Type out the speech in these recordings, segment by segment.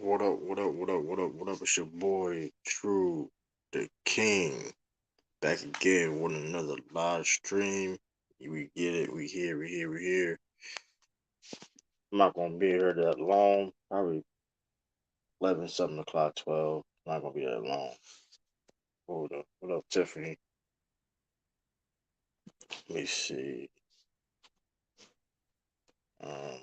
What up, what up, what up, what up, what up? It's your boy, True, the King, back again with another live stream. We get it, we here, we here, we here. I'm not gonna be here that long, probably 11, 7 o'clock, 12. Not gonna be that long. What up, Tiffany? Let me see. Um,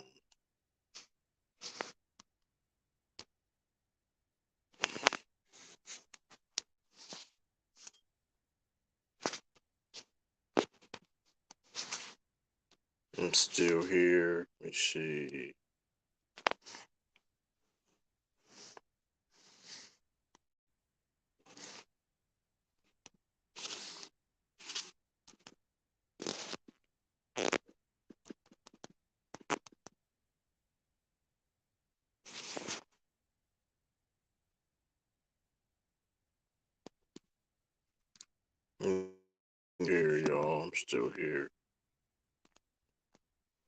I'm still here. Let me see. I'm here, y'all. I'm still here.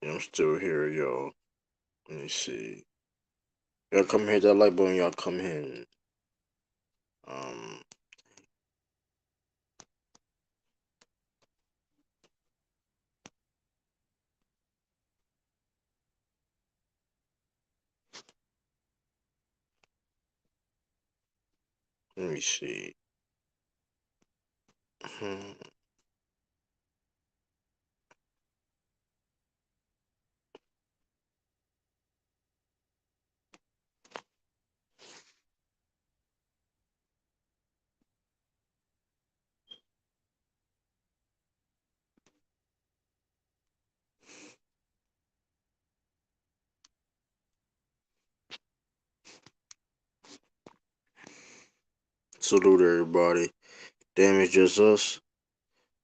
Yeah, I'm still here, y'all. Let me see. Y'all come hit that like button. Y'all come in. Um, Let me see. Salute everybody. Damn, it's just us.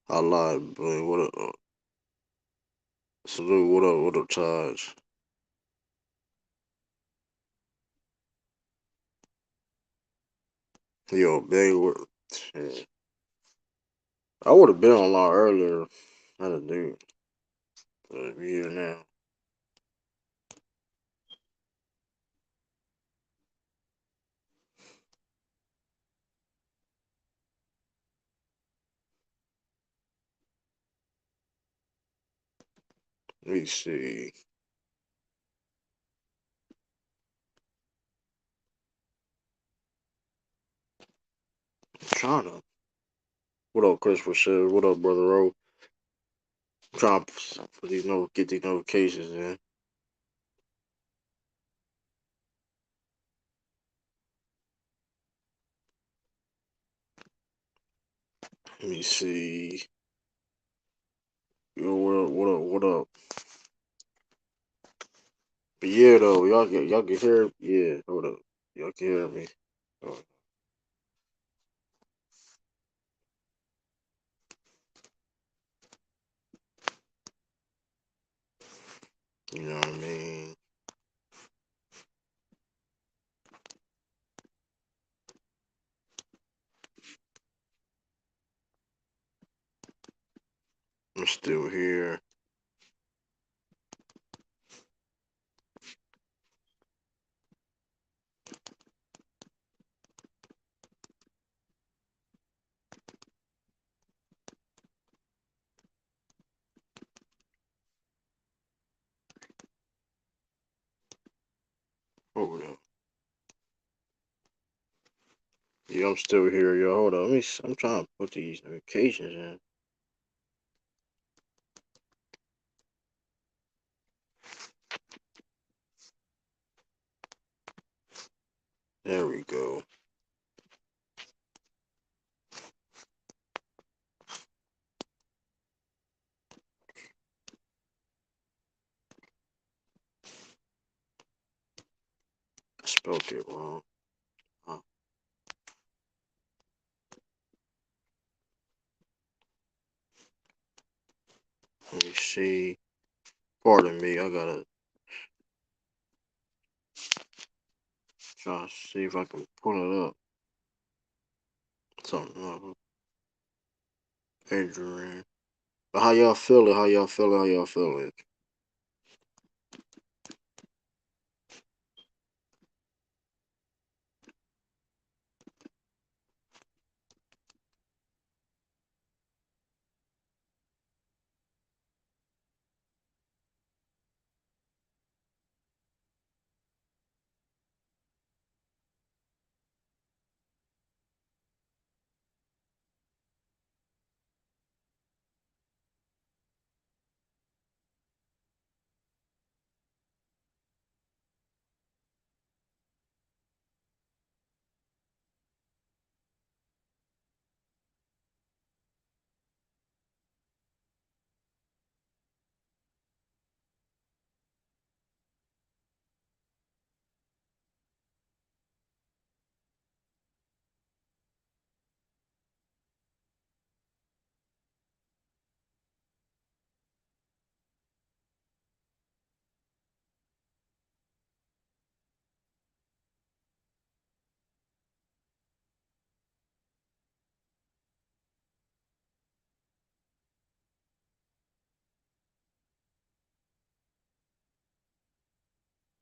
I lied, but what up? Salute, what up, Taj? Yo, big, shit. I would have been on a lot earlier. I didn't do it. But we here now. Let me see. I'm trying to. What up, Chris Rashid? What up, Brother Ro? I'm trying to put get these notifications in. Let me see. Yo, what up? But yeah, though, y'all can hear. Yeah, hold up. Y'all can hear me. Oh, you know what I mean? I'm still here. Hold up. Yeah, I'm still here, yo. Hold on. I'm trying to put these notifications in. There we go. I spelled it wrong. Huh. Let me see. Pardon me. I gotta try to see if I can pull it up. Something up. Adrian. But how y'all feeling? How y'all feeling? How y'all feeling?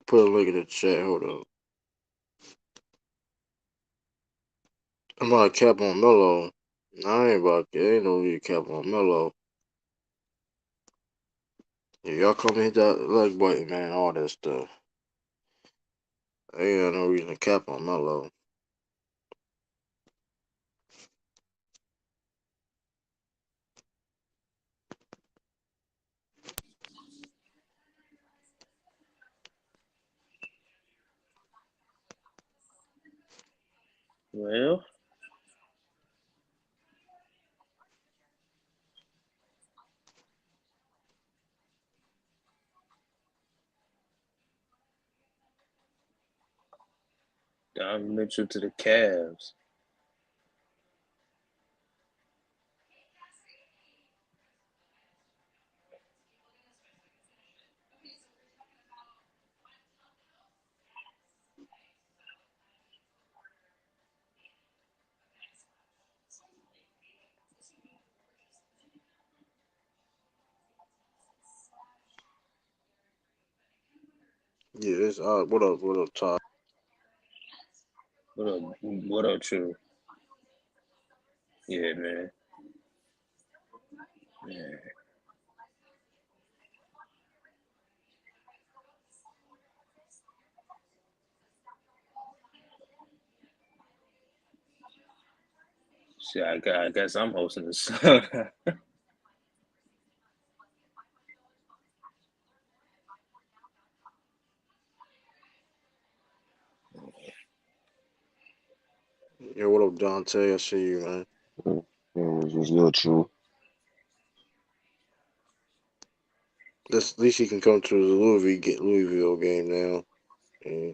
Put a link in the chat. Hold up. I'm about to cap on Melo. Nah, I ain't about that. Ain't no need to cap on Melo. Yeah, y'all come hit that like button, man. All that stuff. Ain't got no reason to cap on Melo. Well, Donovan Mitchell to the Cavs. Yeah, it's what up? What up, Todd? What up? What up, True? Yeah, man. Yeah. Shit, I guess I'm hosting this. Yeah, what up, Dante? I see you, man. Yeah, it's real true. At least he can come to the Louisville game now. Yeah.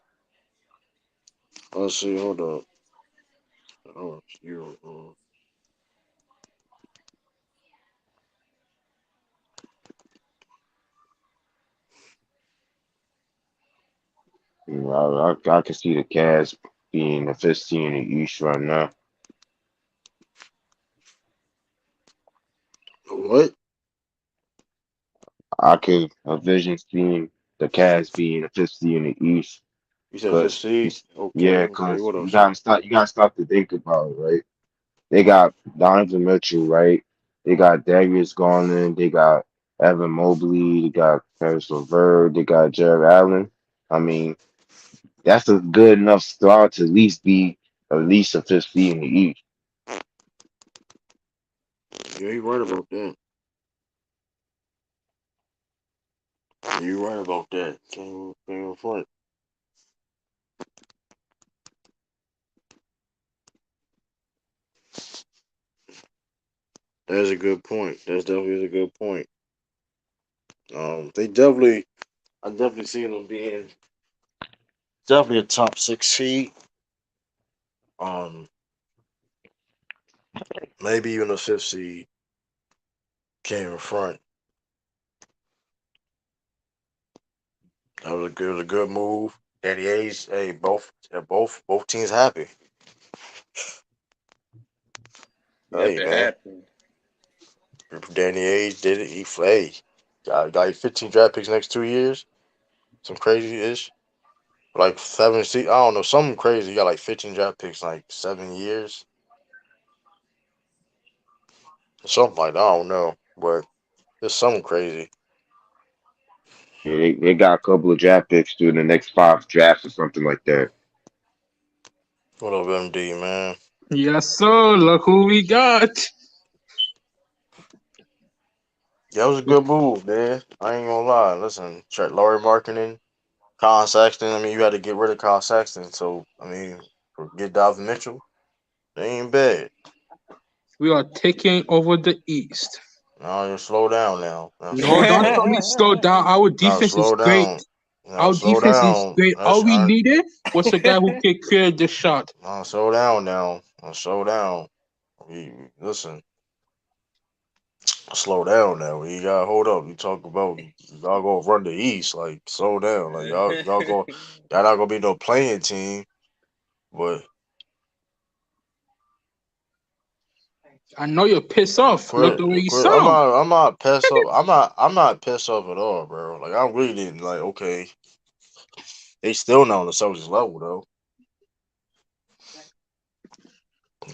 I see. Hold up. Oh, you. You know, I can see the Cavs being the fifth team in the East right now. What? I could envision seeing the Cavs being the fifth team in the East You said fifth because seed? Okay, yeah, okay. because What up, sir? you gotta stop to think about it, right? They got Donovan Mitchell, right? They got Darius Garland, they got Evan Mobley, they got Paris LeVert, they got Jared Allen. I mean, that's a good enough start to at least be at least a fifth seed in the East. Yeah, you right about that. You right about that. Can't front. That's a good point. That's definitely a good point. They definitely, I definitely see them being definitely a top six seed. Um, maybe even a fifth seed came in front. It was a good move. Danny A's, hey, both teams happy. Yep, Hey it man, happened. Danny A's did it. He hey, got 15 draft picks next 2 years. Some crazy ish. Like seven I don't know, something crazy. He got like 15 draft picks in like 7 years. Something like that. I don't know. But it's something crazy. Yeah, they got a couple of draft picks through the next five drafts or something like that. What up, MD, man? Yes, sir. Look who we got. That was a good move, man. I ain't gonna lie. Listen, Laurie Marketing, Colin Sexton. I mean, you had to get rid of Colin Sexton. So, I mean, get Donovan Mitchell. They ain't bad. We are taking over the East. Now you slow down now. Now No, slow don't down. tell me slow down. Our Now defense is slow great. down. Now Our slow defense is down. great. All we needed was a guy who can clear the shot. Now slow down now. Now slow down. Listen, slow down now. You gotta hold up. You talk about y'all gonna run the East. Like slow down. Like y'all not gonna be no playing team. But I know you're pissed off. Look the way you quit. sound. I'm not pissed off. I'm not pissed off at all, bro. Like I really didn't like. Okay, They still not on the Celtics level though.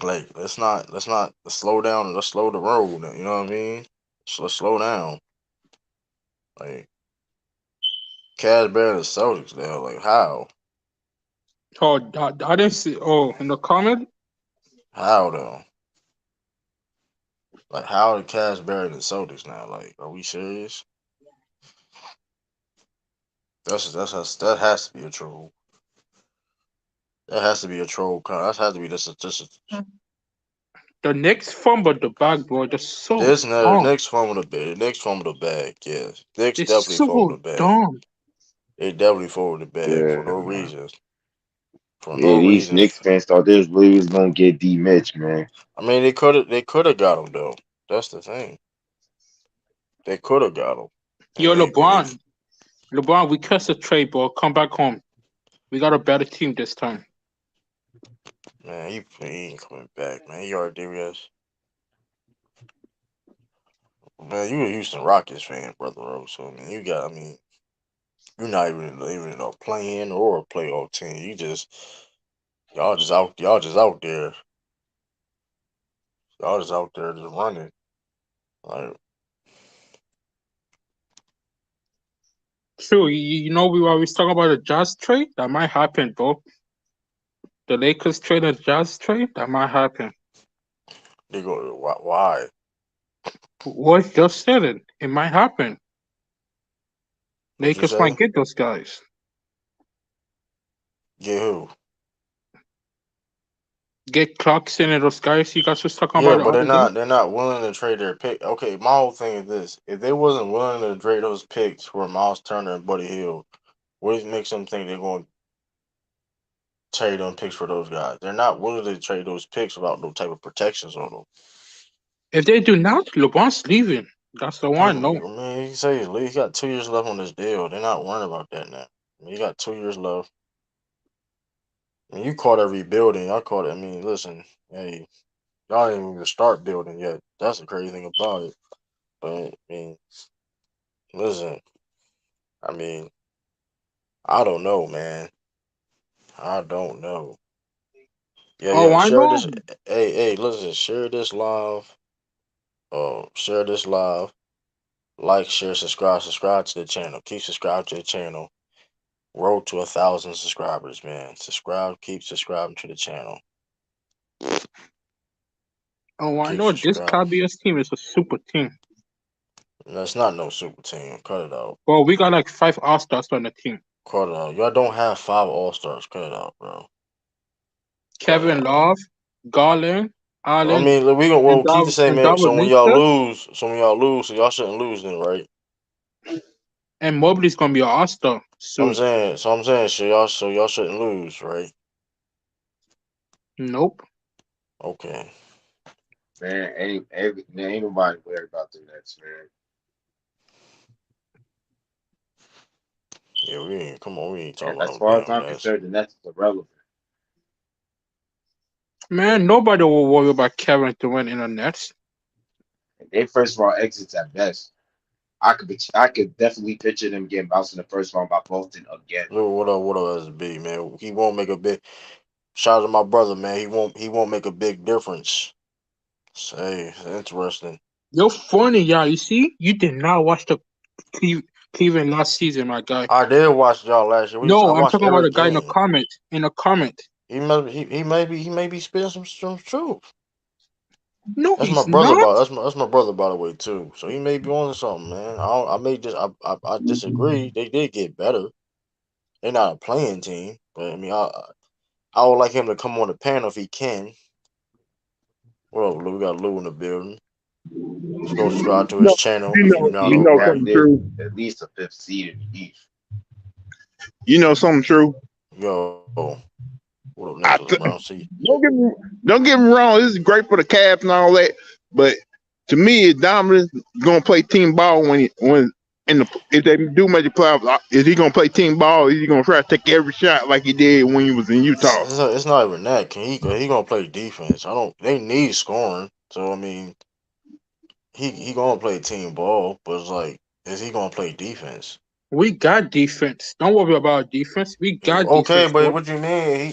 Like let's slow down. Let's slow the road. You know what I mean? So let's slow down. Like Cavs better than the Celtics now. Like how? Oh, I didn't see. Oh, in the comment, How though? Like how are the Cavs better than the Celtics now? Like are we serious? That has to be a troll. That has to be a troll. That has to be just the Knicks fumbled the bag, bro. They're so this. No, the dumb. Knicks fumbled the bag. The Knicks fumbled the bag. Yes, Knicks They're definitely fumbled so the bag. dumb. They definitely fumbled the bag for no Yeah, man. reason. For Yeah, no these reason. Knicks fans thought they was gonna get D Mitch, man. I mean, they could have got him though. That's the thing. They could have got him, Yo, and they LeBron, we cursed the trade, bro. Come back home. We got a better team this time. man, he ain't coming back, man. He already did this. Man, you a Houston Rockets fan, brother Rose. So I mean, I mean, you're not even a playing or a playoff team. Y'all just out there. Y'all just out there just running. Like, True, you know we were always talking about the Jazz trade. That might happen, bro. The Lakers trade and Jazz trade. That might happen. they go, why? What just said it. It might happen. What you Lakers might say? get those guys. Get who? Get Clarkson and those guys you guys was talking about Yeah, the but other day. they're not willing to trade their pick. Okay, my whole thing is this: if they wasn't willing to trade those picks for Miles Turner and Buddy Hield, what makes them think they're going to trade them picks for those guys? They're not willing to trade those picks without no type of protections on them. If they do not, LeBron's leaving. That's the I one. No. mean, he say he got 2 years left on this deal. They're not worrying about that now. I mean, he got 2 years left. I mean, you call that rebuilding. I call it. I mean, listen, hey, y'all ain't even start building yet. That's the crazy thing about it. But I mean, listen, I mean, I don't know, man. I don't know. Yeah, Oh, yeah. I Share know. this. Hey, listen. Share this live. Share this live. Like, share, subscribe. Subscribe to the channel. Keep subscribing to the channel. Road to 1,000 subscribers, man. Subscribe. Keep subscribing to the channel. Oh, I Keep know. This subscribing. Cavaliers team is a super team. That's not no super team. Cut it out. Well, we got like 5 All-Stars on the team. Cut it out. Y'all don't have 5 All-Stars. Cut it out, bro. Cut it Kevin out. Love, Garland, I Allen, mean, we gonna and keep the same. So Darwin when y'all Luther. lose, so y'all shouldn't lose then, right? And Mobley's gonna be an All-Star soon. I'm saying, so y'all shouldn't lose, right? Nope. Okay. Man, ain't nobody worried about the Nets, man. Yeah, we ain't come on, we ain't talking And about as no far as damn I'm Nets. concerned, the Nets is irrelevant. Man, nobody will worry about Kevin Durant in the Nets. They first round exits at best. I could definitely picture them getting bounced in the first round by Boston again. Look, what up, SB, man? He won't make a big. Shout out to my brother, man. He won't make a big difference. Say, it's interesting. You're funny, y'all. You see, you did not watch the Cleveland last season, my guy. I did watch y'all last year. I No, I'm watched talking about every the guy in the game. comment. In the comment. He may be spitting some truth. No, That's my he's brother. not. That's my brother, by the way, too. So he may be on to something, man. I may just I disagree. They did get better. They're not a playing team, but I mean, I would like him to come on the panel if he can. Well, we got Lou in the building. Let's go subscribe to his know, channel you if you're know, not you They know already. damn something near true. at least a fifth seed in the East. You know something true. Yo, what up, I Nicholas th- Brown? See, don't get me don't get me wrong. This is great for the Cavs and all that, but to me, Donovan gonna play team ball when if they do make the playoffs. Is he gonna play team ball? Or is he gonna try to take every shot like he did when he was in Utah? it's not even that. He gonna play defense? I don't. They need scoring, so I mean, he gonna play team ball, but it's like, is he gonna play defense? We got defense. Don't worry about defense. We got Okay, defense, but bro. what you mean?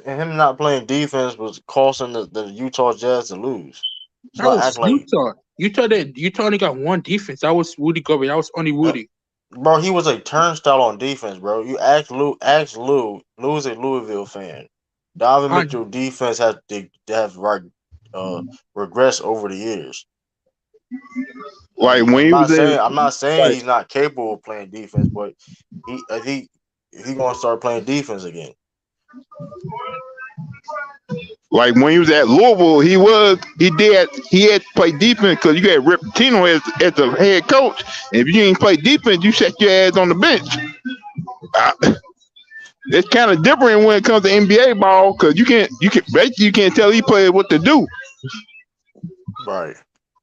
Him not playing defense was costing the Utah Jazz to lose. It's That not was act like, Utah. Utah only got one defense. That was Rudy Gobert. That was only uh, Rudy. bro. He was a turnstile on defense, bro. You ask Lou. Lou's a Louisville fan. Donovan And Mitchell defense has uh regressed over the years. Like And when he was in, I'm not saying like he's not capable of playing defense, but he if he gonna start playing defense again. like when he was at Louisville, he had to play defense because you had Rip Pitino as the head coach. And if you didn't play defense, you sat your ass on the bench. I, it's kind of different when it comes to NBA ball because you can't tell these players what to do. Right.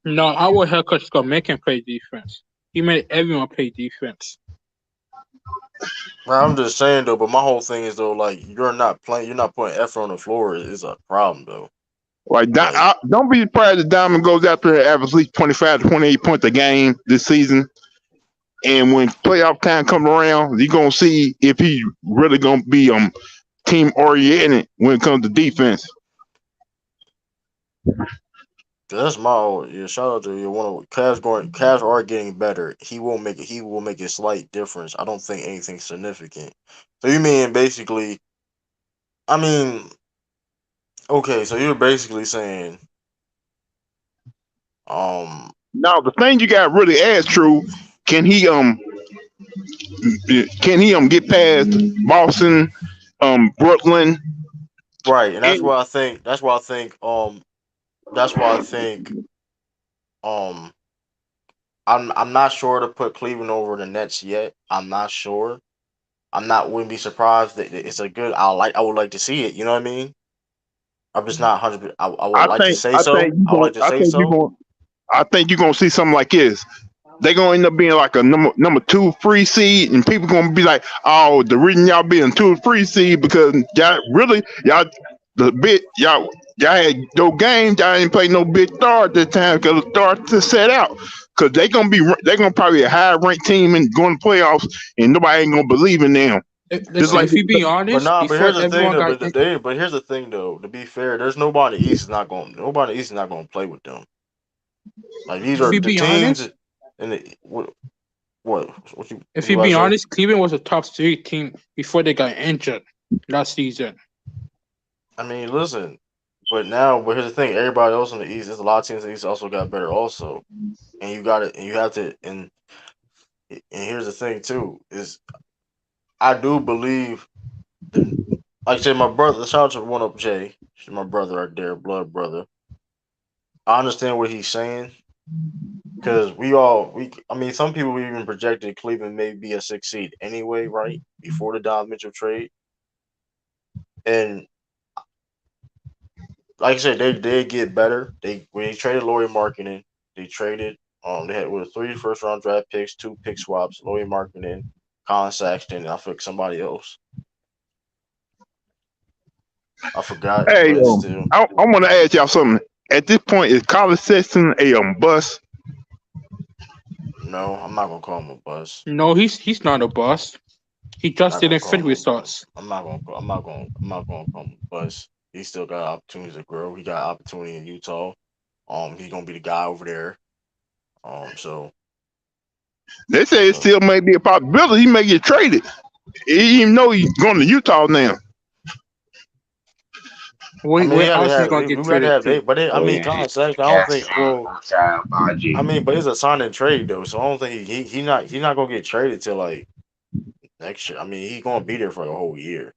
no, our head coach is gonna make him play defense. He made everyone play defense. Right, I'm just saying though, but my whole thing is though, like you're not putting effort on the floor is a problem though. Like Like, don't be surprised if Diamond goes out there and averages at least 25 to 28 points a game this season. And when playoff time comes around, you're gonna see if he really gonna be team oriented when it comes to defense. that's my yeah. Shout out to you. One of Cavs are getting better. He will make a slight difference. I don't think anything significant. So you mean basically? I mean, okay. So you're basically saying, um, Now the thing you got really ask True, can he get past Boston, Brooklyn, right, and and that's why I think, um, I'm not sure to put Cleveland over the Nets yet. I'm not sure. Wouldn't be surprised that it's a good. I would like to see it. You know what I mean? I'm just not 100. I would like to say I so. think you I would going like to say so. I think you're gonna see something like this. They're gonna end up being like a number two free seed, and people gonna be like, "Oh, the reason y'all being two free seed because y'all had no games, y'all didn't play no big star at that time because the star to set out because they're gonna probably a high ranked team and going to playoffs, and nobody ain't gonna believe in them. Just Listen, like if you be But honest, nah, but before here's the thing everyone though. got But here's the thing though. To be fair, there's nobody in the East is not going. Nobody in the East is not going to play with them. Like these if are you the be teams. honest, And what if you you about to be say? honest, Cleveland was a top 3 team before they got injured last season. I mean, listen. But here's the thing. Everybody else in the East, there's a lot of teams in the East also got better also, and you got it, and you have to, and here's the thing too is I do believe that, like I said, my brother. Shout out to one up Jay, my brother right there, blood brother. I understand what he's saying because I mean, some people even projected Cleveland may be a 6 seed anyway, right before the Don Mitchell trade, and like I said, they did get better. When they traded Laurie Markkinen, they traded they had with 3 first round draft picks, 2 pick swaps, Laurie Markkinen, Colin Saxton, and I think somebody else. I forgot, hey, but still. I want to ask y'all something. At this point, is College Sexton a bust? No, I'm not gonna call him a bust. No, he's not a bust. He I'm just not gonna didn't call fit him a with bust. us. I'm not gonna call him a bust. He still got opportunities to grow. He got opportunity in Utah. He's gonna be the guy over there. So They say it so still may be a possibility he may get traded. He even know he's going to Utah now. I mean, Where else is he gonna we get got to traded have to? I mean, Yeah, Colin Sexton. I don't yes, think. Well, I'm trying about I you. mean, but it's a sign and trade though, so I don't think he's not gonna get traded till like next year. I mean, he's gonna be there for the whole year.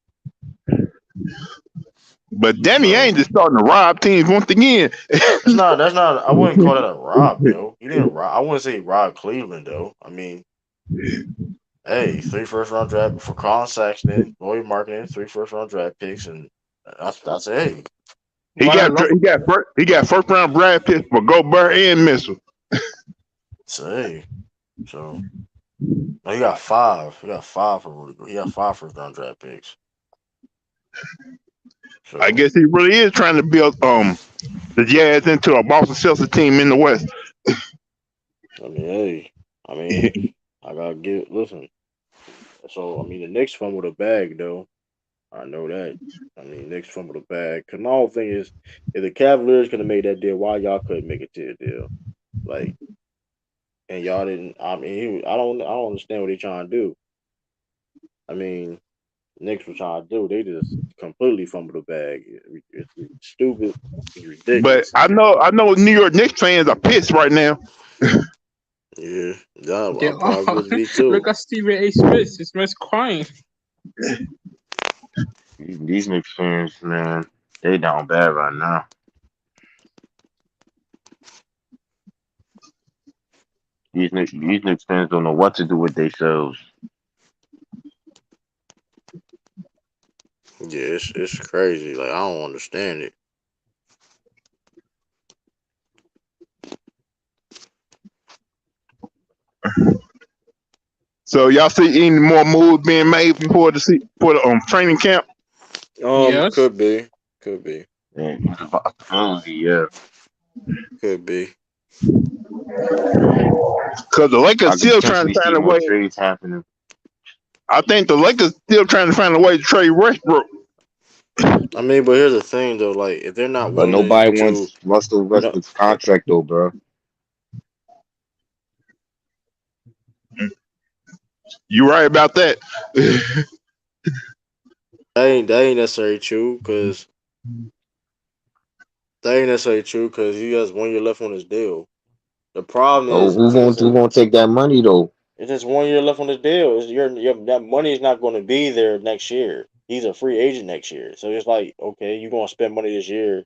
But Danny So Ainge is starting to rob teams once again. that's not. I wouldn't call that a rob though. He didn't rob. I wouldn't say he robbed Cleveland though. I mean, hey, 3 first round draft for Colin Sexton, Lloyd Marketing, 3 first round draft picks, and that's hey, What I love, He got first round draft picks for Gobert and Mitchell. so hey, so no, he got 5. He got 5 for Rudy. He got 5 first round draft picks. I So guess he really is trying to build the Jazz into a Boston Celtics team in the West. I mean, hey, I mean, I gotta give. Listen. So I mean, the Knicks fumbled a bag though. I know that. I mean, Knicks fumbled a bag. Cause my whole thing is, if the Cavaliers could have made that deal, why y'all couldn't make it to a deal? Like, and y'all didn't. I mean, I don't understand what they trying to do. I mean, Knicks were trying to do. They just completely fumbled the bag. It's stupid. It's But ridiculous. I know New York Knicks fans are pissed right now. Yeah, yeah, They I are. probably would be too. Look at Stephen A. Smith. His man's crying. These Knicks fans, man, they down bad right now. These Knicks fans don't know what to do with themselves. Yeah, it's crazy. Like I don't understand it. So y'all see any more moves being made before the training camp? Yes. Could be, And it's a possibility, yeah. could be. Because the Lakers I could still trying to potentially see find a more way. trades happening. I think the Lakers still trying to find a way to trade Westbrook. I mean, but here's the thing though. Like, if they're not But willing nobody to, wants Russell no, Westbrook's contract though, bro. You right about that. that ain't necessarily true. Because that ain't necessarily true. Because he has 1 year left on his deal. The problem Oh, is, who gonna take that money though? it's just 1 year left on his deal. That money is not going to be there next year. He's a free agent next year. So it's like, okay, you're going to spend money this year,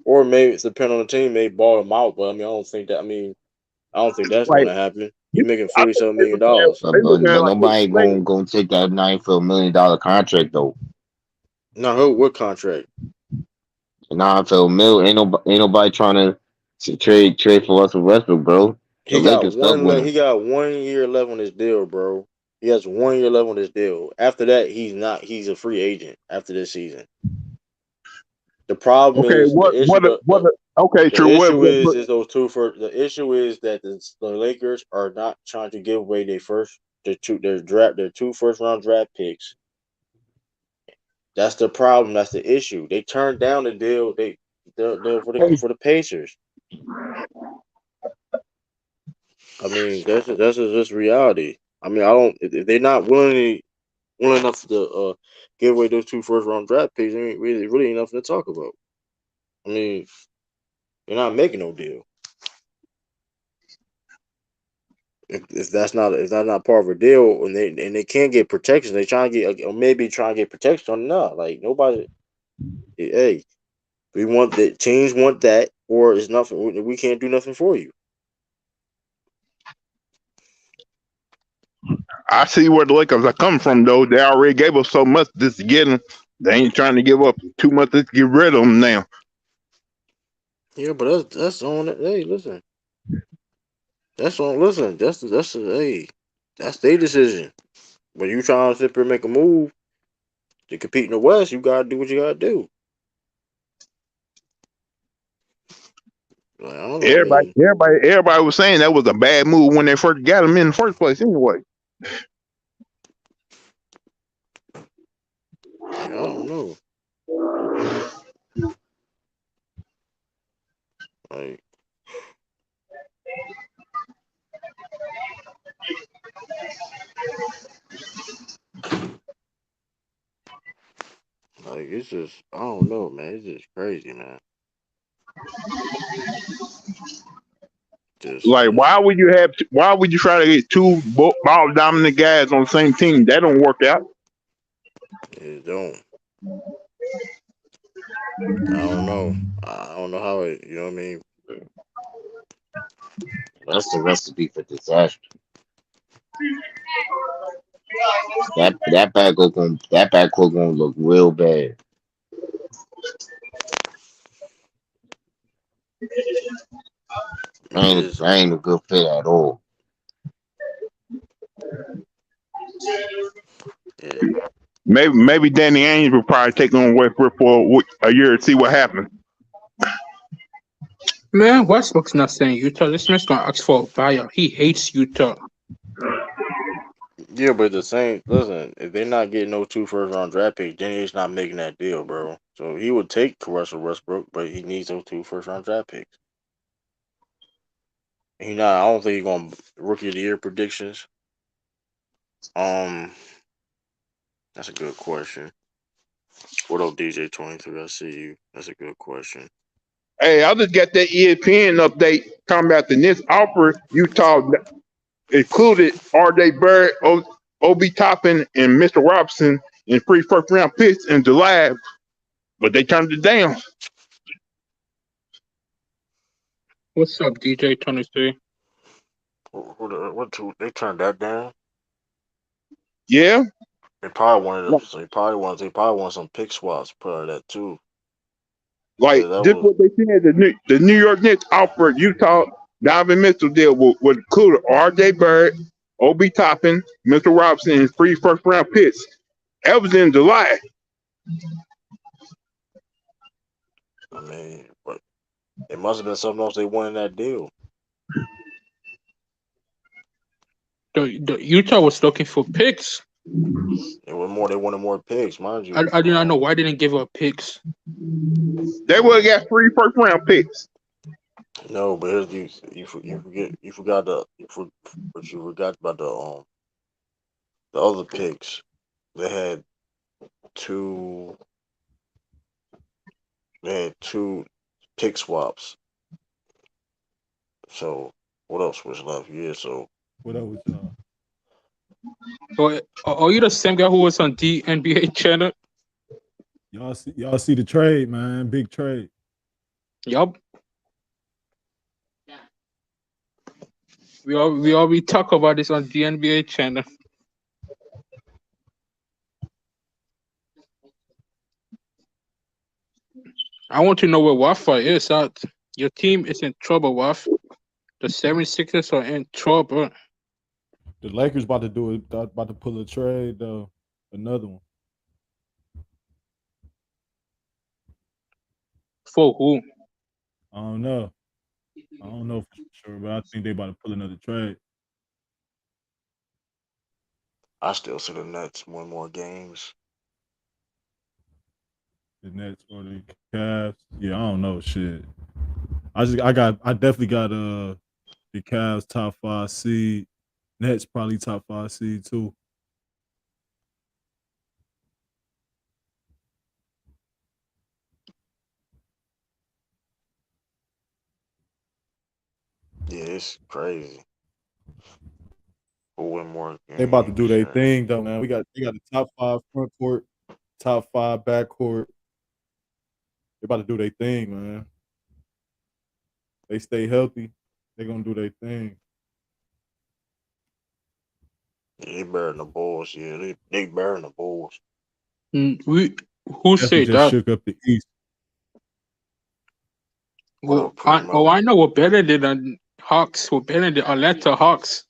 or maybe it's depending on the team, may ball him out. But I mean, I don't think that. I mean, I don't think that's going Like to happen. You're making I think $47 million. But they but, looking at it but like nobody gonna take that nine for $1 million contract though. Now, who? What contract? Nine for $1 million ain't nobody trying to trade for Russell Westbrook, bro. The He got Lakers stuck one. with He him. got 1 year left on his deal, bro. He has 1 year left on his deal. After that, he's not. He's a free agent after this season. The problem okay, is the issue. okay, The true. issue is those two first. The issue is that the Lakers are not trying to give away their two first round draft picks. That's the problem. That's the issue. They turned down the deal. They're for the Pacers. I mean, that's just reality. I mean, I don't. If they're not willing enough to give away those two first round draft picks, there ain't really nothing to talk about. I mean, they're not making no deal. If that's not part of a deal, and they can't get protection, they trying to get, or maybe trying to get protection on not. Like nobody, hey, we want that, teams want that, or it's nothing. We can't do nothing for you. I see where the Lakers are coming from though. They already gave us so much just to get them. They ain't trying to give up too much to get rid of them now. Yeah, but that's on it. Hey, listen, that's on. Listen, hey, that's their decision. When you trying to sit here and make a move to compete in the West, you gotta do what you gotta do. Like, I don't know. I mean, Everybody was saying that was a bad move when they first got him in the first place. Anyway, like, I don't know. Like, it's just I don't know, man. It's just crazy, man. like Just why would you try to get two ball dominant guys on the same team? That don't work out. it don't. I don't know. I don't know how it. You know what I mean? That's the recipe for disaster. That backcourt gonna look real bad. It is. That ain't a good fit at all. Yeah. Maybe Danny Ainge will probably take on Westbrook for a year to see what happens. Man, Westbrook's not staying in Utah. This man's gonna ask for a buyout. He hates Utah. Yeah, but the same. Listen, if they're not getting no 2 first round draft picks, then he's not making that deal, bro. So he would take Russell Westbrook, but he needs those 2 first round draft picks. He not. I don't think he's going rookie of the year predictions. Um, that's a good question. What up, DJ 23? I see you. That's a good question. Hey, I just got that ESPN update talking about the Knicks offer Utah included R.J. Barrett, Obi Toppin, and Mr. Robinson in free first round picks in July, but they turned it down. What's up, DJ 23? What two? They turned that down. Yeah, They probably wanted. So they probably want. They probably want some pick swaps. Part of that too. like Yeah, that just was. what they said. The New York Knicks offered Utah Donovan Mitchell deal would include R.J. Barrett, Obi Toppin, Mr. Robinson, and free first round picks. That was in July. I mean, but it must have been something else they wanted in that deal. The Utah was looking for picks. It was more. They wanted more picks, mind you. I do not know why they didn't give up picks. They would have got free first round picks. No, but here's you forgot but you forgot about the other picks. They had two they had two pick swaps. So what else was left? Yeah, so What up with y'all? So, are you the same guy who was on the NBA channel? Y'all see the trade, man. Big trade. Yup. We talk about this on the NBA channel. I want to know where Wafa is at. Your team is in trouble, Waf. The 76ers are in trouble. The Lakers about to do it. About to pull a trade though. Another one. For who? I don't know. I don't know for sure, but I think they about to pull another trade. I still see the Nets win more games. The Nets or the Cavs. Yeah, I don't know. Shit. I definitely got the Cavs top 5 seed. Nets probably top 5 seed too. Yeah, it's crazy. Who win more They about to do games? their thing though, man. They got the top 5 front court, top 5 back court. They about to do their thing, man. They stay healthy. They gonna do their thing. Yeah, they better than the Bulls. Yeah, they better than the Bulls. Who Definitely said just that? shook up the East. What Well, up, Primo? I know we're better than Hawks. We're better than Atlanta Hawks.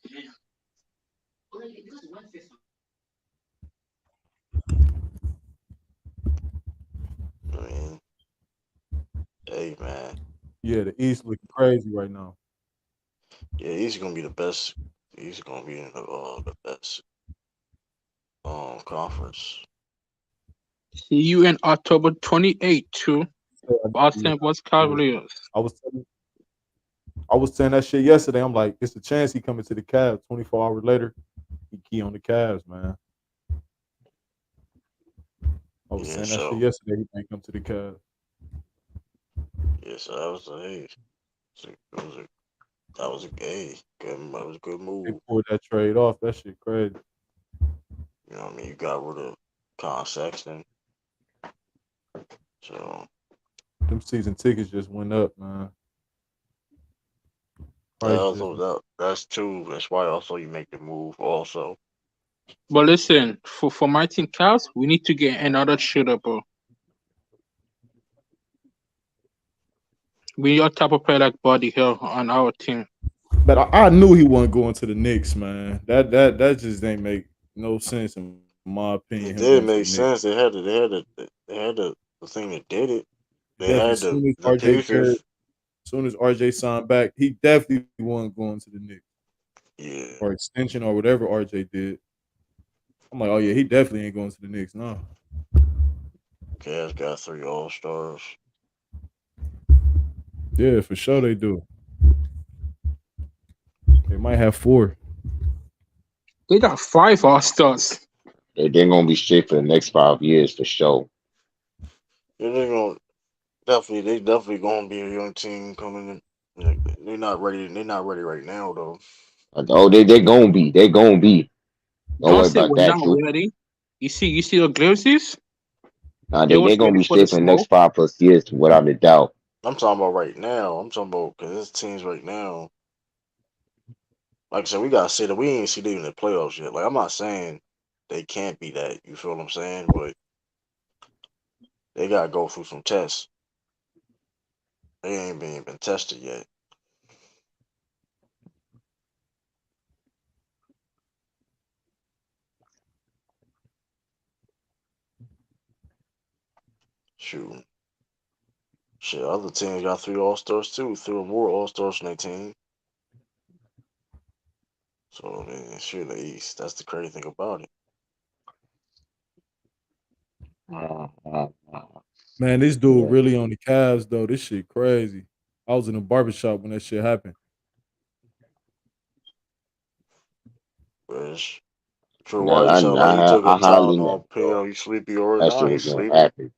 I mean, hey man. Yeah, the East looking crazy right now. Yeah, he's gonna be the best. He's gonna be in the best conference. See you in October 28th, too. Boston was Cavaliers. I was saying that shit yesterday. I'm like, it's a chance he coming to the Cavs. 24 hours later, he key on the Cavs, man. I was Yeah, saying that shit so yesterday. He ain't come to the Cavs. yeah, so that was that was a good They move. pulled that trade off. That shit crazy. You know what I mean? You got rid of Con Sexton, so Them season tickets just went up, man. that Price just also that's too. That's why also you make the move also. But listen, for my team Cavs, we need to get another shooter, bro. We need a type of player like Buddy Hill on our team. But I knew he wasn't going to the Knicks, man. That just ain't make no sense in my opinion. It Him going did to the make Knicks. sense. They had the thing that did it. They Definitely, had as soon as the RJ Barrett, pieces. as soon as RJ signed back, he definitely wasn't going to the Knicks Yeah, or extension or whatever RJ did. I'm like, oh yeah, he definitely ain't going to the Knicks. No, Cavs got 3 All-Stars. yeah, for sure they do. They might have four. They got 5 All-Stars. They're gonna be straight for the next 5 years for sure. Yeah, they definitely gonna be a young team coming in. Like, they're not ready. They're not ready right now though. Oh, they gonna be. They gonna be. Don't Don't worry say about we're that, not Drew. ready. You see the glimpses? Nah, They they was gonna ready be for the straight for the next smoke. 5+ years, without a doubt. I'm talking about right now. I'm talking about because this teams right now. Like I said, we gotta see that we ain't see them in the playoffs yet. Like I'm not saying they can't be that. You feel what I'm saying? But they gotta go through some tests. They ain't been tested yet. Shoot. Shit, other teams got 3 All-Stars too. 3 or more All-Stars in their team. So I mean, shit, the East. That's the crazy thing about it. Uh, uh, uh, Man, this dude yeah. really on the Cavs though. This shit crazy. I was in a barbershop when that shit happened. But True, Nah, why you sound like you took a I highly Tylenol never thought pill? You sleepy or that nah? shit I ain't was gonna sleepy. happen.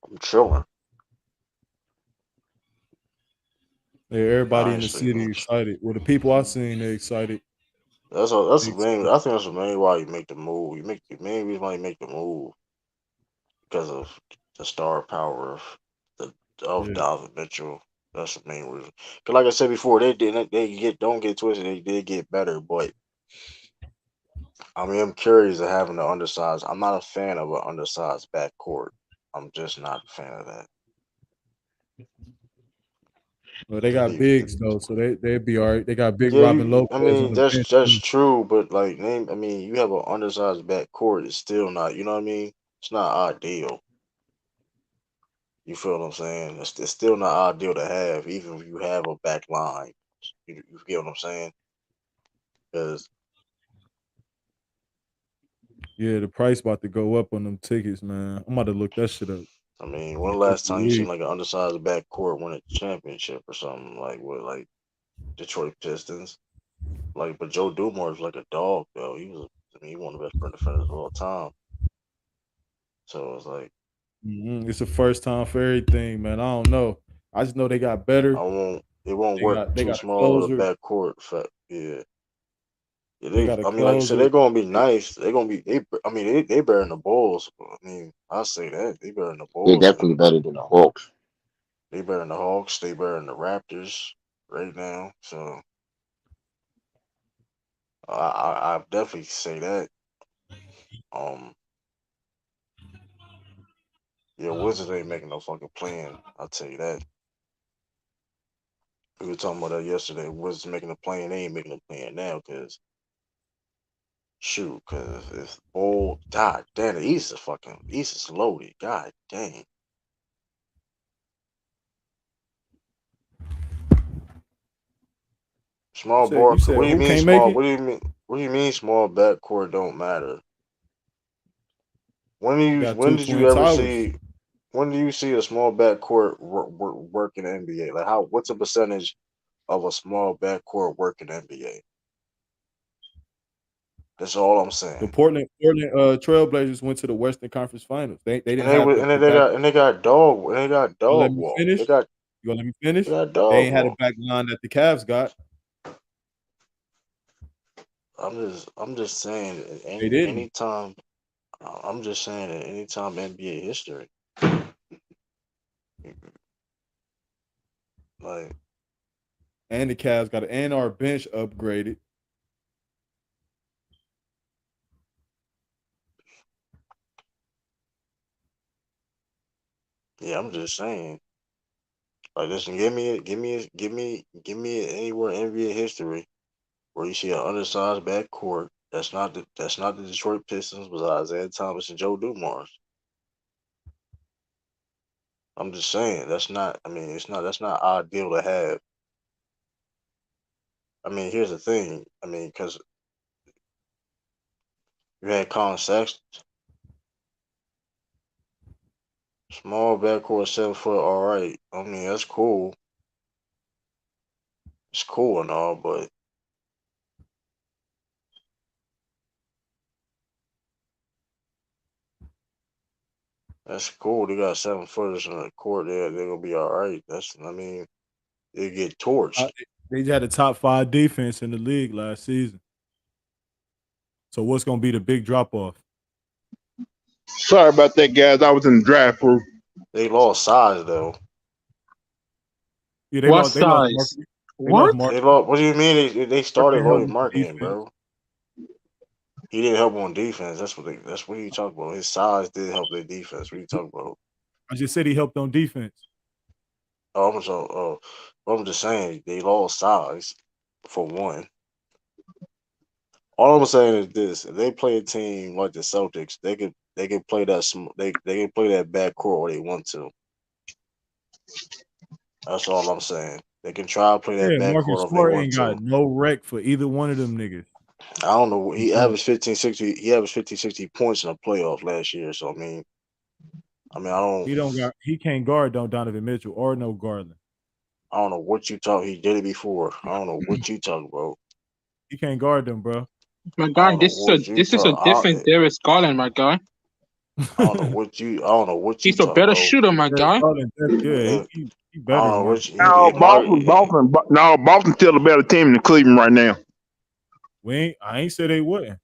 I'm chilling. Yeah, I everybody in ain't the sleep city much. excited. Well, the people I seen, they excited. That's all. That's They the main. excited. I think that's the main why you make the move. You make the main reason why you make the move because of the star power of Yeah. Donovan Mitchell. That's the main reason. Cause like I said before, they get don't get twisted. They did get better, but I mean I'm curious of having an undersized. I'm not a fan of an undersized backcourt. I'm just not a fan of that. Well, they To got be bigs though, so they'd be all right. They got big Yeah, Robin I Lopez on mean the bench that's too. true, but like name, I mean you have an undersized backcourt. It's still not, you know what I mean? It's not ideal. You feel what I'm saying? It's still not ideal to have, even if you have a back line. You get what I'm saying? Because Yeah, the price about to go up on them tickets, man. I'm about to look that shit up. I mean, when the Check last the time you seen league. like an undersized backcourt win a championship or something like with like Detroit Pistons? Like, but Joe Dumars was like a dog though. I mean, he one of the best perimeter defenders of all time. So it's like It's the first time for everything, man. I don't know. I just know they got better. it won't They work got they too got a small of a closer. backcourt. Yeah. Yeah, They got a I mean, like you said, closer. they're gonna be nice. They're gonna be. I mean, they better than the Bulls. I mean, I say that they better than the They're Bulls. definitely better than the Hawks. They better than the Hawks. They better than the Raptors right now. So I definitely say that. Um, yeah, Wizards ain't making no fucking plan. I'll tell you that. We were talking about that yesterday. Wizards making a plan. They ain't making a plan now because shoot, because if Bull, God damn, the East is loaded. God dang. Small You bar. said What do you who mean can't make small? it? What do you mean? What do you mean small backcourt don't matter? You got When two did you twin ever towers. see? When do you see a small backcourt work in the NBA? Like how? What's the percentage of a small backcourt work in the NBA? That's all I'm The saying. Portland Trailblazers went to the Western Conference Finals. They And didn't have the back. they got You gonna let dog me walk. finish? You gonna let me They finish? got They dog ain't had a walk. back line that the Cavs got. I'm just saying They didn't. anytime I'm just saying that anytime NBA history, like And the Cavs got it. And our bench upgraded. yeah, I'm just saying. Like listen, give me anywhere in NBA history where you see an undersized backcourt. That's not the Detroit Pistons with Isaiah Thomas and Joe Dumars. I'm just saying that's not. I mean, it's not. That's not ideal to have. I mean, here's the thing. I mean, because You had Colin Sexton. Small backcourt, 7 foot. All right. I mean, that's cool. It's cool and all, but that's cool. They got 7 footers in the court. They're gonna be all right. I mean, they get torched. They had a top 5 defense in the league last season. So what's going to be the big drop off? Sorry about that, guys. I was in the draft room. They lost size though. Yeah, they What lost. They lost. size? They lost What? Mark. They lost. What do you mean? They started Mark Lloyd Mark in, defense. bro. He didn't help on defense. That's what you talk about. His size did help their defense. What are you talking about? I just said he helped on defense. I'm just saying they lost size for one. All I'm saying is this: if they play a team like the Celtics, they could play that they can play that backcourt where they want to. That's all I'm saying. They can try to play that Yeah, Marcus backcourt if they Smart want ain't to. got no rec for either one of them niggas. I don't know. He averaged 15, 60. He averaged 50, 60 points in the playoff last year. So I mean, I don't. He can't guard Donovan Mitchell or no Garland. I don't know what you talk. He did it before. I don't know what you talk about. He can't guard them, bro. My I guy, don't know what you this is a talk. different Darius Garland, my guy. I don't know what you. I don't know what you He's a talk better about. shooter, my guy. Garland, yeah, If, he I better. don't know Than what you. No, If Boston's still a better team than Cleveland right now. I ain't said they wouldn't.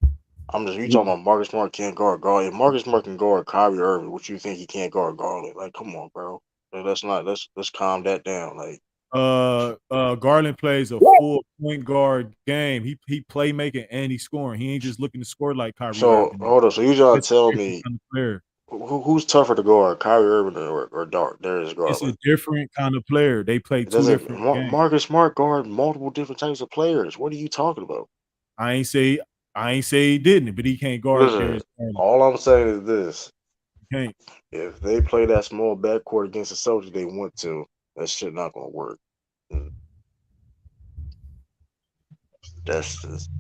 you talking about Marcus Smart can't guard Garland. If Marcus Smart can guard Kyrie Irving, what you think he can't guard Garland? Like, come on, bro. Like, let's calm that down. Like, Garland plays a full point guard game. He playmaking and he's scoring. He ain't just looking to score like Kyrie so Irving. hold on. So you trying to It's tell a different me kind of player. who's tougher to guard, Kyrie Irving or Darius It's a Garland? different kind of player. They play It two doesn't. different games. Marcus Smart guard multiple different types of players. What are you talking about? I ain't say he didn't, but he can't guard Listen, Darius Garland. all I'm saying is this: He can't. if they play that small backcourt against the Celtics, they want to. That shit not gonna work. That's just.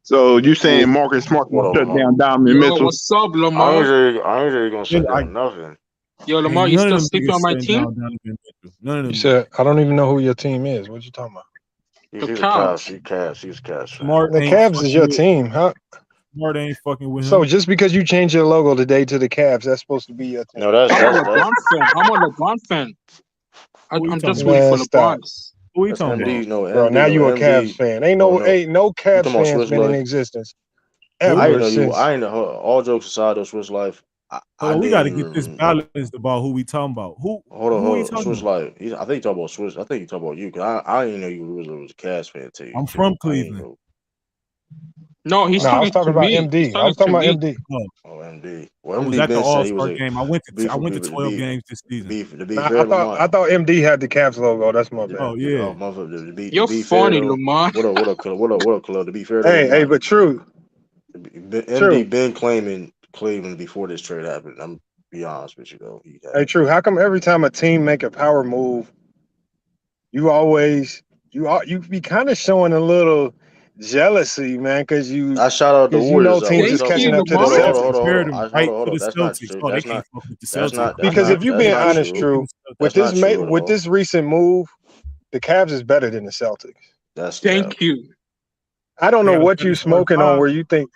So you saying Marcus Smart can What up, shut Lamar? down Donovan Yo, Mitchell? what's up, I Lamar? ain't sure you're gonna shut down nothing. Yo, Lamar, you None still of them sleeping on niggas my shutting team? down Donovan Mitchell. None of them. You said I don't even know who your team is. What you talking about? She's The a Cavs. She's a Cavs fan. Smart The ain't Cavs fucking is your with. team, huh? Smart ain't fucking with So him. just because you changed your logo today to the Cavs, that's supposed to be your team. No, that's I'm a LeBron fan. I'm a LeBron fan. Who you I'm talking just about? rooting for Man, stop. LeBron. Who you that's talking about? MD. No, Bro, MD. now No, you a Cavs MD. fan. No. No You Cavs talking about fans Swiss been in life? existence I ever didn't know you. since. I didn't know. All jokes aside, though, Swiss life. Hold I on, we got to get this didn't. balanced about who we talking about. Who are you Hold on. talking Swiss about? life. I think you talking about Swiss. I think you talking about you. Cause I didn't know you was a Cavs fan till I'm from I didn't Cleveland. know. No, he's No, I was talking to talking about me. He's MD. I talking was talking to about me. MD. Oh, Oh, MD. I Well, was MD at the Ben All said he was Star a game. I went to 12 games this season. to be Nah, fair to my I thought MD had the Cavs logo. That's my bad. Oh yeah. motherfucker, to You're be fair funny, though. Lamar. What up, Club? To be fair to Hey, Lamar, but true. MD been claiming Cleveland before this trade happened. I'm be honest with you though. He Hey, had. true. How come every time a team make a power move, you be kind of showing a little jealousy, man, because I shout out the Warriors though. What you Thank teams talking you, catching about? up to the Lamar. Celtics. Compared them right Hold to on. the That's not Celtics. true. Oh, they can't fuck with the Celtics. Because if you being honest, true. true, with That's not true at with all. this recent move, the Cavs is better than the Celtics. That's cap. Thank you. I don't They know got a what better you starting smoking on five. where you think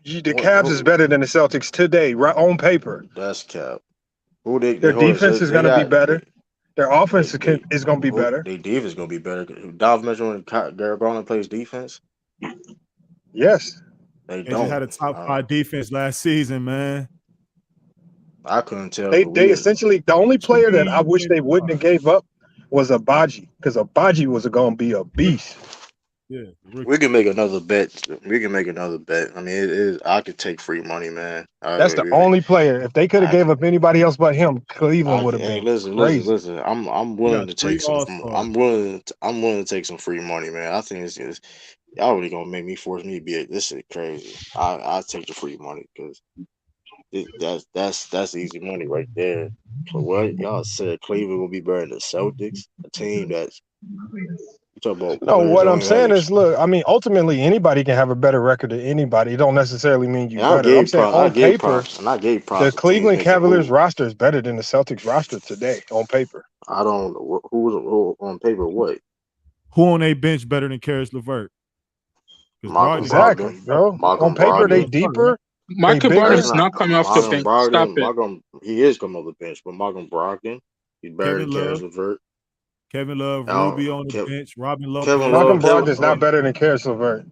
the Cavs is better than the Celtics today, right on paper. That's cap. Who they Their hold on? So defense is they going to be got better. Their offense they is going to be who better. they defense gonna be better. Donovan Mitchell and Garrett Garland plays defense. Yes. They They just don't. had a top 5 defense last season, man. I couldn't tell. They essentially, the only What you player that mean I you wish can't they wouldn't have gave up was Abaji, because Abaji was going to be a beast. Yeah, we can make another bet. I mean, it is. I could take free money, man. That's the only player. If they could have gave up anybody else but him, Cleveland would have been crazy. Listen. I'm You willing got to 3 take some. All-Stars. I'm willing to take some free money, man. I think it's just y'all really gonna force me to be. This is crazy. I take the free money because that's easy money right there. So what y'all said Cleveland will be better than the Celtics, a team that's You talk about No, wins what I'm on saying average. is, look, I mean, ultimately anybody can have a better record than anybody. It don't necessarily mean you And I better. I'm gave saying props. I on gave paper, props, and I gave the props to teams Cleveland making Cavaliers moves. roster is better than the Celtics roster today on paper. I don't know who was on paper. What Who on a bench better than Karis LeVert? Because Malcolm Brogdon got Brogdon, Exactly, bro. On Malcolm paper, they Brogdon. deeper, they Michael Brown That's bigger. is not not coming off the Malcolm bench. Stop Brogdon. it. Malcolm, he is coming off the bench, but Malcolm Brogdon, he's better than Kevin Karis Love, LeVert. Ruby on the bench, Robin Kevin Lopez. Love, Malcolm Kevin, Brogdon's not better than Karis LeVert.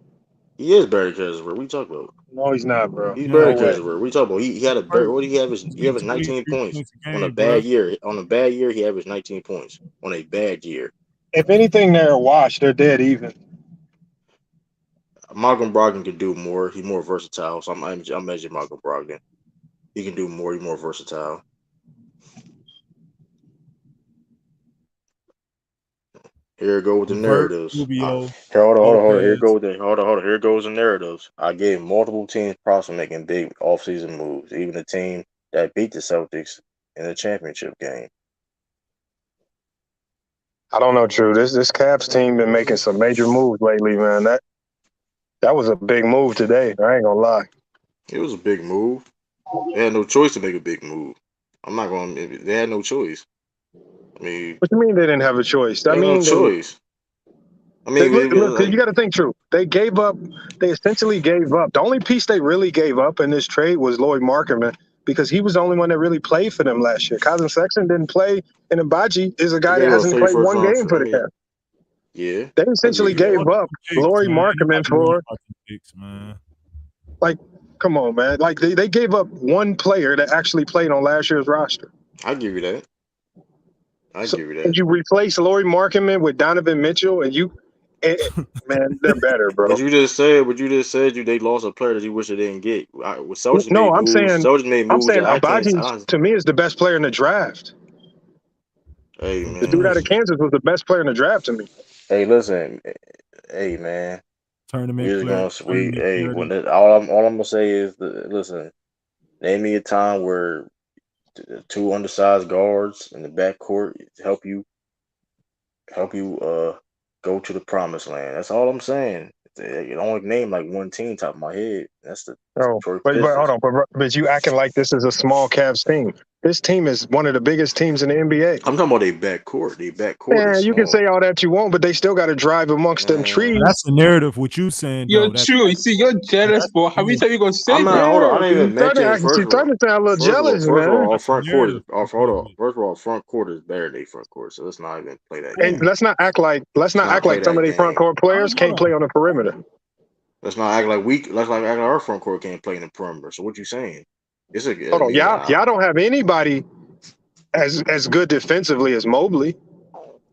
he is better than Karis LeVert. What you talking about? No, he's not, bro. He's No better than Yes, way. Karis LeVert. What you talking about? He had a better. LeVert What did he have? He get averaged 19 23 points points a on a game, bro. bad year. On a bad year, he averaged 19 points on a bad year. If anything, they're a wash. They're dead even. Malcolm Brogdon can do more. He's more versatile. So I'm measuring Malcolm Brogdon. He can do more. He's more versatile. Here it go with the LeVert, narratives. Rubio, Here, hold on. Here Lopez. goes Here goes the narratives. I gave multiple teams props for making big offseason moves. Even the team that beat the Celtics in the championship game. I don't know, True. This Cavs team been making some major moves lately, man. That was a big move today. I ain't gonna lie. It was a big move. They had no choice to make a big move. I'm not going. They had no choice. I mean, What you mean they didn't have a choice? I they had no mean, choice. I they mean, look. You like, got to think, True. They gave up. They essentially gave up. The only piece they really gave up in this trade was Lloyd Markerman because he was the only one that really played for them last year. Cousin Sexton didn't play, and Mbaji is a they guy that gave up hasn't three played first one round. game for I the mean, Cavs. yeah, They I give essentially you that. gave up Picks, Laurie man. Markerman Anybody worry for about the picks, man. like, come on, man. Like they gave up one player that actually played on last year's roster. I give you that. I So give you and that. you replace Laurie Markerman with Donovan Mitchell, man, they're better, bro. But you just said they lost a player that you wish they didn't get. Celtics No, made moves. Celtics made I'm moves saying that I can't. Abaji to me is the best player in the draft. Hey The man, dude out of listen. Kansas was the best player in the draft to me. Hey, listen. Hey man, Tournament we just player, gonna tournament hey. player. All I'm gonna say is listen. Name me a time where two undersized guards in the backcourt help you go to the promised land. That's all I'm saying. You only name like one team top of my head. That's the Oh, Detroit but hold Pistons. on, but you acting like this is a small Cavs team. This team is one of the biggest teams in the NBA. I'm talking about their backcourt. Their backcourt is Man, you can small. say all that you want, but they still got to drive amongst them Man, trees. That's the narrative. What you saying You're though? true. You see, you're jealous, That's bro. the How many narrative. times you gonna say I'm not. that? Hold on. I Yeah, didn't even mention. she's starting to sound a little jealous, First of man. all, our That's the front court is. narrative. First of all, front court is better than their front court. So let's not even play that Hey, game. let's not act like Let's not play some that of these front game. court players can't play on the perimeter. Let's not act like we. Let's not act like our front court can't play in the perimeter. So what you saying? It's a. I Hold on, mean, y'all don't have anybody as good defensively as Mobley.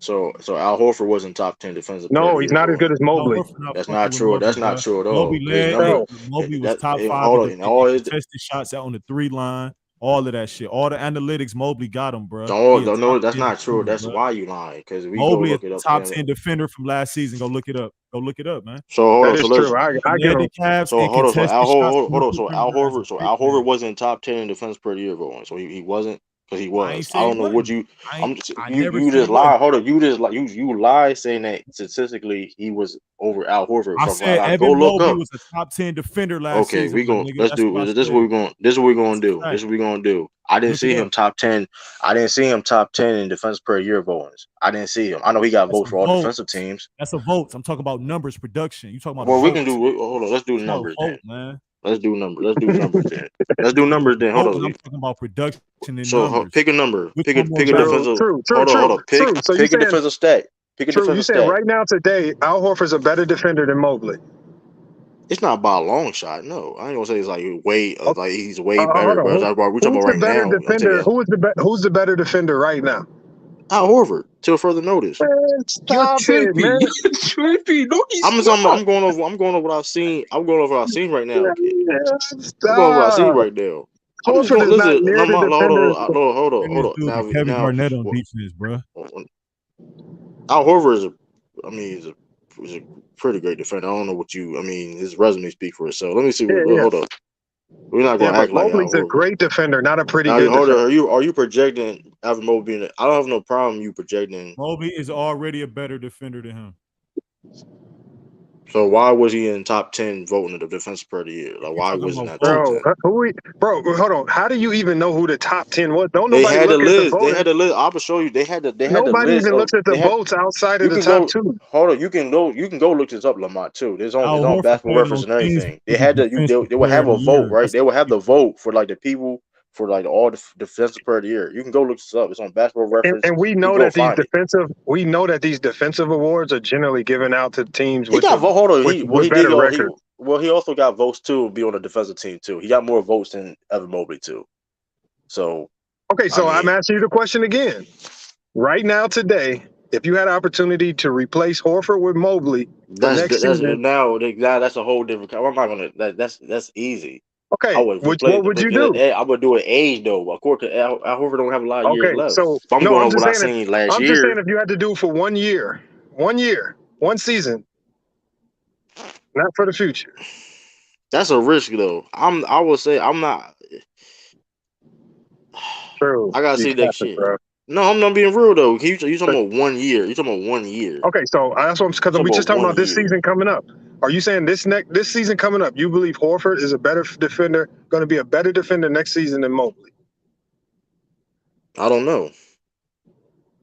so Al Horford wasn't top 10 defensive player of No, the he's year not as voting. good as No, Mobley. Horford not That's fucking not with true. Mobley, That's not bro. true at all. Mobley His led number. niggas. Mobley was That top five hold in on. And all his. contested shots out on the 3 line. All of that shit. All the analytics, Mobley got him, bro. Don't He a don't top know. That's 10 not true. defender, That's bro. why you lying. Because we go Mobley is look it up. top 10 defender from last season. Go look it up. Go look it up, man. So hold That on. So is let's. true. I He give led him. the Cavs So in hold on. So contested shots from the So Al perimeter as a Horford. So big Al Horford man. wasn't top 10 in defense per year voting. So he wasn't because he I ain't was. I say he don't know what wasn't. you. I'm I you never you said just he wasn't. lie. Hold on. You just like you lie saying that statistically he was over Al Horford. I So said I go Evan look Mobley up. was a top 10 defender last Okay, season, we my going nigga. let's That's what I do this. Is what said. we're going. This is what we're going That's to a do. This fact. is what we're going to do. I didn't Look it see him up. top 10. I didn't see him top 10 in defense per year votings. I didn't see him. I know he got That's votes a for all vote. defensive teams. That's a vote. I'm talking about numbers, production. You talking about a Well, we vote. can do. Hold on. Let's do the It's not a numbers then. vote, man. Let's do numbers. Let's do numbers then. Let's do You're talking numbers about then. a Hold vote, and on. I'm talking about production and So numbers. pick a number. Which one more Pick a better? defensive. True. Hold on. So you Pick a saying defensive stat. Pick a true? You defensive saying stat. right now today, Al Horford's a better defender than Mobley? It's not by a long shot. No, I ain't gonna say it's like Oh, like he's way hold better. on. But that's what we're talking Who's about the right better now. I'm telling defender? you, Who's the better defender right now? Al Horford till further notice. Man, You're stop it, trippy. man. You're trippy. No, he's not. I'm going over. I'm going over what I've seen. I'm going over what I've seen right now. I'm going over what I see Stop. right now. I'm just Horford going. is not Listen, near no, the defenders. And hold this on. dude be Kevin Now, Garnett on defense, bro. Al Horford is he's a pretty great defender. I don't know what you. I mean, his resume speaks for itself. Let me see. Yeah, yeah. Hold up. We're not Yeah, going to but act like Al Mobley's a Horford. great defender, not a pretty Now, good hold on. defender. Are you projecting Evan Mobley being? I don't have no problem you projecting. Mobley is already a better defender than him. So why was he in top 10 voting of the defensive player of the year? Like You why talking wasn't about that top votes? 10? Bro, hold on. How do you even know who the top 10 was? Don't They nobody had the look at the list. They voting. had the list. I will show you. They had the Nobody list even of looks at the they had. votes outside of You the can top go. 2. Hold on. You can go look this up, Lamont too. Al It's on Horford Basketball played Reference on and teams everything. They with the had defensive they would player have of the a vote, year. right? That's They would have the vote for like the people for like all the defensive player of the year. You can go look this up. It's on Basketball Reference. And we You know can go that these find it. defensive awards are generally given out to teams He with got vote. Hold on. with He did better go. records. He also got votes too to be on the defensive team too. He got more votes than Evan Mobley too. So Okay, I so I'm mean, asking you the question again. Right now, today, if you had an opportunity to replace Horford with Mobley for that's next that's season, now that's a whole different. I'm not gonna. That's easy. I okay, would replace, what would you but do? I would do it age though. Of course, Al Horford don't have a lot of years Okay, left. so But I'm no, going on what I seen last I'm just saying year. if you had to do for 1 year, 1 year, one season, not for the future. That's a risk though. I would say I'm not. True, I gotta you see next capping, year. bro. No, I'm not being real though. You But, talking about 1 year? You talking about 1 year? okay, so that's what because Talking we about just talking one about this year. season coming up. Are you saying this season coming up? You believe Horford is a better defender, going to be a better defender next season than Mobley? I don't know.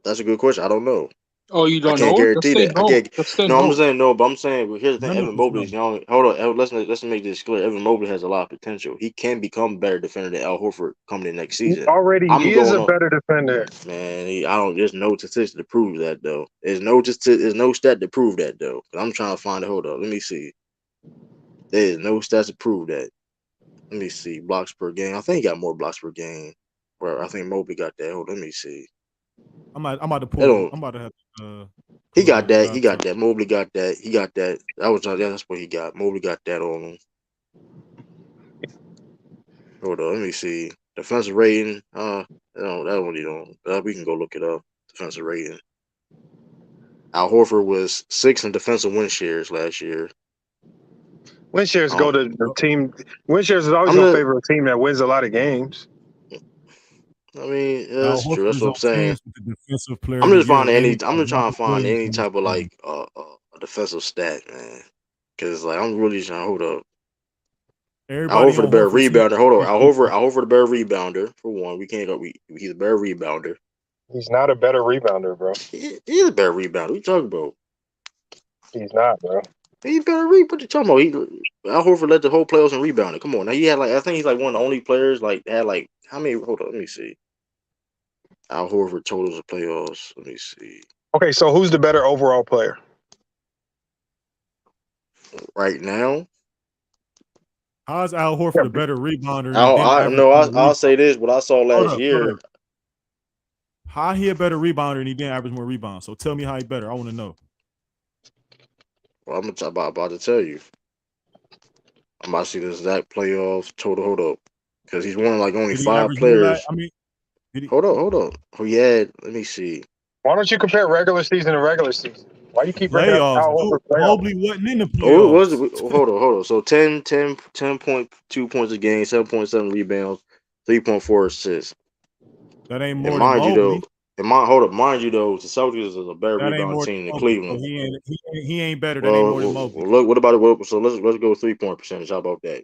That's a good question. I don't know. Oh, you I don't can't know? Just guarantee say that. I no. can't. Just say No, I'm no. saying no, but I'm saying. But here's the thing: None of Evan us Mobley know. is young. Hold on. Let's make this clear. Evan Mobley has a lot of potential. He can become a better defender than Al Horford coming in next He season. already I'm is going a on. better defender. Man, I don't. There's no statistics to prove that though. There's no stat to prove that though. I'm trying to find it. Hold up. Let me see. There is no stats to prove that. Let me see. Blocks per game. I think he got more blocks per game. Where I think Mobley got that. Hold. Let me see. I'm about to They pull it. don't. I'm about to have to He pull it got up. that. Y'all He got talk. that. Mobley got that. He got that. That's what he got. Mobley got that on him. Hold on. Let me see. Defensive rating. That one you don't. We can go look it up. Defensive rating. Al Horford was 6th in defensive win shares last year. Win shares go Um, to the team. Win shares is always I'm going to not. favor a team that wins a lot of games. I mean, Al that's true. Horford That's is what on I'm saying. teams with the defensive player of the year, led I'm by just trying Robert to find Williams any on his type of team. like a defensive stat, man. Because like I'm really trying to hold up. Al Everybody Horford the on better Horford team. rebounder. Hold on. Al Horford the better rebounder for one. We can't go. He's a better rebounder. He's not a better rebounder, bro. He's a better rebounder. What you talking about? He's not, bro. He's better rebound. What you talking about? Al Horford led the whole playoffs in rebounding. Come on, now he had like I think he's like one of the only players like had like how many? Hold on, let me see. Al Horford totals of playoffs. Let me see. Okay, so who's the better overall player? Right now, How is Al Yeah, Horford a better rebounder and he didn't average more I'll rebounds? say this. What I saw Hold last up, hold year. up. How he a better rebounder and he didn't average more rebounds? So tell me how he better. I want to know. Well, about to tell you. I'm about to see this exact playoff total. Hold up, because he's one of like only Did he 5 average more? players. I mean, did he? Hold up. Who he had? Let me see. why don't you compare regular season to regular season? Why you keep bringing up Playoffs, Al dude. Horford playoffs? Mobley wasn't in the Oh, what was playoffs. it? Hold on. So 10.2 points a game, 7.7 rebounds, 3.4 assists. That ain't And more than mind you though, Mobley. mind you though, the Celtics is a better That ain't rebound more team than than Mobley. So Cleveland. he ain't better. That ain't more than Mobley. Look, what about it? So let's go 3-point percentage. How about that?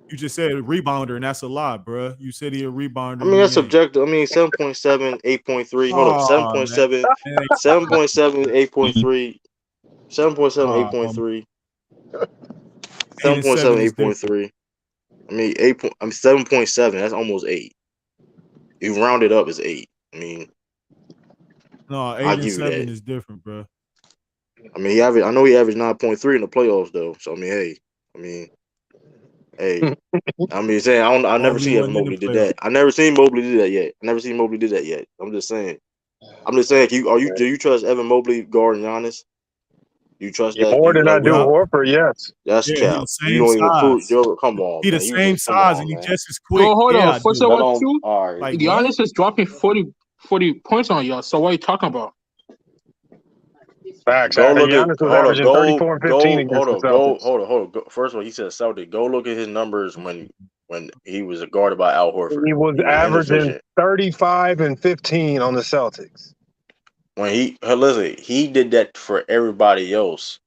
You just said rebounder, and that's a lot, bro. You said he a rebounder, I and mean, he that's ain't. subjective. I mean, 7.7, 8.3. Hold up, Oh man, that ain't 7.7, 8.3, 7.7, oh, 8.3, 8 and 7 is different. 8.3. I mean, 7.7. That's almost 8. You round it up, it's 8. I mean, No, I'll 8 and give you 7 that. is different, bro. I mean, I know he averaged 9.3 in the playoffs though. So I mean, hey. I mean, saying I never Mobley see Evan wasn't in the Mobley did playoffs. that. I never seen Mobley do that yet. I'm just saying. Do you trust Evan Mobley guarding Giannis? You trust Yeah, that? more You than I like do what Yeah, you? Horford, yes. That's yeah, he cap. the You same don't even prove. size. Yo, come on, He the man. You same just come size, and on, he man. just as quick. So hold Yeah, on. I For do. so That what don't. too? All right. Like what? Giannis is dropping 40 points on y'all. So what are you talking about? Facts. Go look at. Giannis was Hold up. averaging 34 and 15 Hold against the up. Celtics. Hold up. First of all, he said Celtic. Go look at his numbers when he was guarded by Al Horford. He was He was averaging inefficient. 35 and 15 on the Celtics. When listen, he did that for everybody else.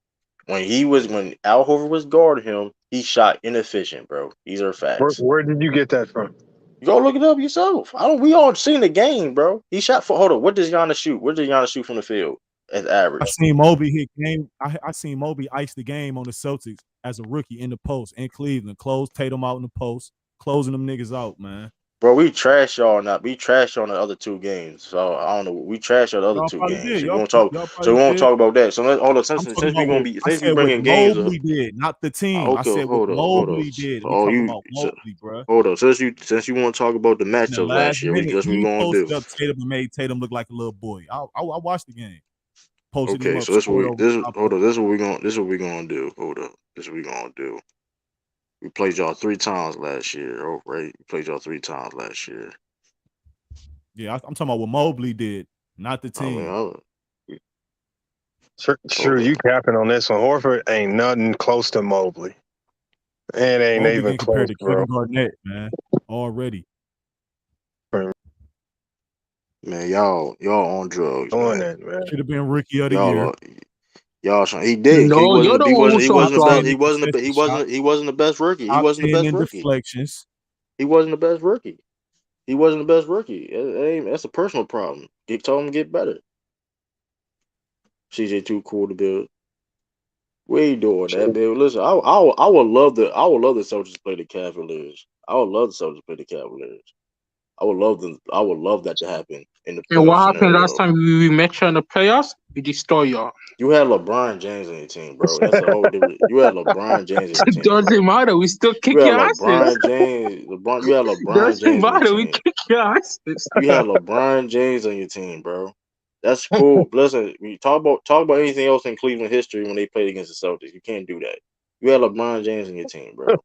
when Al Horford was guarding him, he shot inefficient, bro. These are facts. Where did you get that from? You go look it up yourself. We all seen the game, bro. He shot for hold on. What does Giannis shoot? What does Giannis shoot from the field as I average? seen Mobley hit game. I seen Mobley ice the game on the Celtics as a rookie in the post in Cleveland. Close Tatum out in the post, closing them niggas out, man. Bro, we trash y'all now. We trash on the other two games. So I don't know. We trash on the other Y'all two probably games. did. So we Y'all won't talk. So probably we won't did. talk about that. So let's hold on. I'm Since talking we about gonna what be I since we said what bringing games up. Mobley did, not the team. I Okay, said what hold on. Mobley did. So, We talking about Mobley, bro. hold on. Since you want to talk about the In the matchups last last year, minute, that's what we he gonna do. posted up Tatum and made Tatum look like a little boy. I watched the game. Posted him Okay, up, so this what scored we over this the top hold of on. This is what we gonna do. Hold up. This is what we gonna do. We played y'all 3 times last year. Oh, right. We played y'all 3 times last year. Yeah, I'm talking about what Mobley did, not the I team. mean, Sure, you capping on this one. Horford ain't nothing close to Mobley. It ain't Mobley even getting compared close, to bro. Kevin Garnett, man. Already. man, y'all on drugs, Doing man. that, man. Should have been rookie of the Y'all year. are, he did. He No, you're wasn't the he one wasn't who's he on wasn't the Top best. drugs. 10 in contested shots, He wasn't the best rookie. He top wasn't the 10 best in rookie. deflections. He wasn't the best rookie. He wasn't the best rookie. That's a personal problem. Tell him to get better. CJ too cool to build. We ain't doing that, man. Listen, I would love the Celtics to play the Cavaliers. I would love the Celtics to play the Cavaliers. I would love that to happen in the And what playoff happened last scenario. time we met you in the playoffs? We destroy y'all. You had LeBron James on your team, bro. That's a whole different. You had LeBron James on your It team, bro. doesn't matter. We still You kick had your asses. LeBron James. You had It LeBron doesn't James on your matter. We team. kick your asses. You had LeBron James on your team, bro. That's cool. Listen, we talk about anything else in Cleveland history when they played against the Celtics. You can't do that. You had LeBron James on your team, bro.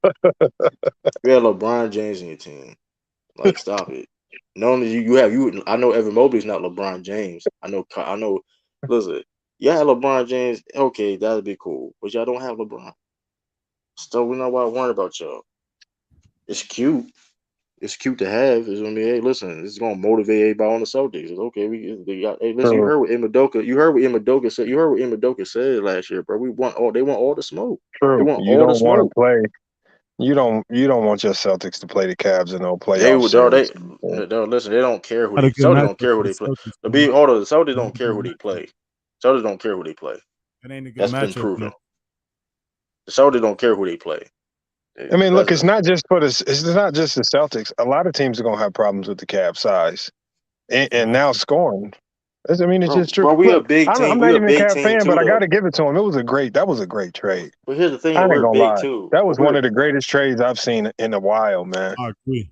You had LeBron James on your team. Like, stop it. Not only you have you. I know Evan Mobley's not LeBron James. I know. Listen, you had LeBron James. Okay, that'd be cool, but y'all don't have LeBron. So we're not worried about y'all. It's cute. It's cute to have. It's gonna be, hey, listen, it's gonna motivate everybody on the Celtics. It's okay. They got. Hey, listen, you heard what Imadoka. You heard what Imadoka said. You heard what Imadoka said last year, bro. They want all the smoke. They True. want You all the don't want to smoke. play. You don't want your Celtics to play the Cavs in no They playoff would. series. Listen. They don't care who Had a they. good Celtics don't matchup care for who the they play. Celtics, The man. Celtics That don't ain't a care good who they matchup. play. Celtics don't care who they play. That ain't a good That's been matchup, proven. though. The Celtics don't care who they play. I mean, look, That's it's not just the Celtics. A lot of teams are gonna have problems with the Cavs size and now Matchup. scoring. I mean, it's just true. bro. We a Look, big I'm team. We not a even a big Cavs team fan, too, but I got though. to give it to him. That was a great trade. But here's the thing: I ain't we're gonna big lie. too. That But was one of the greatest trades I've seen in a while, man. I agree.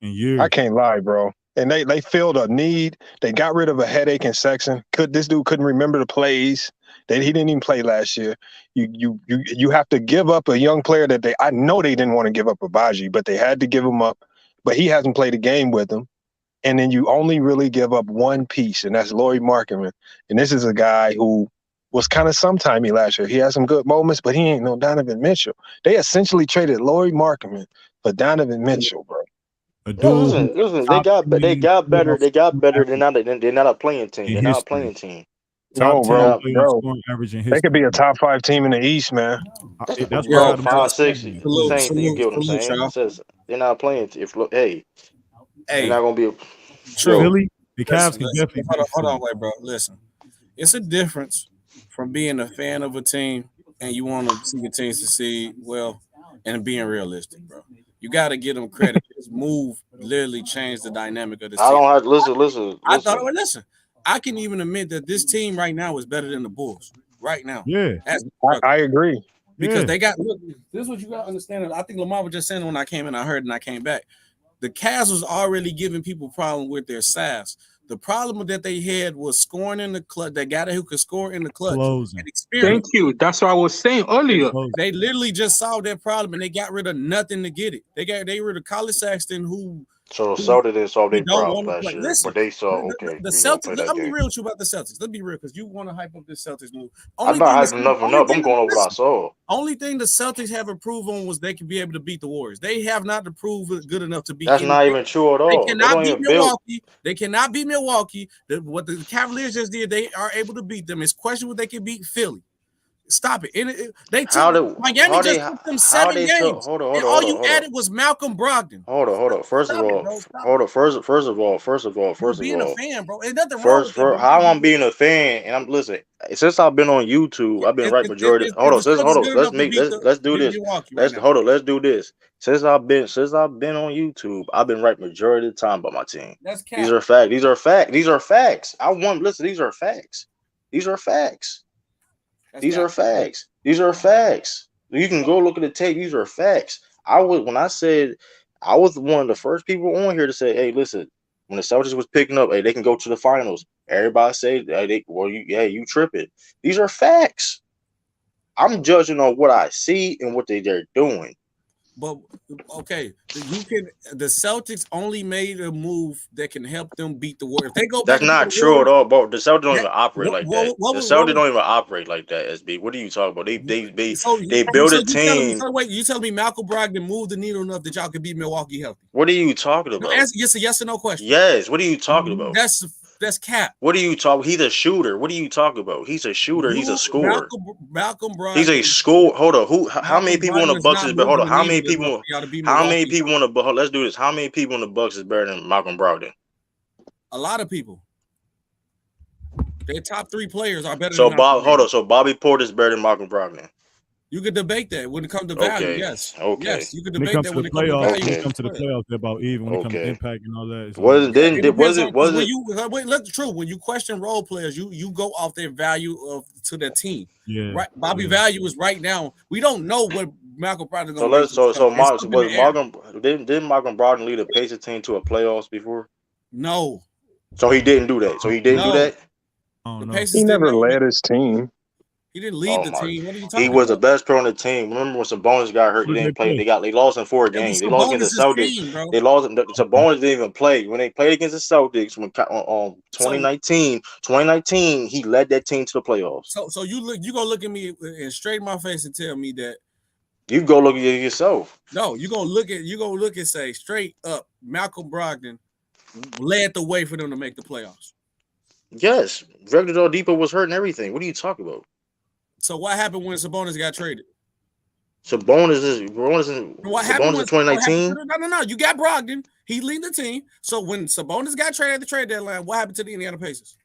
In I years. can't lie, bro. And they filled a need. They got rid of a headache in Sexton. This dude couldn't remember the plays. He didn't even play last year. You have to give up a young player that I know they didn't want to give up Abaji, but they had to give him up. But he hasn't played a game with them. And then you only really give up one piece, and that's Lauri Markkanen. And this is a guy who was kind of sometimey last year. He had some good moments, but he ain't no Donovan Mitchell. They essentially traded Lauri Markkanen for Donovan Mitchell, bro. A yeah, dude who listen. They top got 10 better. playoff They got scoring better. average They're not a playing team. in They're not a history. playing team. Top No, 10 They bro, got playoff bro. scoring average in They could be history. a top 5 team in the East, man. that's That's why I Yo, got about them top 5, fellas, 6. 7. The salute, same thing. You salute, get what I'm salute, saying? y'all. It says they're not playing. If they're Hey, not gonna be. true. Yo, Philly, the Cavs Listen, can listen. definitely beat Hold on, Philly. wait, bro. Listen, it's a difference from being a fan of a team and you want to see your team succeed well, and being realistic, bro. You got to give them credit. This move literally changed the dynamic of this I team. don't have to listen. I thought, well, listen, I can even admit that this team right now is better than the Bulls right now. Yeah. As I agree. because Yeah. they got look. This is what you got to understand. I think Lamar was just saying when I came in, I heard and I came back. The Cavs was already giving people problem with their size. The problem that they had was scoring in the clutch. They got who could score in the clutch Closing. and experience. Thank you. That's what I was saying earlier. They literally just solved that problem and they got rid of nothing to get it. They got rid of Colin Saxton, who So the Celtics didn't solve we their don't problems want to last play. year, Listen, but they saw the we gonna play Celtics. that I'm be game. real with you about the Celtics. Let's be real because you want to hype up this Celtics move. I'm not hyping nothing up. I'm going over what I saw. Only thing the Celtics have improved on was they can be able to beat the Warriors. They have not improved good enough to beat That's not anything. even true at They all. They cannot don't beat even build. Milwaukee. They cannot beat Milwaukee. What the Cavaliers just did, they are able to beat them. It's question what they can beat Philly. Stop it. And they How took did Miami how just they took them how 7 they took? games. And all you added was Malcolm Brogdon. Hold on. First of Stop it, all, bro. Stop hold it. on. First of You being a fan, bro. There's nothing wrong with first that, for but how I'm being a fan, and I'm listen. Since I've been on YouTube, I've been right majority. Hold on, is the Celtics good Let's enough to make beat let's do this. Milwaukee right now? Hold on. Let's do this. Since I've been on YouTube, I've been right majority of the time by my team. That's cap. These are facts. These are facts. These are facts. I want listen. These are facts. These are facts. These are facts. These are facts. You can go look at the tape. These are facts. When I said I was one of the first people on here to say, hey, listen, when the Celtics was picking up, hey, they can go to the finals. Everybody say, hey, you tripping. These are facts. I'm judging on what I see and what they're doing. But okay, the Celtics only made a move that can help them beat the Warriors. If they go back. That's not true at all, bro. The Celtics don't even operate like that. The Celtics don't even operate like that. SB, what are you talking about? They build a team. Wait, you telling me Malcolm Brogdon moved the needle enough that y'all could beat Milwaukee healthy? What are you talking about? It's a yes or no question. Yes. What are you talking about? That's cap. What are you talking? He's a shooter. What are you talking about? He's a shooter. He's a scorer. Malcolm Brogdon. He's a score. Hold on. How many people on the Bucks is better? Hold on. How many people? How many people on the Bucks? Let's do this. How many people on the Bucks is better than Malcolm Brogdon? A lot of people. Their top 3 players are better. So So Bobby Portis is better than Malcolm Brogdon. You could debate that when it comes to value. Okay. Yes. Okay. Yes, you could debate that when it comes to playoffs. value. When it comes to the playoffs, they're about even. When it comes to impact and all that, Look, true. When you question role players, you go off their value to their team. Yeah. Right. Bobby value is right now. We don't know what Malcolm Brogdon is going to didn't Malcolm Brogdon lead a Pacers team to a playoffs before? No. So he didn't do that. Do that. He never led his team. He didn't lead the team. What are you talking about? He was the best player on the team. Remember when Sabonis got hurt? He didn't play. They lost in 4 games. They lost against the Celtics. They lost. Sabonis didn't even play when they played against the Celtics. When 2019, he led that team to the playoffs. So you gonna look at me and straight in my face and tell me that you go look at it yourself. No, you gonna look and say straight up, Malcolm Brogdon led the way for them to make the playoffs. Yes, Victor Oladipo was hurt and everything. What are you talking about? So what happened when Sabonis got traded? Sabonis in 2019? No. You got Brogdon. He lead the team. So when Sabonis got traded at the trade deadline, what happened to the Indiana Pacers?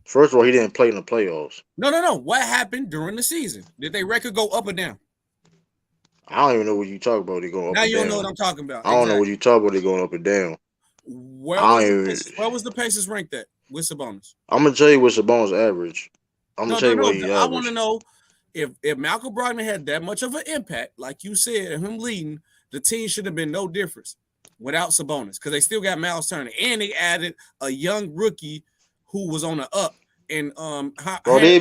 First of all, he didn't play in the playoffs. No. What happened during the season? Did their record go up or down? I don't even know what you talk about. They going up now and you down. don't know what I'm talking about. I don't know what you talk about. They going up and down. Where was the Pacers ranked at with Sabonis? I'm gonna tell you what Sabonis average. I'm gonna tell you what he averaged. I want to know if Malcolm Brogdon had that much of an impact, like you said, and him leading, the team should have been no difference without Sabonis because they still got Miles Turner and they added a young rookie who was on the up. And they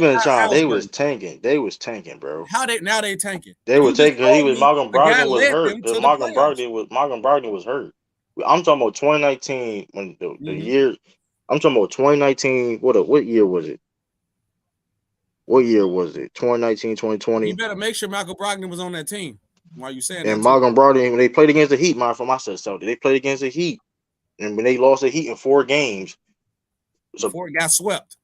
was tanking. They was tanking, bro. Now they tanking. They were tanking. He was Malcolm Brogdon was hurt. Malcolm Brogdon was hurt. I'm talking about 2019 when the year. I'm talking about 2019. What year was it? What year was it? 2019, 2020. You better make sure Malcolm Brogdon was on that team. Why you saying and Malcolm Brogdon, when they played against the Heat, they played against the Heat, and when they lost the Heat in 4 games, before it got swept.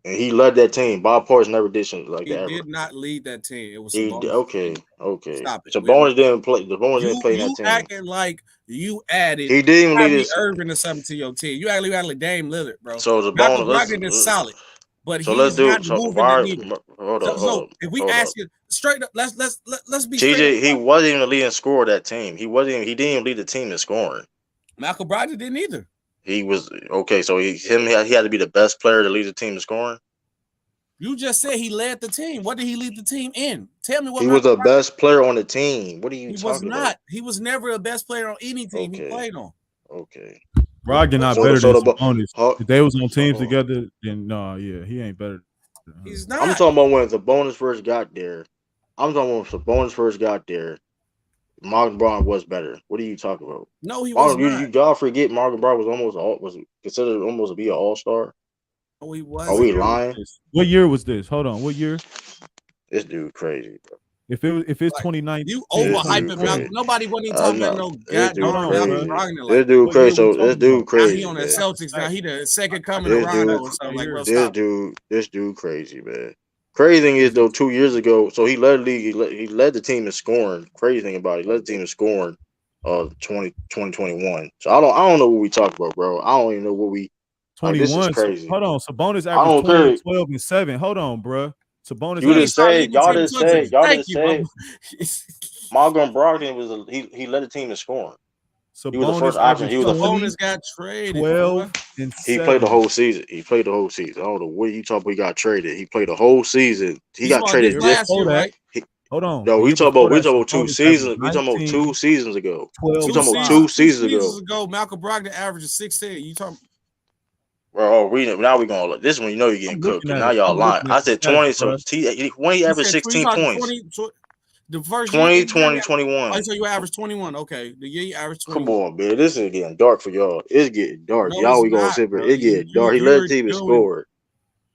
And he led that team. Bob Portis never did something like that. He did not lead that team. It was okay. Stop it. Sabonis didn't play. Sabonis didn't play that team. You acting like you added. He didn't lead his Irving or something to your team. You actually like Dame Lillard, bro. So Sabonis is solid, but so let's do it. So hold on. If we ask you straight up, let's be. TJ, he wasn't even the leading scorer of that team. He didn't even lead the team in scoring. Malcolm Brogdon didn't either. He was okay. So he had to be the best player to lead the team in scoring. You just said he led the team. What did he lead the team in? Tell me what. He was the best player on the team. What are you talking about? He was not. He was never a best player on any team he played on. Okay. Brogdon not better than Sabonis. If they was on teams together, then he ain't better. He's not. I'm talking about when Sabonis first got there. Malcolm Brogdon was better. What are you talking about? No, he was not. You gotta forget Malcolm Brogdon was considered almost to be an all-star. No, he was. Are we lying? What year was this? Hold on. What year? This dude crazy, bro. If it's 2019, you overhyping Malcolm. Nobody wasn't even talking about no goddamn Brogdon. This dude crazy. So this dude crazy. He on the Celtics now. He the second coming of Rondo or something like. This dude crazy, man. Crazy thing is though, 2 years ago, so he led the league. He led the team in scoring. Crazy thing about it, he led the team in scoring. 2021. So I don't know what we talk about, bro. I don't even know what we. Like, this is 21. So, crazy. hold on. Sabonis I averaged don't 20, care. 12, and 7. Hold on, bro. Sabonis You averaged just said y'all Thank just said you, Malcolm Brogdon was he led the team in scoring. He was the first Sabonis option. averaged He was the 20, Sabonis got traded. 12, and he played the 7. whole season. He played the whole season. I don't know what you talking about. He got traded. He played the whole season. He This got about this traded. Year last year, before that, right? hold on. No, The year before we that, talking about 2 Sabonis averaged seasons. We talking about 19, 2 seasons ago. 12, We talking about 2 2 seasons seasons ago. ago, Malcolm Brogdon averages 16. You talking? Bro, now we gonna look. This one, you know you're getting I'm cooked. looking Cause at now it. y'all I'm lying. looking at I the said stats, 20. bro. So when he You averaged said you 16 talking points. 20, the first 20, year. 20, Oh, 21. so you averaged 21. Okay, the year you averaged 21. Come on, man. This is getting dark for y'all. It's getting dark. No, Y'all, it's we gonna not, sit here. bro. It's getting dark. He led the team and Doing. scored.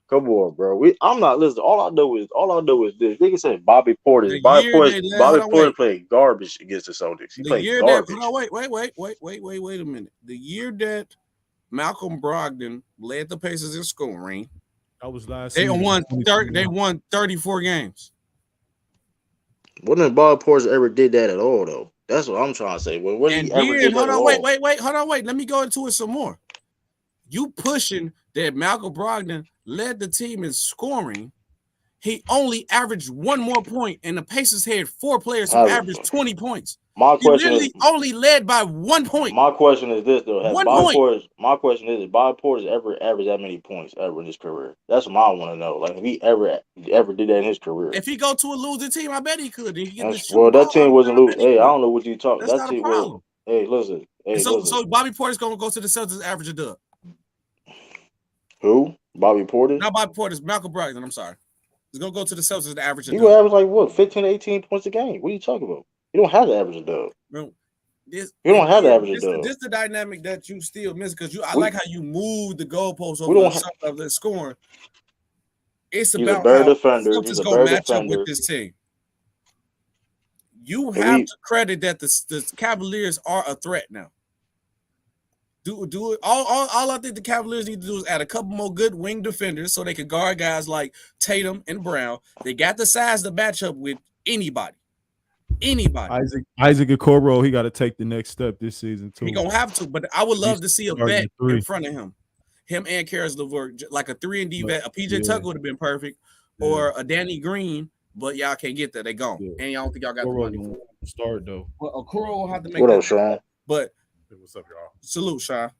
Come on, bro. I'm not listening. All I know is this. Nigga said Bobby Portis. Bobby Portis played garbage against the Celtics. He played garbage. Wait a minute. The year that Malcolm Brogdon led the Pacers in scoring, That was last they season. won 34 games. Wasn't Bobby Portis ever did that at all, though? That's what I'm trying to say. When he ever did that at all? Wait. Let me go into it some more. You pushing that Malcolm Brogdon led the team in scoring. He only averaged one more point, and the Pacers had 4 players who averaged 20 points. He literally only led by 1 point. My question is this though: My question is Bobby Portis ever averaged that many points ever in his career? That's what I want to know. Like, if he ever did that in his career? If he go to a losing team, I bet he could. He get the well, that team wasn't losing. Hey, I don't know what you talking. That's that not team a problem. Hey, listen. So Bobby Portis gonna go to the Celtics, average a dub. Who? Bobby Portis? Not Bobby Portis. Malcolm Brogdon. I'm sorry. He's gonna go to the Celtics to average a dub. He will average like what, 15 to 18 points a game. What are you talking about? You don't have to average a dub. Bro, you don't have to average a dub. This the dynamic that you still miss because I like how you move the goalposts over the scoring. It's about better how defender. Celtics gonna match up with this team. You have to credit that the Cavaliers are a threat now. Do it. All I think the Cavaliers need to do is add a couple more good wing defenders so they can guard guys like Tatum and Brown. They got the size to match up with anybody. Isaac Okoro, he got to take the next step this season too. He gonna have to, but I would love to see a vet in front of him. Him and Karis LeVert, like a 3-and-D vet. A PJ Tucker would have been perfect, or a Danny Green. But y'all can't get that. They gone, and y'all don't think y'all got the money for it. Start though. Well, Okoro will have to make. What up, Sean? But what's up, y'all? Salute, Sean.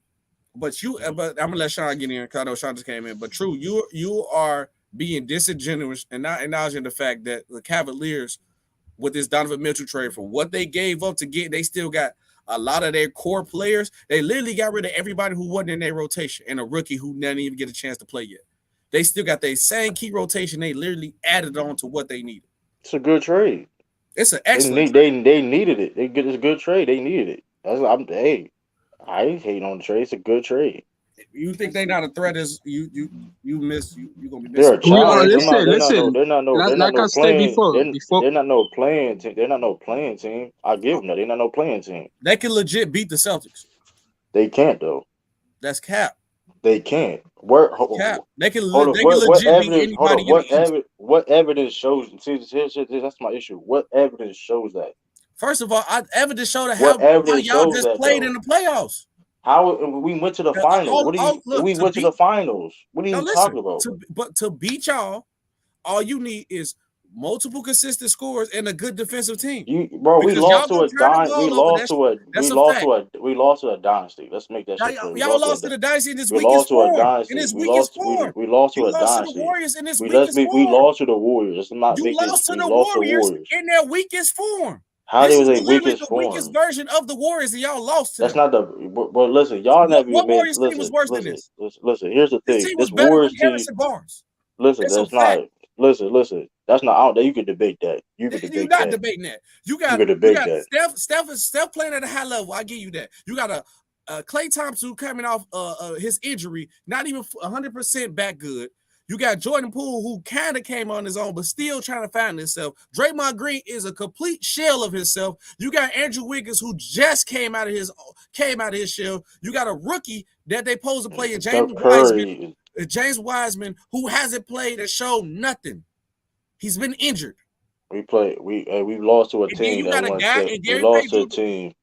But I'm gonna let Sean get in because I know Sean just came in. But true, you are being disingenuous and not acknowledging the fact that the Cavaliers, with this Donovan Mitchell trade, for what they gave up to get, they still got a lot of their core players. They literally got rid of everybody who wasn't in their rotation and a rookie who didn't even get a chance to play yet. They still got their same key rotation. They literally added on to what they needed. It's a good trade. It's an excellent trade. They needed it. It's a good trade. They needed it. I ain't hating on the trade. It's a good trade. You think they not a threat? As you gonna be. They're a challenge. Listen. They're not no playing team. They're not no playing team. I give them that. They're not no playing team. They can legit beat the Celtics. They can't though. That's cap. They can't. They can legit beat anybody. What evidence shows? See, that's my issue. What evidence shows that? First of all, evidence showed how y'all just played in the playoffs. How we went to the finals? We went to the finals. What are you talking about? But to beat y'all, all you need is multiple consistent scores and a good defensive team. We lost to a dynasty. Let's make that shit clear. Y'all lost to the dynasty in this weakest form. We lost to a dynasty. The Warriors in this weakest form. We lost to the Warriors. You lost to the Warriors in their weakest form. How they was a weakest form? Weakest version of the Warriors that y'all lost to. That's not the. But listen, y'all never. What Warriors team was worse than this? Listen. Here's the thing. This Warriors team. Listen, that's not. Listen. That's not out there. You can debate that. You're not debating that. You got Steph playing at a high level. I give you that. You got a Klay Thompson coming off his injury, not even 100% back good. You got Jordan Poole, who kind of came on his own, but still trying to find himself. Draymond Green is a complete shell of himself. You got Andrew Wiggins, who just came out of his shell. You got a rookie that they supposed to play in James Wiseman, who hasn't played and showed nothing. He's been injured. We lost to a And then team you that got a won. guy, and We Gary lost to a Payton. team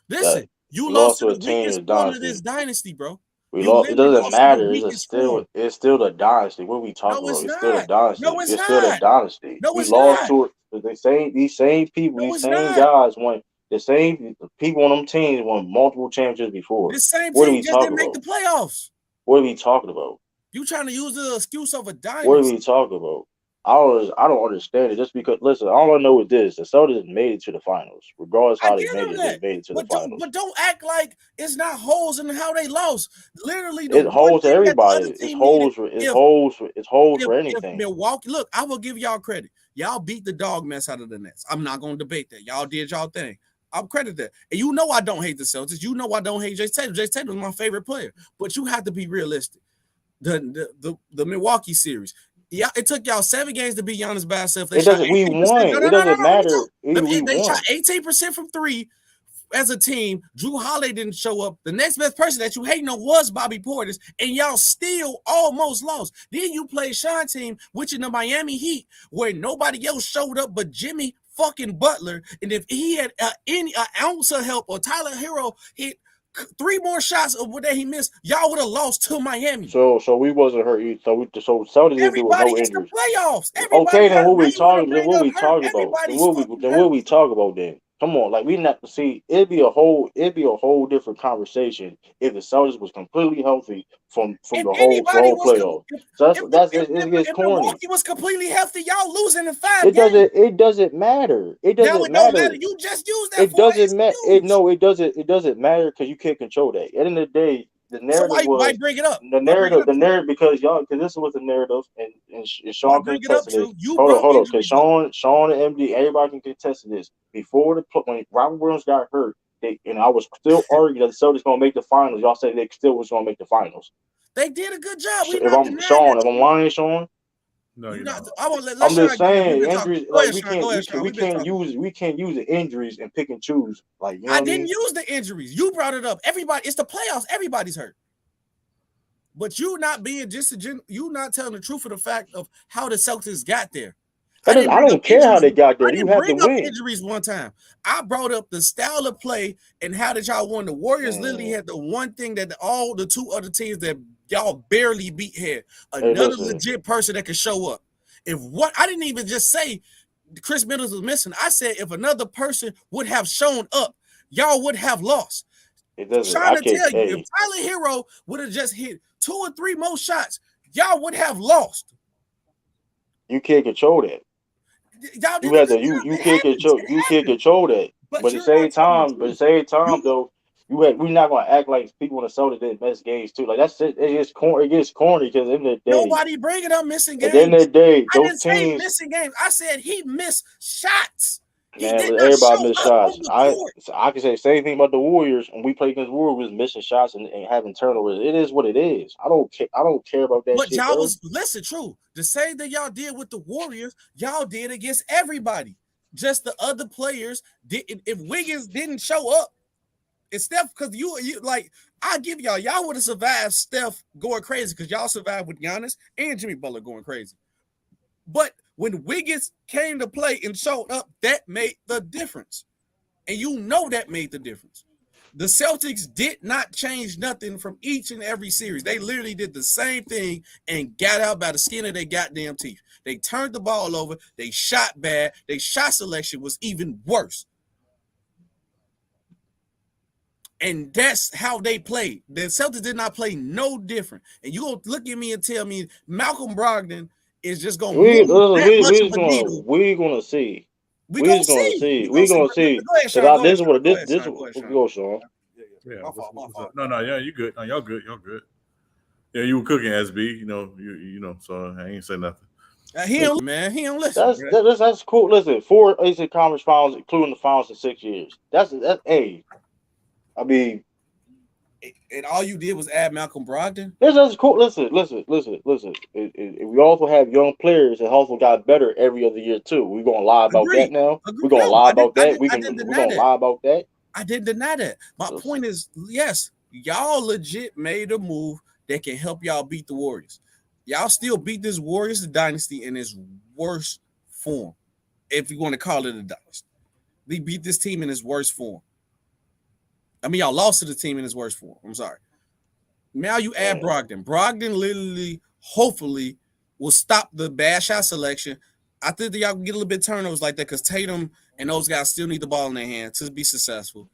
Listen, you we lost lost to to a the team weakest in point of dynasty. this dynasty, bro. We You lost. It literally doesn't lost to the matter. weakest form. It's still a dynasty. What are we talking No, about? it's It's still a not. dynasty. No, it's It's still a not. dynasty. No, We it's lost not. to it. These same people, No, these it's same not. guys won. The same people on them teams won multiple championships before. This same What are team we just talking didn't make the about? playoffs. What are we talking about? You trying to use the excuse of a What are dynasty. we talking about? I don't understand it. Just because, listen, all I know is this: the Celtics made it to the finals, regardless I how they give made them it. that. They made it to the But finals. don't act like it's not holes in how they lost. Literally, the It one holds to thing that the everybody. other It's team needed, holes for if anything. Milwaukee, look, I will give y'all credit. Y'all beat the dog mess out of the Nets. I'm not going to debate that. Y'all did y'all thing. I'll credit that. And you know I don't hate the Celtics. You know I don't hate Jason Tatum. Jason Tatum is my favorite player. But you have to be realistic. The Milwaukee series. Yeah, it took y'all 7 games to beat Giannis by himself. They shot 18%. We won. It doesn't matter. They shot 18% from 3 as a team. Drew Holiday didn't show up. The next best person that you hating on was Bobby Portis, and y'all still almost lost. Then you played Sean team, which in the Miami Heat, where nobody else showed up but Jimmy fucking Butler. And if he had any ounce of help, or Tyler Hero hit 3 more shots of what he missed, y'all would have lost to Miami. So we wasn't hurt either. So Celtics didn't do with no It's injuries. the playoffs. Okay, Everybody then hurt. what Now we you want to talking? bring Then what up we hurt. talking about? Everybody's Then fucking what hurt. we talk about then? Come on, like we not see. It'd be a whole different conversation if the Celtics was completely healthy from If the anybody whole was, playoffs. So it gets if corny. Milwaukee was completely healthy, y'all losing in 5 games. It doesn't matter. It Now doesn't it don't matter. matter. You just use that It for an doesn't matter. excuse. It doesn't matter because you can't control that. At the end of the day, the So narrative why was bring it up? the Why bring it up, True? narrative because this was the narrative and Why Sean can bring it up, attest to this. True? You brought Hold on, because injuries up. Sean and MD, everybody can attest to this. Before when Robert Williams got hurt, and I was still arguing that the Celtics gonna make the finals. Y'all said they still was gonna make the finals. They did a good job. We If not I'm denying that. if I'm lying, Sean. No, you're not. I want let I'm Sean just get in. We've saying been talking. injuries. Go Like ahead, Sean. Go ahead, Sean. we can't use the injuries and pick and choose. Like you know I what didn't mean? use the injuries. You brought it up. Everybody, it's the playoffs. Everybody's hurt. But you not being you not telling the truth of the fact of how the Celtics got there. I don't care how they got there. You have to win. Injuries one time. I brought up the style of play and how did y'all win. The Warriors literally had the one thing that all the 2 other teams that y'all barely beat had. Another legit person that could show up. I didn't even just say Chris Middleton was missing. I said if another person would have shown up, y'all would have lost. It doesn't. Trying to tell you, if Tyler Hero would have just hit 2 or 3 more shots, y'all would have lost. You can't control that. Y'all you can't control that. But at the same time, though, we're not gonna act like people in the Celtics didn't miss games too. Like that's it. It gets corny because in the day, nobody bringing up missing games. At the end of the day, I those didn't say teams missing games. I said he missed shots. Man, everybody missed shots. I can say the same thing about the Warriors. When we played against the Warriors, we was missing shots and having turnovers. It is what it is. I don't care about that. But shit, y'all bro. listen, true. The same that y'all did with the Warriors, y'all did against everybody. Just the other players didn't. If Wiggins didn't show up, it's Steph, because you like I give y'all would have survived Steph going crazy because y'all survived with Giannis and Jimmy Butler going crazy. But when Wiggins came to play and showed up, that made the difference. And you know that made the difference. The Celtics did not change nothing from each and every series. They literally did the same thing and got out by the skin of their goddamn teeth. They turned the ball over. They shot bad. Their shot selection was even worse. And that's how they played. The Celtics did not play no different. And you're going to look at me and tell me Malcolm Brogdon is just going to move that much of a needle. We're going to see. We're going to see. We're going to see. Go ahead, Sean. Go, Sean. Yeah. No, yeah, you good. No, y'all good. Yeah, you were cooking, SB. You know. So I ain't say nothing. He don't listen. That's cool. Listen, 4 ACC conference finals, including the finals in 6 years. That's I mean, and all you did was add Malcolm Brogdon. That's cool. Listen. We also have young players that also got better every other year too. We're gonna lie about that now. We're gonna lie about that. We're gonna lie about that. I didn't deny that. My point is, yes, y'all legit made a move that can help y'all beat the Warriors. Y'all still beat this Warriors dynasty in its worst form, if you want to call it a dynasty. They beat this team in its worst form. I mean, y'all lost to the team in its worst form. I'm sorry. Now you add Brogdon. Brogdon literally, hopefully, will stop the bad shot selection. I think that y'all can get a little bit of turnovers like that because Tatum and those guys still need the ball in their hand to be successful.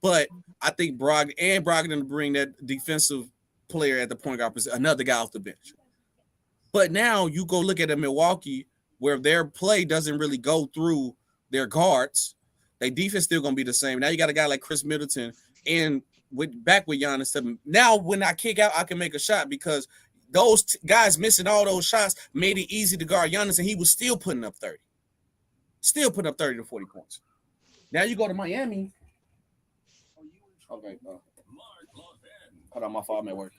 But I think Brogdon to bring that defensive player at the point guard position, another guy off the bench. But now you go look at a Milwaukee where their play doesn't really go through their guards. Their defense still gonna be the same. Now you got a guy like Chris Middleton and back with Giannis. Now when I kick out, I can make a shot because those guys missing all those shots made it easy to guard Giannis, and he was still putting up 30. Still putting up 30 to 40 points. Now you go to Miami. Okay. Hold on, my fault, I'm at work.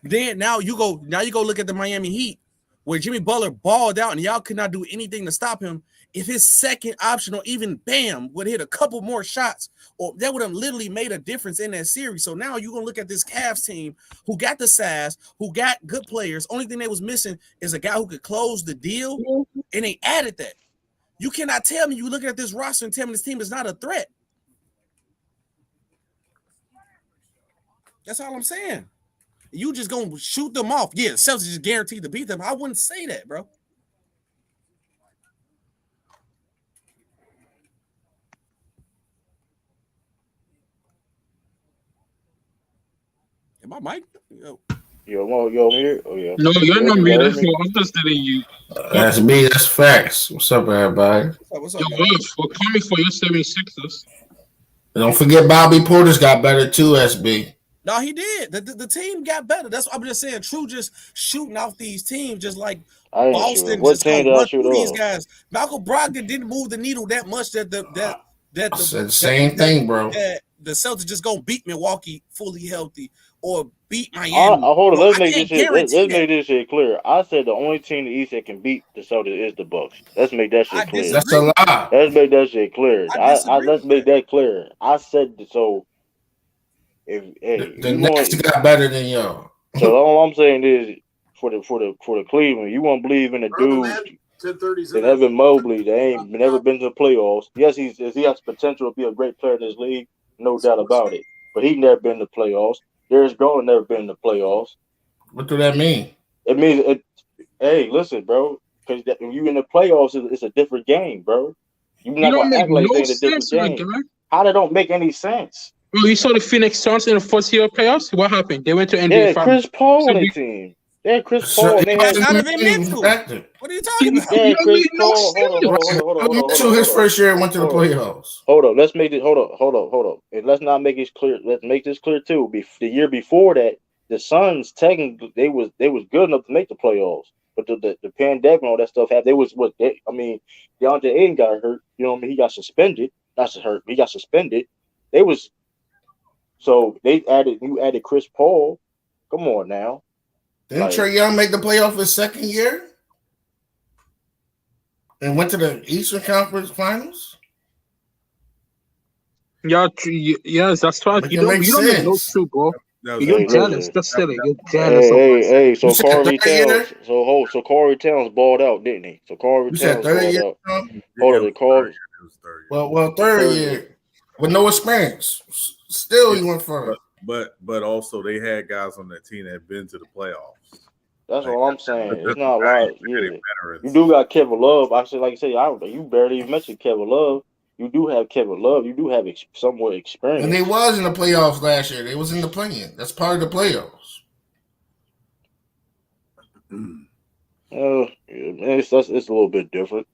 Then now you go look at the Miami Heat, where Jimmy Butler balled out and y'all could not do anything to stop him. If his second option or even Bam would hit a couple more shots, or that would have literally made a difference in that series. So now you're gonna look at this Cavs team who got the size, who got good players. Only thing they was missing is a guy who could close the deal, and they added that. You cannot tell me you looking at this roster and tell me this team is not a threat. That's all I'm saying. You just gonna shoot them off. Yeah, the Celtics just guaranteed to beat them. I wouldn't say that, bro. Am I mic? Yo, here. Oh yeah. No, you're not me. That's me? what I'm just telling you. That's me. That's facts. What's up, everybody? What's up, Yo, Wolf, we're coming for your 76ers. Don't forget Bobby Porter's got better too, SB. No, he did. The team got better. That's what I'm just saying. True, just shooting off these teams, just like Boston, just gonna run through these guys. Malcolm Brogdon didn't move the needle that much that I said the same thing, bro. That the Celtics just gonna beat Milwaukee fully healthy or beat Miami. Hold on, let's make this shit clear. I said the only team in the East that can beat the Celtics is the Bucks. Let's make that shit clear. That's a lie. Let's make that shit clear. Let's make that clear. I said so. If the Nets got better than y'all. So all I'm saying is for the Cleveland, you won't believe in the dude. And Evan Mobley, they ain't never been to the playoffs. Yes, he has potential to be a great player in this league, no doubt about it. But he never been to the playoffs. Darius Garland never been in the playoffs. What do that mean? It means, hey, listen, bro, because when you in the playoffs, it's a different game, bro. You're not gonna act like it's a different game. How that don't make any sense? Well, you saw the Phoenix Suns in the first year of playoffs. What happened? They went to NBA. Yeah, Chris Paul on their team. Yeah, Chris Paul. They had What are you talking about? Yeah, Chris Paul. Hold on. Mitchell, his first year went to the playoffs. Hold up. Let's make it. Hold up. And let's not make it clear. Let's make this clear too. The year before that, the Suns technically they was good enough to make the playoffs, but the pandemic and all that stuff happened. DeAndre Ayton got hurt. You know what I mean? He got suspended. Not hurt. He got suspended. So you added Chris Paul. Come on now. Didn't Trae Young make the playoff his second year? And went to the Eastern Conference Finals? Yeah, yes, that's right. You don't make no true, bro. You're jealous. That's silly. You're jealous. Hey. So Corey Towns balled out, didn't he? So Corey Towns balled out. Hold on, Corey. Well, third year with no experience. Still, he went first. But also they had guys on that team that had been to the playoffs. That's what I'm saying. It's not like you do got Kevin Love. You barely even mentioned Kevin Love. You do have Kevin Love. You do have somewhat experience. And they was in the playoffs last year. They was in the play-in. That's part of the playoffs. It's a little bit different.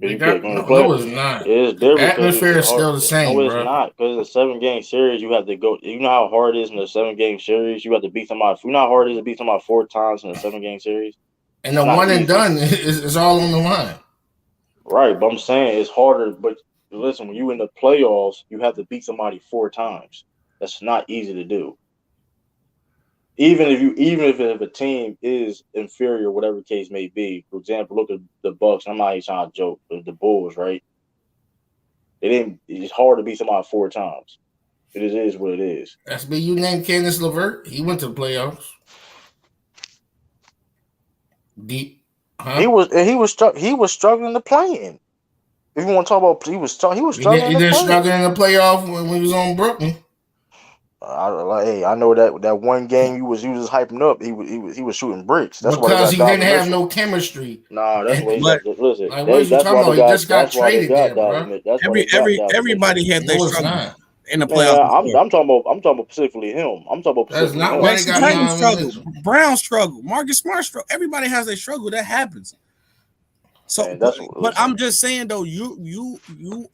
No, it's not. It's different. The atmosphere is still the same, No, it's not. Because it's a 7-game series, you have to go. You know how hard it is in a 7-game series? You have to beat somebody. You know how hard it is to beat somebody 4 times in a 7-game series? And the one and done is all on the line. Right, but I'm saying it's harder. But listen, when you in the playoffs, you have to beat somebody 4 times. That's not easy to do. Even if a team is inferior, whatever case may be. For example, look at the Bucks. I'm not even trying to joke. The Bulls, right? It's hard to beat somebody 4 times. It is what it is. That's me. You named LeVert. He went to the playoffs. Deep. Huh? He was struggling to play in. If you want to talk about, he was struggling He to didn't play. struggle in the playoff when he was on Brooklyn. I know that one game you was hyping up. He was shooting bricks. That's why they Because got he didn't Donovan have Mitchell. no chemistry. Nah, that's And why he But got. Listen, like, what is you that's talking why they about? He got. just got That's why they traded got there, Donovan. bro. That's why they got Donovan Mitchell. everybody had their No, it's struggles not. in the Man, playoffs before. I'm talking about specifically him. I'm talking about That's specifically not him. why they Jason got Tatum Donovan struggled. Mitchell. Brown struggled. Marcus Smart struggled. Everybody has their struggle. That happens. So, Man, but, that's what. but Listen, I'm just saying though, you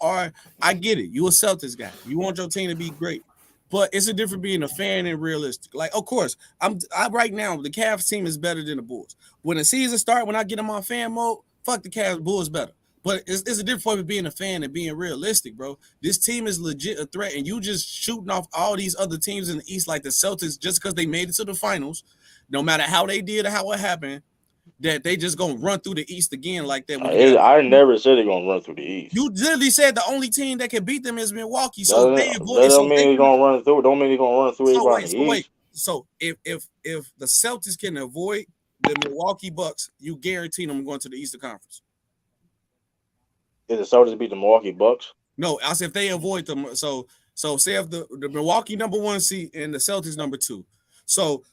are. I get it. You a Celtics guy. You want your team to be great, but it's a difference being a fan and realistic. Like, of course, I right now the Cavs team is better than the Bulls. When the season start, when I get them on fan mode, fuck the Cavs, Bulls better. But it's a difference between being a fan and being realistic, bro. This team is legit a threat, and you just shooting off all these other teams in the East like the Celtics just because they made it to the finals, no matter how they did or how it happened. That they just gonna run through the East again like that when you got. I never said they're gonna run through the East. You literally said the only team that can beat them is Milwaukee. So if they That avoid, don't mean they're gonna run through. Don't mean they're gonna run through everybody in the wait. East. So if the Celtics can avoid the Milwaukee Bucks, you guarantee them going to the Eastern Conference. Did the Celtics beat the Milwaukee Bucks? No, I said if they avoid them. So say if the Milwaukee number 1 seed and the Celtics number 2. So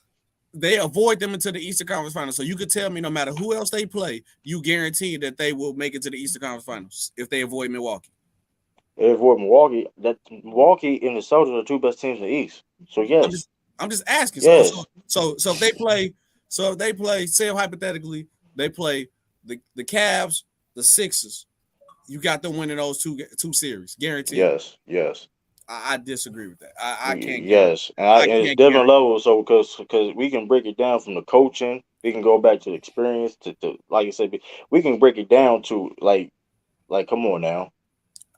they avoid them into the Eastern Conference Finals. So you could tell me no matter who else they play, you guarantee that they will make it to the Eastern Conference Finals if they avoid Milwaukee. They avoid Milwaukee. That Milwaukee and the Celtics are the two best teams in the East. So yes, I'm just asking. Yes. So if they play, say hypothetically, they play the Cavs, the Sixers. You got them winning those two series, guaranteed. Yes. I disagree with that. I can't. Yes, and it's different levels. So because we can break it down from the coaching, we can go back to the experience. To like you said, we can break it down to like come on now.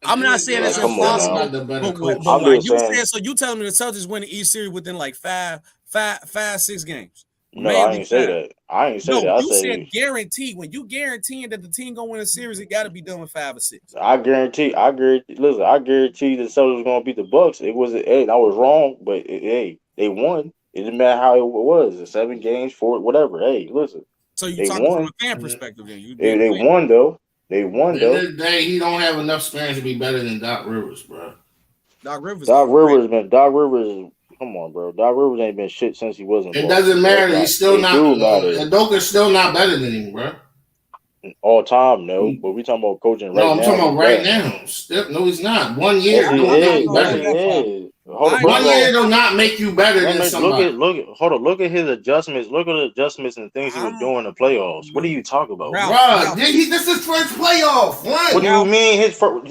I'm not saying it's come on now. impossible, but I'm like just you saying. said, so you telling me the Celtics win each series within like five, 6 games? No, I ain't say that. I ain't say that. I you said said guaranteed. When you guaranteeing that the team gonna win a series, it got to be done with 5 or 6. I guarantee. Listen, I guarantee the Celtics was gonna beat the Bucks. It was. Hey, I was wrong, but hey, they won. It didn't matter how it was. 7 games, 4, whatever. Hey, listen. So you talking from a fan perspective? Then they won though. They won though. At the end of the day, he don't have enough experience to be better than Doc Rivers, bro. Doc Rivers. Come on, bro. Doc Rivers ain't been shit since he wasn't. It doesn't matter. He's still not. Udoka's still not better than him, bro. All time, no. But we talking about coaching right now. No, I'm talking about right now. No, he's not. 1 year. Yes, he is. Hold on, 1 year will not make you better than somebody. Look at his adjustments. Look at the adjustments and things he was doing in the playoffs. What are you talking about? Bro, this is his first playoff. What do you mean his first?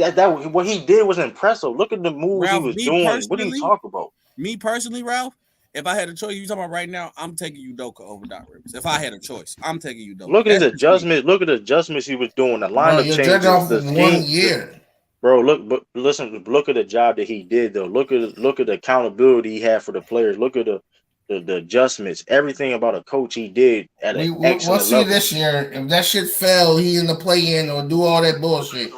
What he did was impressive. Look at the moves he was doing. What are you talking about? Me personally, Ralph, if I had a choice, you talking about right now, I'm taking Udoka over Doc Rivers. If I had a choice, I'm taking Udoka. Look at his adjustments. Look at the adjustments he was doing. The lineup changes. The scheme. 1 year. Bro, look at the job that he did though. Look at the accountability he had for the players. Look at the adjustments. Everything about a coach he did at an excellent level. We'll see this year. If that shit fell, he in the play-in or do all that bullshit.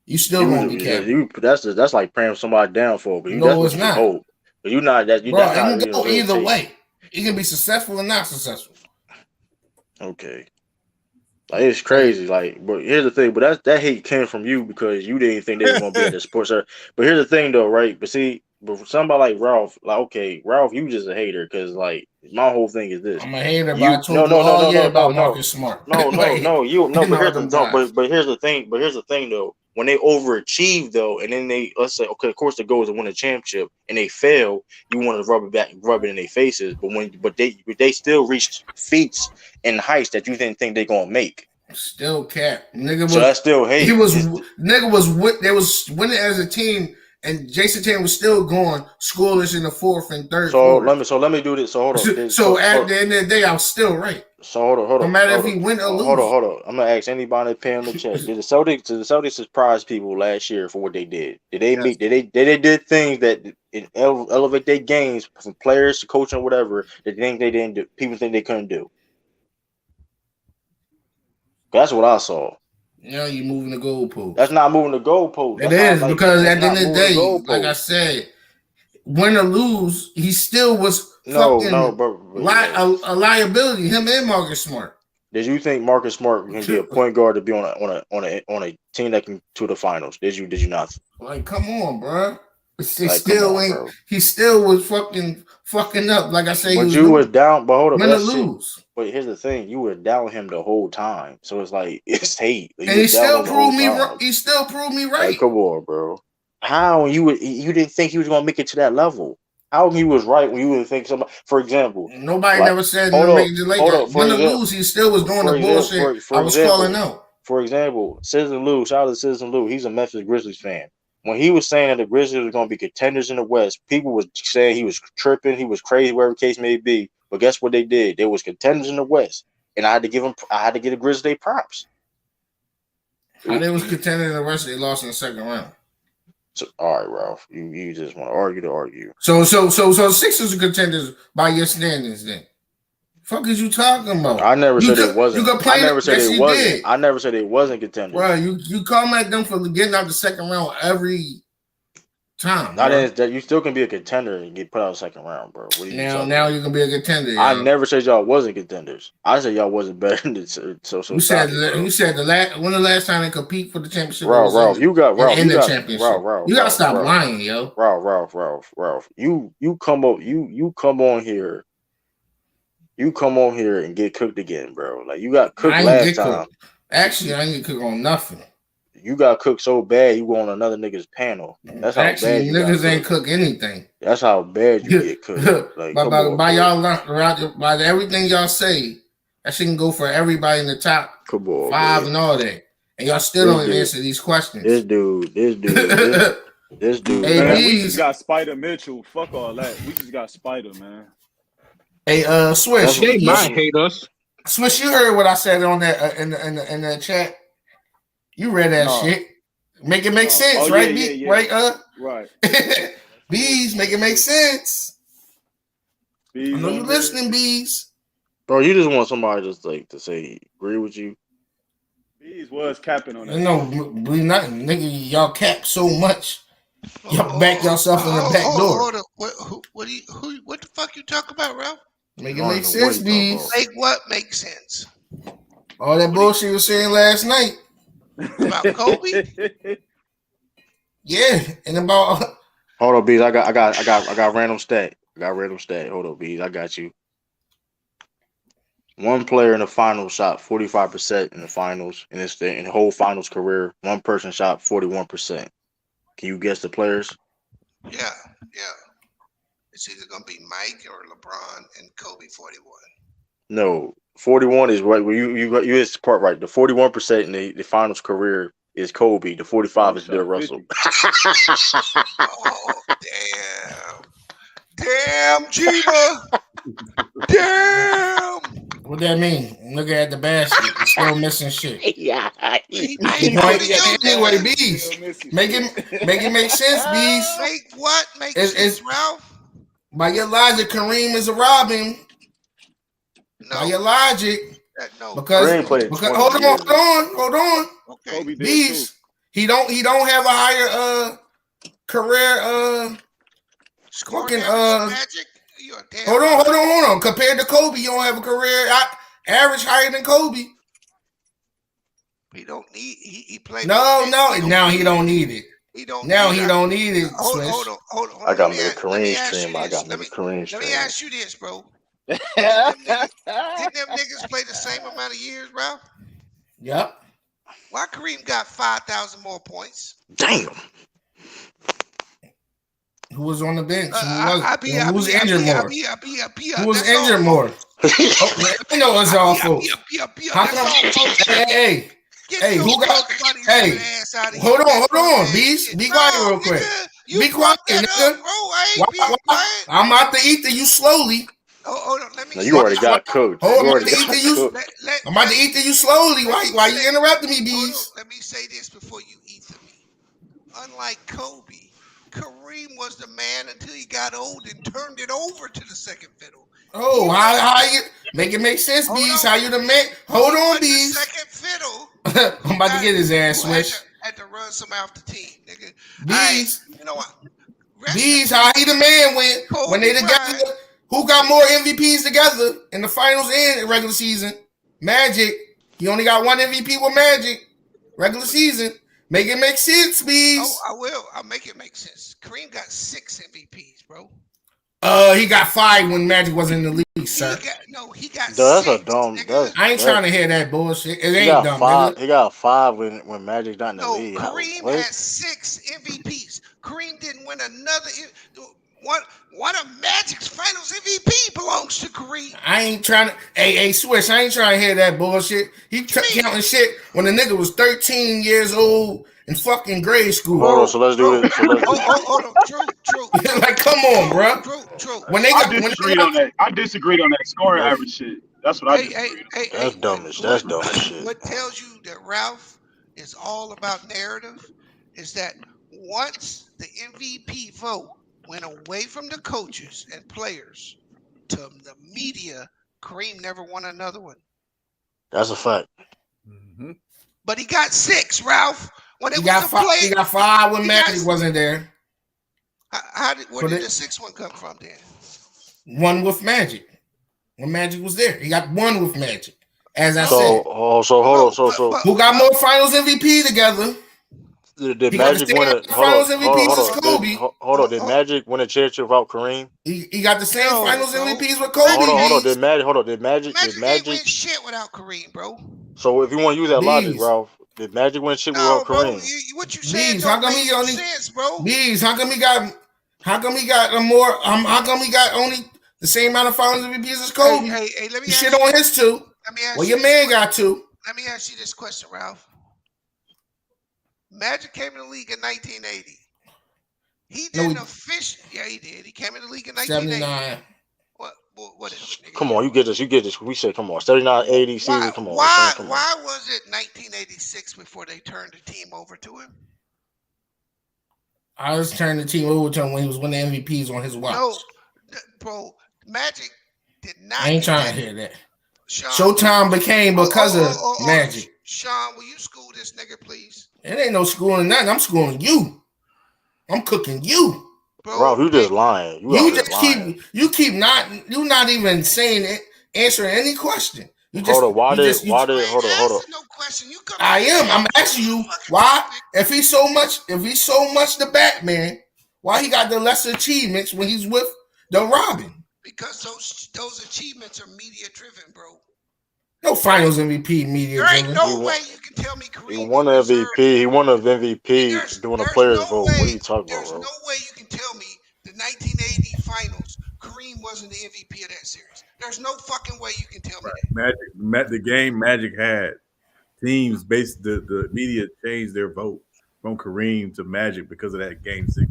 You still won't be capped. That's like praying somebody down for. But no, it's not. Hope. But you're not that. Bro, it can go either way. He can be successful or not successful. Okay. Like it's crazy, like, but here's the thing, but that hate came from you because you didn't think they were gonna be at the sports center. But here's the thing, though, right? But see, but for somebody like Ralph, like, okay, Ralph, you just a hater because, like, my whole thing is this: I'm a hater, but I told you all year about Marcus Smart. But here's the thing. But here's the thing, though: when they overachieve, though, and then let's say, okay, of course, the goal is to win a championship, and they fail, you want to rub it in their faces. But they still reach feats and heights that you didn't think they're gonna make. Still cap. Nigga so that's still hate. Nigga was winning as a team, and Jason Tatum was still going scoreless in the 4th and 3rd. So let me do this. So hold on. So at the end of the day, I was still right. So hold on. No matter if he win or lose. Hold on. I'm gonna ask anybody paying the check. Did the Celtics surprise people last year for what they did? Did they meet? Did they did things that elevate their games from players to coaching, whatever? That they didn't do. People think they couldn't do. That's what I saw. Yeah, you're moving the goalpost. That's not moving the goalpost. It is because at the end of the day, like I said, win or lose, he still was a liability. Him and Marcus Smart. Did you think Marcus Smart can be a point guard to be on a team that can to the finals? Did you not? Like, come on, bro. He Like, still come on, ain't. bro. He still was fucking up. Like I say, But he you was was down. But hold up, win or that's shit. lose. But here's the thing: you were down him the whole time, so it's like it's hate. You And he was down still him the whole proved me. time. He still proved me Like, right. come on, bro. How you didn't think he was gonna make it to that level? How he was right when you would think somebody? For example, Nobody like, never said hold no up, make it like hold that. up. Win or lose, he still was doing the bullshit. I was calling out. For example, Citizen Lou, shout out to Citizen Lou. He's a Memphis Grizzlies fan. When he was saying that the Grizzlies were going to be contenders in the West, people was saying he was tripping, he was crazy, whatever the case may be. But guess what they did? They was contenders in the West, and I had to give the Grizzlies their props. How they was contending in the West, they lost in the second round. So, all right, Ralph, you just want to argue. So Sixers are contenders by your standards then. Fuck is you talking about? I never said it wasn't. I never said it wasn't. I never said it wasn't contenders. Bro, you come at them for getting out the second round every time. You still can be a contender and get put out the second round, bro. What are you now you can be a contender. I never said y'all wasn't contenders. I said y'all wasn't better than You said the last when the last time they compete for the championship? Ralph, you got championship. Ralph, you gotta stop lying, yo. Ralph. You come on here. You come on here and get cooked again, bro. Like, you got cooked last time. Actually, I ain't get cooked on nothing. You got cooked so bad you go on another nigga's panel. That's how bad you niggas ain't cook anything. That's how bad you get cooked. Like, by everything y'all say, that shit can go for everybody in the top 5 man. And all that. And y'all still don't answer these questions. This dude. Man, we just got Spider Mitchell. Fuck all that. We just got Spider, man. Hey, Swish, they might hate us. Swish, you heard what I said on that in the chat. You read that shit. Make it make sense, right? Yeah. Right. Bees, make it make sense. Bees, I know you listening, Bees. Bro, you just want somebody just like to say agree with you. Bees was capping on that. No, we not, nigga. Y'all cap so much. Y'all back yourself in the back door. Hold on. What the fuck you talking about, Ralph? Make it make sense, Bees. Make what make sense? All that bullshit you was saying last night. About Kobe? Yeah, and about. Hold on, Bees. I got random stat. Hold on, Bees. I got you. One player in the finals shot 45% in the finals, and in the whole finals career, one person shot 41%. Can you guess the players? Yeah. It's either gonna be Mike or LeBron and Kobe 41. No, 41 is right. You hit the part right. The 41% in the finals career is Kobe. The 45 is Bill Russell. Oh, damn, Jeeba. Damn. What that mean? Look at the basket. It's still missing shit. Yeah. Anyway, Bees. Make it make sense, Bees. Make what? Make sense, Ralph? By your logic, Kareem is a Robin. No. By your logic. No. Because hold on. Okay. Bees. He don't have a higher career scoring magic. Hold on. Compared to Kobe, you don't have a career average higher than Kobe. He don't need. He played. No. Now he don't need it. He don't need it. Hold on. I got me a Kareem stream. Let me ask you this, bro. Didn't them niggas play the same amount of years, Ralph? Yep. Why Kareem got 5,000 more points? Damn. Who was on the bench? Who was injured more? Who was injured more? I know it's all folks. How come? Hey, who got? Hey, hold on, Beast. Be quiet real quick. Be quiet, nigga. I'm about to eat you slowly. Hold on, let me. You already got cooked. I'm about to eat you slowly. Why you interrupting me, Beast? Let me say this before you eat me. Unlike Kobe, Kareem was the man until he got old and turned it over to the second fiddle. Oh, how you make it make sense, Beast? How you the man? Hold on, Beast. Second fiddle. I'm about to get his ass switched. Had to run some off the team, nigga. Beast. You know what? Beast, how he the man when they together? Who got more MVPs together in the finals and regular season? Magic. He only got one MVP with Magic. Regular season. Make it make sense, please. Oh, I will. I'll make it make sense. Kareem got 6 MVPs, bro. He got 5 when Magic was in the league, sir. He got That's 6. a dumb. I ain't trying to hear that bullshit. It ain't got dumb. 5. Nigga. He got 5 when Magic not in the league. Kareem had 6 MVPs. Kareem didn't win another. One of Magic's Finals MVP belongs to Kareem. I ain't trying to. Hey, Swish. I ain't trying to hear that bullshit. He counting shit when the nigga was 13 years old in fucking grade school. Hold on, so let's do it. Hold on. True. Like, come on, bro. True. When I disagreed on that scoring average shit. That's what I disagreed on. That's dumb as shit. What tells you that Ralph is all about narrative is that once the MVP vote went away from the coaches and players to the media, Kareem never won another one. That's a fact. Mm-hmm. But he got 6, Ralph. When he got 5. He got 5 when Magic wasn't there. Where did the 6th one come from then? 1 with Magic. When Magic was there, he got 1 with Magic. As I said. So hold on. So who got more Finals MVP together? Did Magic win a Finals MVPs as Kobe? Hold on. Did Magic win a championship without Kareem? He got the same Finals MVPs with Kobe. Hold on. Did Magic didn't win shit without Kareem, bro? So if you want to use that logic, Ralph, did Magic win shit without Kareem? What you saying don't make sense, bro. How come he got more? How come he got only the same amount of Finals MVPs as Kobe? Hey, let me shit on his 2. Well, your man got 2. Let me ask you this question, Ralph. Magic came in the league in 1980. He didn't officially. Yeah, he did. He came in the league in 1980. 79. What is it? Come on, you get this. We said, come on, 79, 80 season. Come on. Why was it 1986 before they turned the team over to him? I was turning the team over to him when he was winning MVPs on his watch. No, bro, Magic did not. I ain't trying to hear that. Showtime became because of Magic. Sean, will you school this nigga, please? It ain't no schooling nothing. I'm schooling you. I'm cooking you. Bro, you just lying. You not even saying it, answering any question. You just hold on. No question. I am. I'm asking you why. If he's so much the Batman, why he got the lesser achievements when he's with the Robin? Because those achievements are media driven, bro. No Finals MVP media. There ain't no way you can tell me Kareem. He won an MVP. He won an MVP doing a players vote. What are you talking about, bro? There's no way you can tell me the 1980 Finals Kareem wasn't the MVP of that series. There's no fucking way you can tell me that. The game Magic had teams based the media changed their vote from Kareem to Magic because of that game 6.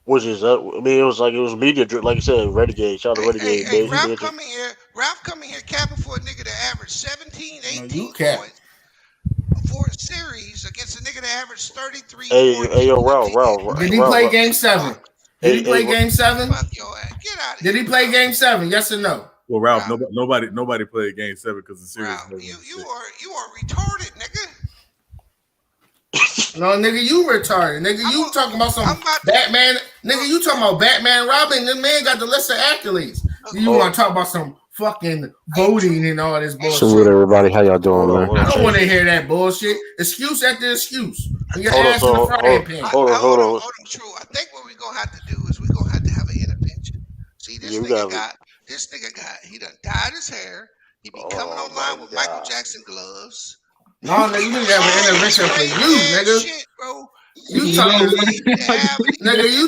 Which is it was media like you said, Renegade. Shout out to Renegade. Hey, Ralph coming here capping for a nigga that averaged 17, 18 points for a series against a nigga that averaged 33. Hey, yo, Ralph. Did he play Game 7? Did he play Game 7? Fuck your ass. Get out of here. Did he play Game 7? Yes or no? Well, Ralph, nobody played Game 7 because the series. Ralph, you are retarded, nigga. No, nigga, you retarded. Nigga, you talking about some Batman. Nigga, you talking about Batman Robin. The man got the list of accolades. You want to talk about some fucking voting and all this bullshit. Salute everybody. How y'all doing, man? I don't want to hear that bullshit. Excuse after excuse. Your ass in the frying pan. Hold on. True. I think what we're going to have to do is we're going to have an intervention. See, this nigga got, he done dyed his hair. He be coming online with Michael Jackson gloves. No, nigga, you have an intervention for you, nigga. Shit, bro. You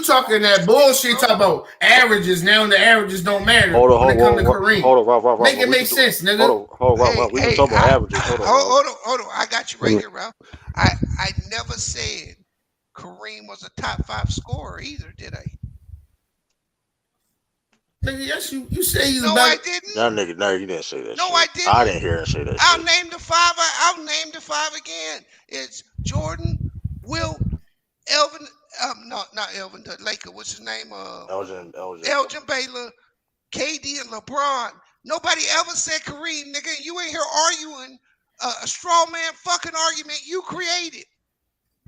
talking that bullshit talk about averages. Now the averages don't matter when it comes to Kareem. Hold on. Make it make sense, nigga. Hold on. We can talk about averages. Hold on. I got you right here, Ralph. I never said Kareem was a top 5 scorer either, did I? Nigga, yes, you say he's no, I didn't. That nigga, no, you didn't say that. No, shit. I didn't. I didn't hear him say that. I'll name the 5. I'll name the 5 again. It's Jordan, Wilt, Elvin. No, not Elvin. The Laker. What's his name? Elgin Baylor, KD, and LeBron. Nobody ever said Kareem, nigga. You ain't here arguing a straw man fucking argument you created.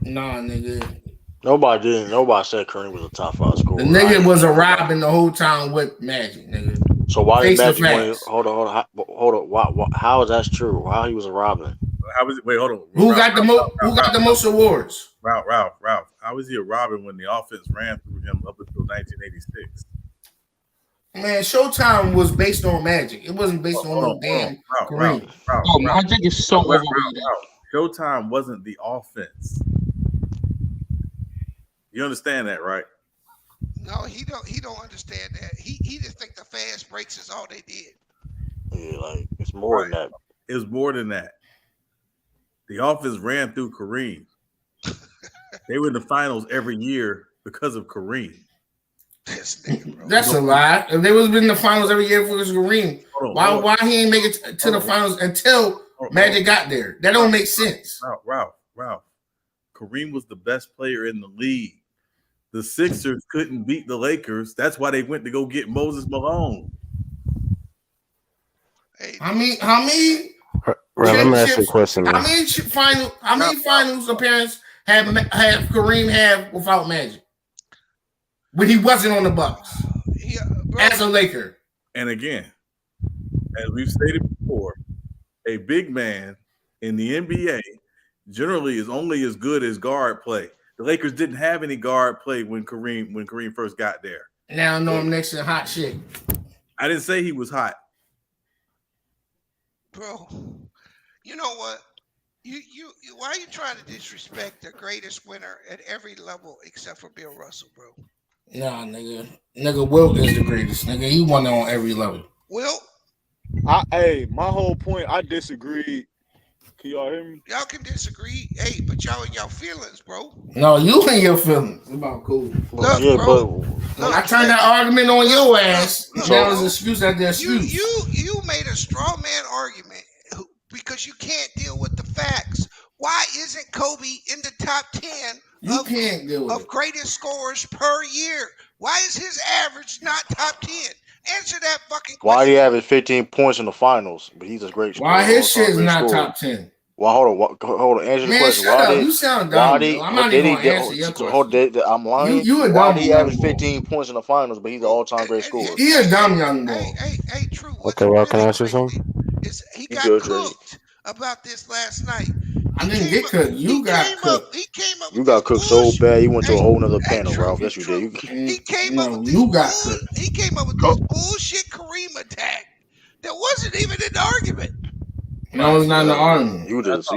Nah, nigga. Nobody didn't. Nobody said Kareem was a top 5 scorer. The nigga was a Robin the whole time with Magic, nigga. So why did Face the Magic want to facts. hold on? Hold on. How is that true? How he was a Robin? How was it? Wait, hold on. Who got the most awards? Ralph. How was he a Robin when the offense ran through him up until 1986? Man, Showtime was based on Magic. It wasn't based on no damn Kareem. Oh, Magic is so overrated. Showtime wasn't the offense. You understand that, right? No, he don't understand that. He just think the fast breaks is all they did. Yeah, like it's more than that. It was more than that. The offense ran through Kareem. They were in the finals every year because of Kareem. That's a lie. If they was in the finals every year for Kareem, why he ain't make it to the finals until Magic got there? That don't make sense. Ralph. Kareem was the best player in the league. The Sixers couldn't beat the Lakers. That's why they went to go get Moses Malone. How many Let me ask you a question, man. How many finals appearances have Kareem had without Magic? When he wasn't on the Bucks as a Laker. And again, as we've stated before, a big man in the NBA generally is only as good as guard play. The Lakers didn't have any guard play when Kareem first got there. Now Norm Nixon hot shit. I didn't say he was hot. Bro, you know what? You why are you trying to disrespect the greatest winner at every level except for Bill Russell, bro? Nah, nigga, Wilt is the greatest. Nigga, he won on every level. Wilt? Hey, my whole point, I disagree. Can y'all hear me? Y'all can disagree. Hey, but y'all in y'all feelings, bro. No, you in your feelings. It's about cool. Look, yeah, bro. When I turned that argument on your ass, that was excuse after excuse. You made a straw man argument because you can't deal with the facts. Why isn't Kobe in the top 10 of greatest scorers per year? Why is his average not top 10? Answer that fucking question. Why do you have 15 points in the finals? But he's a great scorer. Why his shit is not top 10? Well, hold on. Answer the question. Shut up. You sound dumb. I'm not even gonna answer your question. I'm lying. You a dumb Why did he have young 15 points in the finals? But he's an all-time great scorer. He a dumb young boy. Hey, True. Okay, well, can I ask you something? He got cooked about this last night. I didn't get cooked. You got cooked. He came up. You got cooked so bad. You went to a whole nother panel, Ralph. Yes, you did. He came up with this. You got cooked. He came up with this bullshit Kareem attack that wasn't even in the argument. No, it's not in the argument. You just.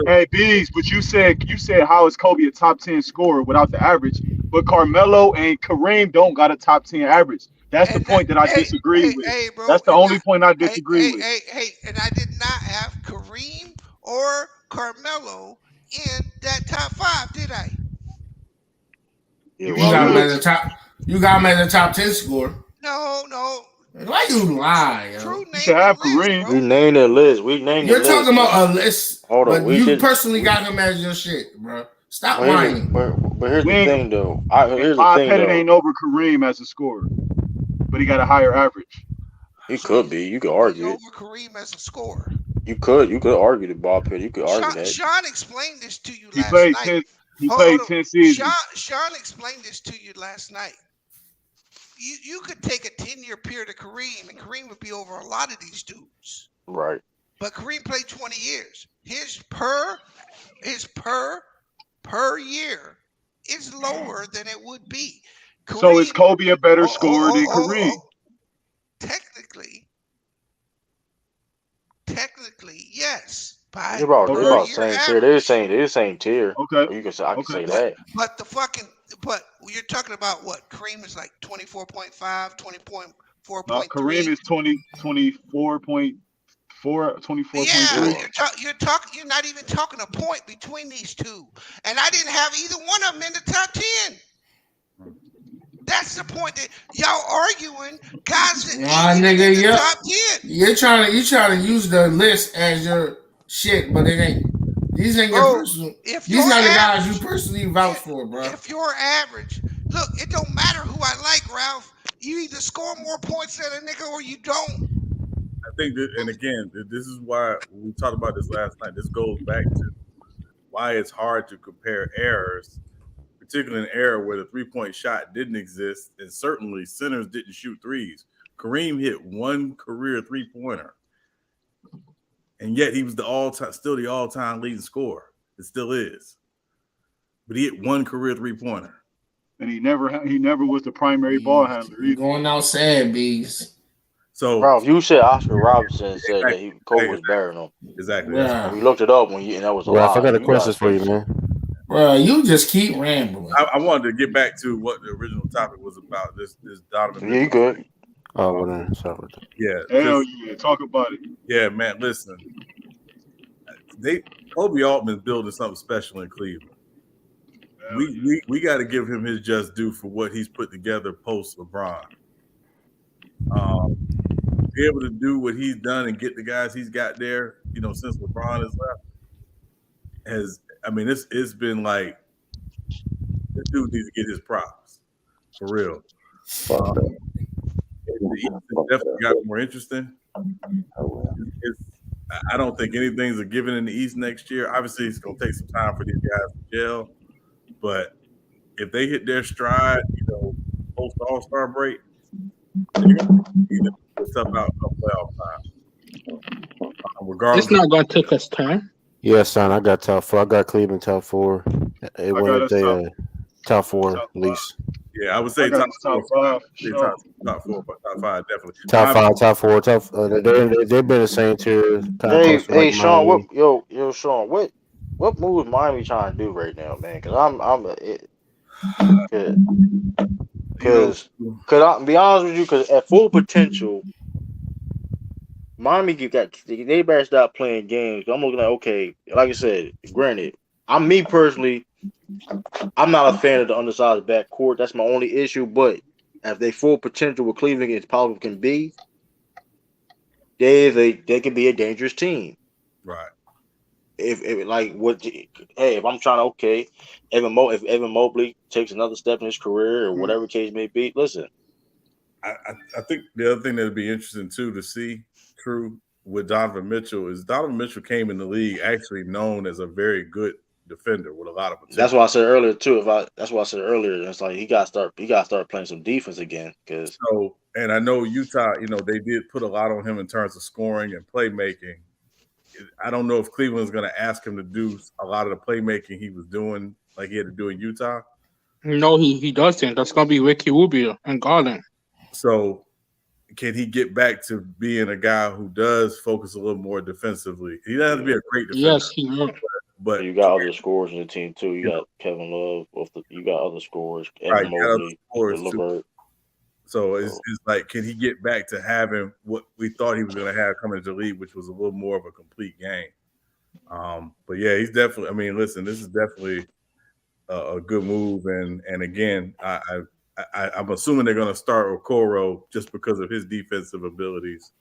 Hey, Bees, but you said how is Kobe a top 10 scorer without the average? But Carmelo and Kareem don't got a top 10 average. That's the point that I disagree with. Hey, bro, that's the only point I disagree with. Hey, and I did not have Kareem or Carmelo in that top 5, did I? Yeah, you got him as a top. You got him as a top 10 scorer. No. Why you lie? True you should have Kareem. We named that list. You're talking about a list. Hold on. But you personally got him as your shit, bro. Stop lying. But here's the thing, though. Pettit ain't over Kareem as a scorer, but he got a higher average. He could be. You could argue it. Over Kareem as a scorer. You could argue the Bob Pettit. You could argue that. Sean explained this to you He last played night. 10 seasons. Sean explained this to you last night. You could take a 10-year period of Kareem, and Kareem would be over a lot of these dudes. Right. But Kareem played 20 years. His per year is lower than it would be. Kareem, so is Kobe a better scorer than Kareem? Technically, yes. They're about same tier. They're the same tier. Okay. I can say that. But you're talking about what? Kareem is like 24.5, 20.4.3. Kareem is 24.4, 24.3. Yeah, you're not even talking a point between these two. And I didn't have either one of them in the top 10. That's the point that y'all arguing, guys. Nigga, in the top 10. You're trying to use the list as your shit, but it ain't. These ain't your personal. These not the guys you personally vouch for, bro. If you're average, look, it don't matter who I like, Ralph. You either score more points than a nigga or you don't. I think that, and again, this is why we talked about this last night. This goes back to why it's hard to compare errors, particularly an era where the 3-point shot didn't exist, and certainly centers didn't shoot threes. Kareem hit one career 3-pointer, and yet he was still the all-time leading scorer. It still is, but he hit one career 3-pointer, and he never was the primary ball handler either. Going outside, bees. So, Ralph, you said Oscar Robertson said that Kobe was better than him. Exactly. And we looked it up and that was a Ralph, lie. I got a question for you, man. Bro, you just keep rambling. I wanted to get back to what the original topic was about. This Donovan. Yeah, you good. Oh, well then, sorry. Yeah. Hell yeah, talk about it. Yeah, man. Listen, Kobe Altman's building something special in Cleveland. We got to give him his just due for what he's put together post LeBron. Be able to do what he's done and get the guys he's got there, since LeBron has left, it's been like this dude needs to get his props for real. The East has definitely got more interesting. I don't think anything's a given in the East next year. Obviously, it's going to take some time for these guys to gel, but if they hit their stride, post All-Star break, they're going to be tough out of playoff time. Regardless, It's not going to take us time. Yeah, son, I got top 4. I got Cleveland top 4. It went top 4 at least. Yeah, I would say top 5. Top 4, but top 5 definitely. Top 4. They've been the same tier. Hey, Sean, Sean, what move is Miami trying to do right now, man? Because I'll be honest with you, because at full potential, Miami they better stop playing games. I'm looking at, okay, like I said, granted, me personally, I'm not a fan of the undersized backcourt. That's my only issue. But if they full potential with Cleveland as possible can be, they can be a dangerous team. Right. If I'm trying to if Evan Mobley takes another step in his career or whatever case may be, listen. I think the other thing that'd be interesting too to see, True, with Donovan Mitchell came in the league actually known as a very good defender with a lot of potential. That's why I said earlier too. It's like he got to start playing some defense again. And I know Utah, they did put a lot on him in terms of scoring and playmaking. I don't know if Cleveland's going to ask him to do a lot of the playmaking he was doing, like he had to do in Utah. No, he doesn't. That's going to be Ricky Rubio and Garland. So, can he get back to being a guy who does focus a little more defensively? He doesn't have to be a great defender. Yes, he will. But you got other scorers in the team too. You got Kevin Love. You got other scorers. Right, Mobley, LeVert. So it's like, can he get back to having what we thought he was going to have coming into the league, which was a little more of a complete game? But yeah, he's definitely. I mean, listen, this is definitely a good move, and again, I'm assuming they're going to start Okoro just because of his defensive abilities,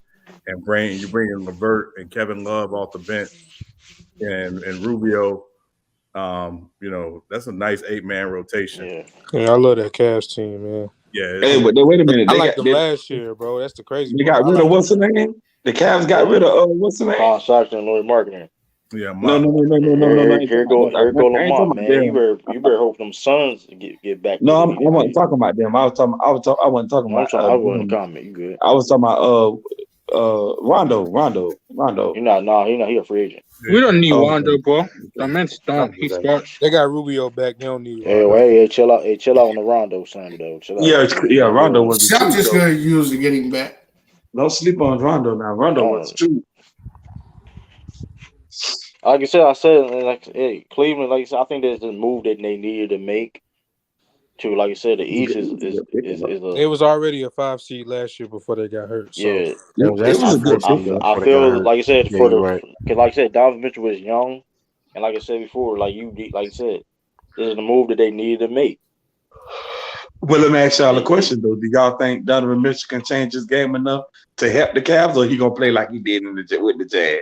and you bring in LeVert and Kevin Love off the bench, and Rubio. That's a nice 8-man rotation. Yeah, I love that Cavs team, man. Yeah. Hey, but wait a minute. I liked them last year, bro. That's the crazy They part. got rid of what's the name? The Cavs got rid of what's the name? Paul Stockton and Lloyd Marketing. Yeah, no. Here go Lamont, man. You better hope them Suns get back. No, I wasn't talking about them. I wasn't talking about. I wasn't comment. You good? I was talking about Rondo. You're not. He a free agent. We don't need Rondo, bro. The man's done. He's got. They got Rubio back. They don't need. Hey, chill out. Hey, chill out on the Rondo sign though. Chill out. Yeah. Rondo was. I'm just gonna use to get him back. Don't sleep on Rondo now. Rondo was true. Like I said, Cleveland. Like I said, I think there's a move that they needed to make. To like I said, the East is It was already a 5 seed last year before they got hurt. So. Yeah, I feel like I said because like I said, Donovan Mitchell was young, and like I said before, like I said, this is the move that they needed to make. Well, let me ask y'all a question though. Do y'all think Donovan Mitchell can change his game enough to help the Cavs, or he gonna play like he did with the Jazz?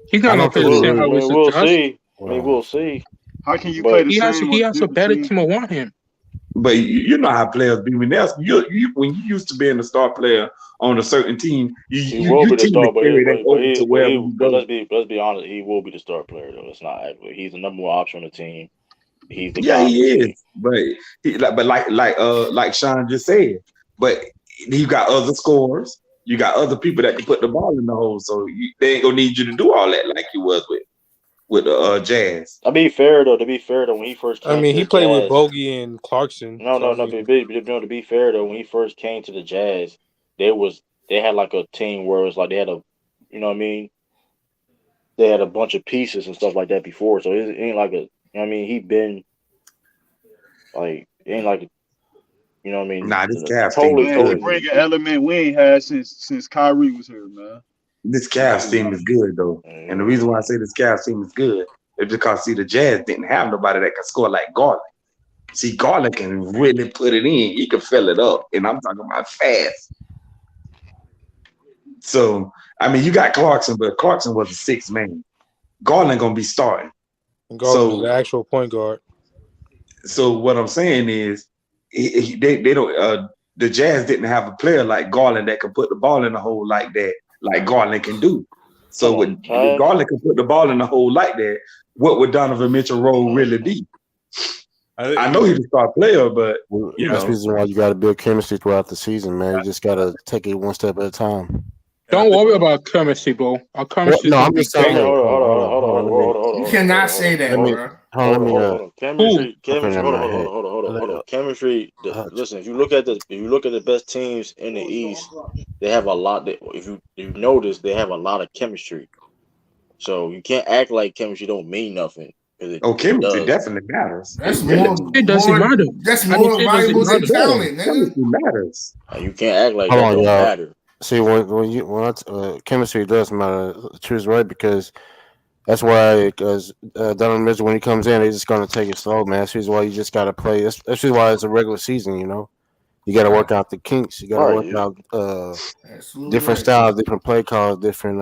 He's not gonna play the same way with the We'll see. We'll see. How can you play the same? He has a better team around him. But you know how players be when when you used to being a star player on a certain team, you will be the star, but let's be honest, he will be the star player though. It's not actually. He's the number one option on the team. He's the he is. But like Sean just said, but You got other scorers. You got other people that can put the ball in the hole. So they ain't gonna need you to do all that like you was with the Jazz. To be fair though, when he first came to he the played with Jazz, Bogey and Clarkson. no, to be fair though, when he first came to the Jazz, they had like a team where it was like they had a, you know what I mean? They had a bunch of pieces and stuff like that before, so it ain't like a, you know what I mean? He been like, it ain't like, you know what I mean? Nah, this Cavs totally, team Man, he is bring an element we ain't had since Kyrie was here, man. This Cavs team is good though, and the reason why I say this Cavs team is good is because the Jazz didn't have nobody that can score like Garland. See, Garland can really put it in. He can fill it up, and I'm talking about fast. So, I mean, you got Clarkson, but Clarkson was a 6th man. Garland gonna be starting. And Garland was the actual point guard. So what I'm saying is, they don't. The Jazz didn't have a player like Garland that can put the ball in the hole like that, like Garland can do. So when Garland can put the ball in the hole like that, what would Donovan Mitchell's role really be? I know he's a star player, but that's the reason why you got to build chemistry throughout the season, man. You just got to take it one step at a time. Don't worry about chemistry, bro. Our chemistry. No, I'm just saying. Hold on. You cannot say that, bro. Hold on. Chemistry. Hold on. Chemistry. Listen, if you look at the best teams in the East, they have a lot. If you notice, they have a lot of chemistry. So you can't act like chemistry don't mean nothing. Chemistry definitely matters. That's more. It doesn't matter. That's more valuable than talent, nigga. Chemistry matters. You can't act like that don't matter. See, when chemistry does matter. Truth's right, because that's why, because Donovan Mitchell, when he comes in, he's just going to take it slow, man. That's why you just got to play. That's why it's a regular season, you know. You got to work out the kinks. You got to work out different styles, different play calls, different.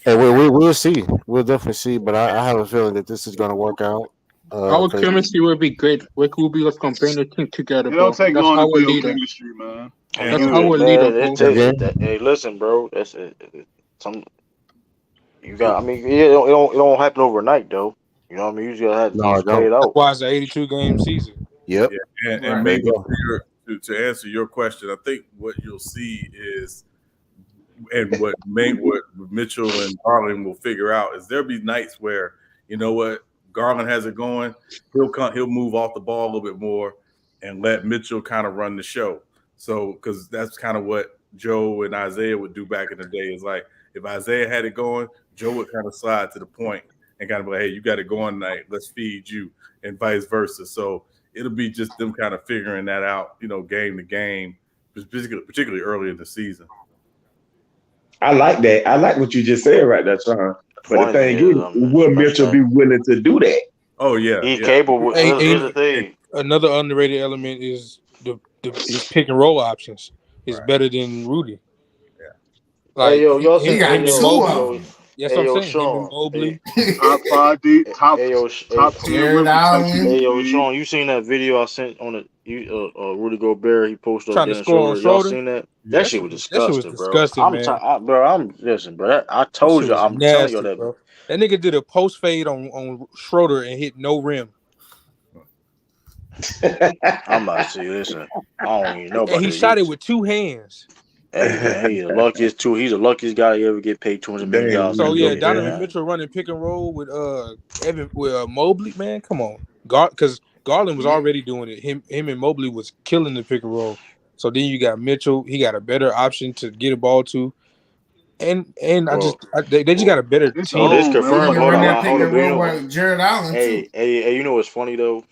Hey, we'll see. We'll definitely see. But I have a feeling that this is going to work out. Our chemistry will be great. Rick will be let's bring the team together. It don't take That's long our to build leader. chemistry, man. That's our leader, bro. Hey, listen, bro. That's you got. I mean, it don't happen overnight, though. You know what I mean? You just gotta have to play it out. That's why it's an 82-game season. Yep. Yeah, and maybe to answer your question, I think what you'll see is, and what Mitchell and Garland will figure out is there'll be nights where, you know what, Garland has it going, he'll move off the ball a little bit more and let Mitchell kind of run the show. So, because that's kind of what Joe and Isaiah would do back in the day. Is like if Isaiah had it going, Joe would kind of slide to the point and kind of be like, hey, you got it going tonight, let's feed you, and vice versa. So it'll be just them kind of figuring that out, you know, game to game, particularly early in the season. I like that. I like what you just said right there, Sean. But the thing is, will Mitchell be willing to do that? Oh yeah, he's capable. Here's the thing. Another underrated element is his pick and roll options. It's better than Rudy. Yeah. Like, hey, yo, y'all see him two of them. Yes, I'm saying. Him and Mobley. Top 5 deep, top 10. Hey, yo, Sean, you seen that video I sent on Rudy Gobert? He posted up there. Y'all seen that? That shit was disgusting, bro. Listen, bro. I told you, I'm telling you that, bro. That nigga did a post fade on Schroeder and hit no rim. I'm about to see. Listen, I don't even know about and he shot it with 2 hands. Hey, man, he's the luckiest guy to ever get paid $200 million. So yeah, Donovan Mitchell running pick and roll with Mobley, man. Come on, because Garland was already doing it. Him and Mobley was killing the pick and roll. So then you got Mitchell. He got a better option to get a ball to, and they just got a better team. It's confirmed. Hold on. Jared Allen. Hey, you know what's funny though?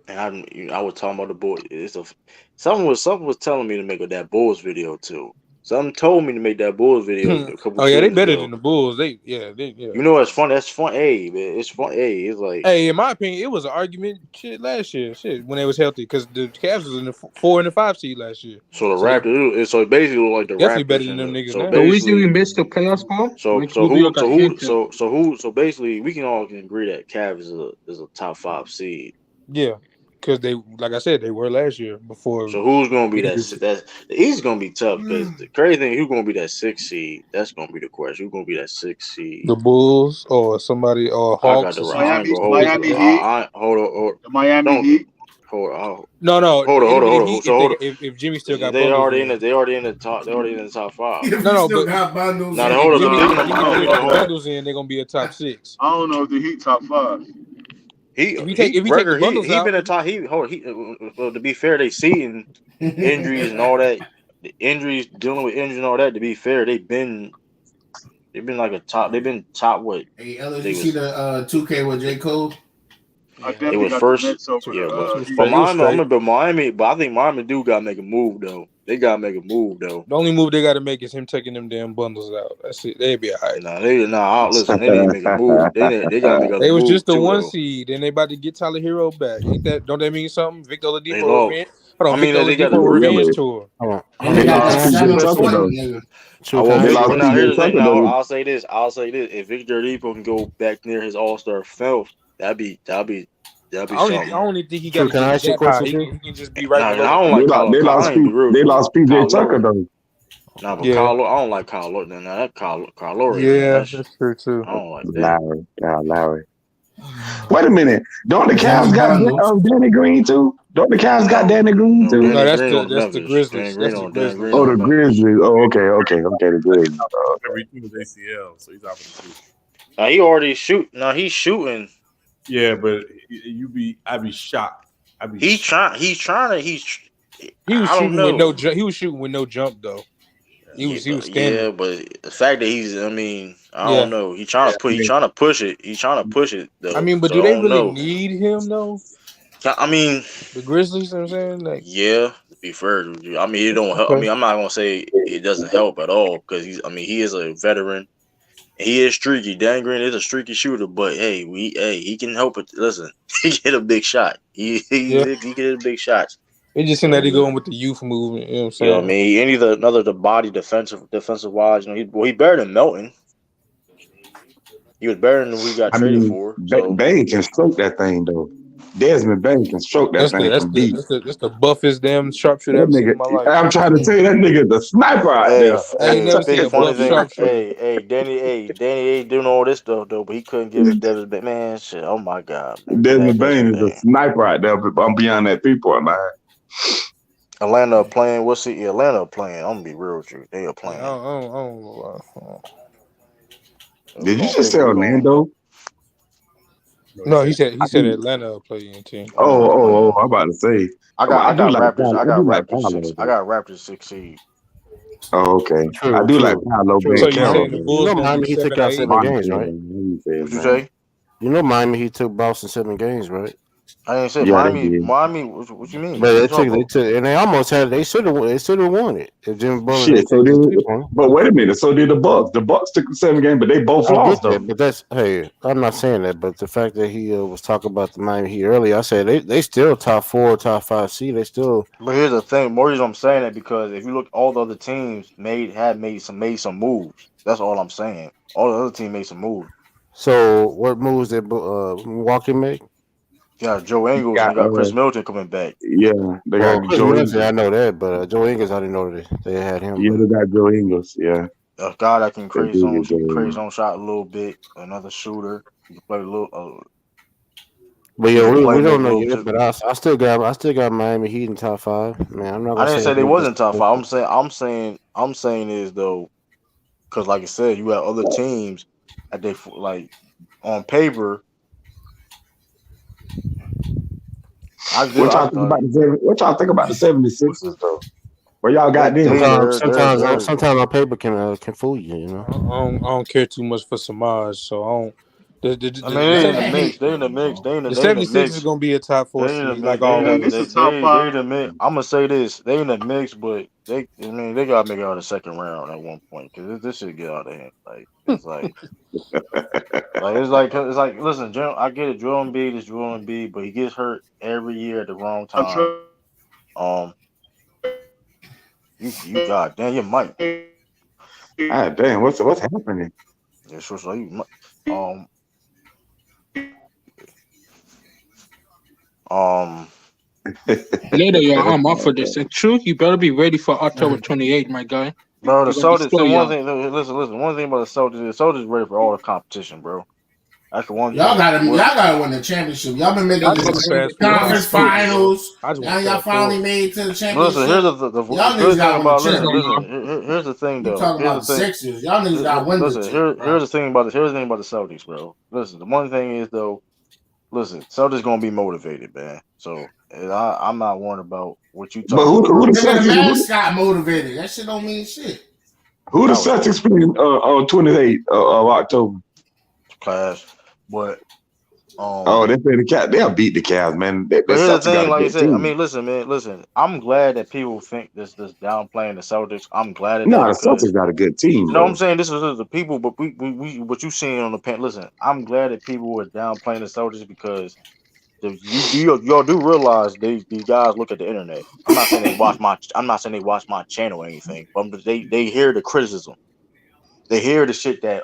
And I was talking about the Bulls. Something was telling me to make that Bulls video too. Something told me to make that Bulls video. A couple they better than the Bulls. Yeah. You know what's funny? That's fun. Hey, man, it's fun. Hey, it's like. Hey, in my opinion, it was an argument last year. When they was healthy, because the Cavs was in the 4 and the 5 seed last year. So the Raptors. So it basically looked like the definitely Raptors better than them niggas. So we missed the playoffs, Paul. So basically we can all agree that Cavs is a top 5 seed. Yeah. Because they, like I said, they were last year before. So who's going to be that? The East going to be tough because the crazy thing, who's going to be that 6 seed? That's going to be the question. Who's going to be that 6 seed? The Bulls or somebody or Hawks? Miami Heat. Hold on. The Miami Heat. No. Hold on. So hold on. If Jimmy still got They bundles, already in the. They already in the top. They already in the top 5. If No, you still but got bundles, now if hold on. Jimmy, The big if number. Jimmy Hold still on. got the Hold on. bundles in, they're gonna be a top 6. I don't know if the Heat top 5. If we take the bundles He out, been a top. Well, to be fair, they seeing injuries and all that. The injuries, dealing with injuries and all that. To be fair, they've been like a top. They've been top. What? Hey, Ellis, They you see was. the 2K with J. Cole? I They definitely was got the first. Nets over Yeah, the but Heat. It was Miami. I straight. remember Miami. But I think Miami do gotta make a move though. They gotta make a move though. The only move they got to make is him taking them damn bundles out. That's it. They'd be all right. Listen. They need to make a move. They gotta make other They was moves just the too 1 though. seed, and they about to get Tyler Hero back. Don't that mean something? Victor They Oladipo lost. revenge. Hold on, I mean, Victor they got Oladipo to. Yeah, revenge but tour. And they they got lost that PJ 7 Tucker 20 though. nigga. They lost But now PJ here's the thing. Tucker Now though. I'll say this. If Victor Oladipo can go back near his All-Star self, that'd be I something. don't even think he got True, to can I get ask you a that high. question, He True? can just be right Nah, I below the don't pack. like Kyle. I ain't be real They with you. lost PJ Kyle Tucker Lowry. though. Nah, but Yeah, I don't like Kyle Lowry. Nah, that Kyle Lowry, man. yeah, that's true too. I don't like that. Lowry. Wait a minute. Don't the He got Cavs his got bundles. Danny Green too? Don't the Cavs got No, Danny Green no, too? No, Danny that's Green on the Memphis. Grizzlies. That's the Dan Green Grizzlies. Oh, on the Memphis. Grizzlies. Oh, okay, the Grizzlies. Oh, Every team is ACL, so he's out for the season. Now he already shoot. Now he's shooting. Yeah, but I'd be shocked. He's trying. He was I don't shooting with no know. jump. He was shooting with no jump though. He was standing. But the fact that he's, I mean, I Yeah. don't know. He trying to push it. He's trying to push it though. I mean, but so do I they don't really know. need him though? I mean, The Grizzlies. You know what I'm saying, like, yeah. To be fair, I mean, it don't help. I okay. mean, I'm not gonna say it doesn't help at all because he's. I mean, he is a veteran. He is streaky. Dan Green is a streaky shooter, but hey, he can help it. Listen, he get a big shot. He get a big shots. It just seemed like they going with the youth movement. You know what I'm You know what I saying? mean? Another the body defensive wise. You know, he better than Melton. He was better than who he got I traded mean, for. So Bane can stroke that thing though. Desmond Bane can stroke that thing from deep. That's the buffest damn sharpshooter That I've ever seen nigga, in my life. I'm trying to tell you, that nigga the sniper out hey, there. I ain't never seen a funny buff thing. sharpshooter. Danny ain't doing all this stuff though, but he couldn't give Devin Bane. Man, shit. Oh my god, man. Get that Desmond Bane Desmond is a Bane. sniper out there. I'm beyond that 3-point line. Atlanta playing. What's the Atlanta playing? I'm gonna be real with you. They are playing. I don't know. Did you just say Orlando? No, he said Atlanta playing team. Oh! I'm about to say. I got Raptors. I got like Raptors Paolo, 6. I got Raptors 6 seed. Oh, okay. I do like Paolo True. So Ben you saying Carroll. the You Bulls know, gonna Miami, be he took 7 or out 8? 7 games, right? What you say? You know, Miami, he took Boston 7 games, right? I didn't say Yeah, Miami. they did. Miami. What you mean? But What you talking about? and they almost had. They should have won it if Jimmy Butler Shit. didn't So take the did. 3-point. But wait a minute. So did the Bucks. The Bucks took the 7 game, but they both I lost get though. that, but that's I'm not saying that. But the fact that he was talking about the Miami Heat earlier, I said they still top 4, top 5 seed. They still. But here's the thing. More reason I'm saying that because if you look, all the other teams made some moves. That's all I'm saying. All the other teams made some moves. So what moves did Milwaukee make? You got Joe Ingles and Got you got Chris Middleton coming back. yeah, they Well, got Chris Joe Middleton, I Ingles. know that, but Joe Ingles, I didn't know that they had him. Yeah, But they got Joe Ingles. Yeah, A guy that can they create do his get Joe own Ingles. shot a little bit. Another shooter. He can play a little. But He yeah, can we make don't a know little. yet. But I still got Miami Heat in top 5. Man, I'm not I gonna didn't say say they they wasn't top just. 5. I'm saying is though, because like I said, you have other teams that they like on paper. What y'all think about the 76ers though? Where y'all got them? Sometimes on paper can fool you. You know. I don't care too much for Samaj, so I don't. I mean, they in the mix. They in the mix. The 76ers gonna be a top 4 They in the seed, mix. like always. They in the mix. I'm gonna say this. They in the mix, but they gotta make it out of the second round at one point because this should get out of hand. Like it's like. It's like listen, I get it. Joel Embiid is Joel Embiid, but he gets hurt every year at the wrong time. You God damn your mic. Ah, damn, what's happening? Yeah, sure. So you Later, y'all. I'm up for this. And true, you better be ready for October 28th, my guy. Bro, the You're gonna Celtics. destroy y'all. Listen. One thing about the Celtics ready for all the competition, bro. That's the one Y'all thing. gotta win the championship. Y'all been making I just want to the fast forward. conference finals. I just Now want to y'all fast finally forward. made it to the Listen, championship. here's the Y'all good niggas got thing to win the about championship. here's the thing You though. talking Here's about the the thing. Sixers? Y'all niggas got to win Listen, the shit, bro. here's the thing about this. Here's the thing about the Celtics, bro. Listen, the one thing is though. Listen, Celtics gonna be motivated, man. So I'm not worried about what you But talking about. who the Nigga, the Celtics? mascot motivated. That shit don't mean shit. Who the Celtics playing on 28th of October? Class, but oh, they play the Cavs. They'll beat the Cavs, man. The but here's the Celtics got thing, a like I good said, I team. mean, listen, man, listen. I'm glad that people think this downplaying the Celtics. I'm glad of No, that the because Celtics got a good team, you know what I'm though. saying. This is the people, but we what you seeing on the pen. Listen, I'm glad that people were downplaying the Celtics because y'all do realize these guys look at the internet. I'm not saying they watch my channel or anything, but they hear the criticism. They hear the shit that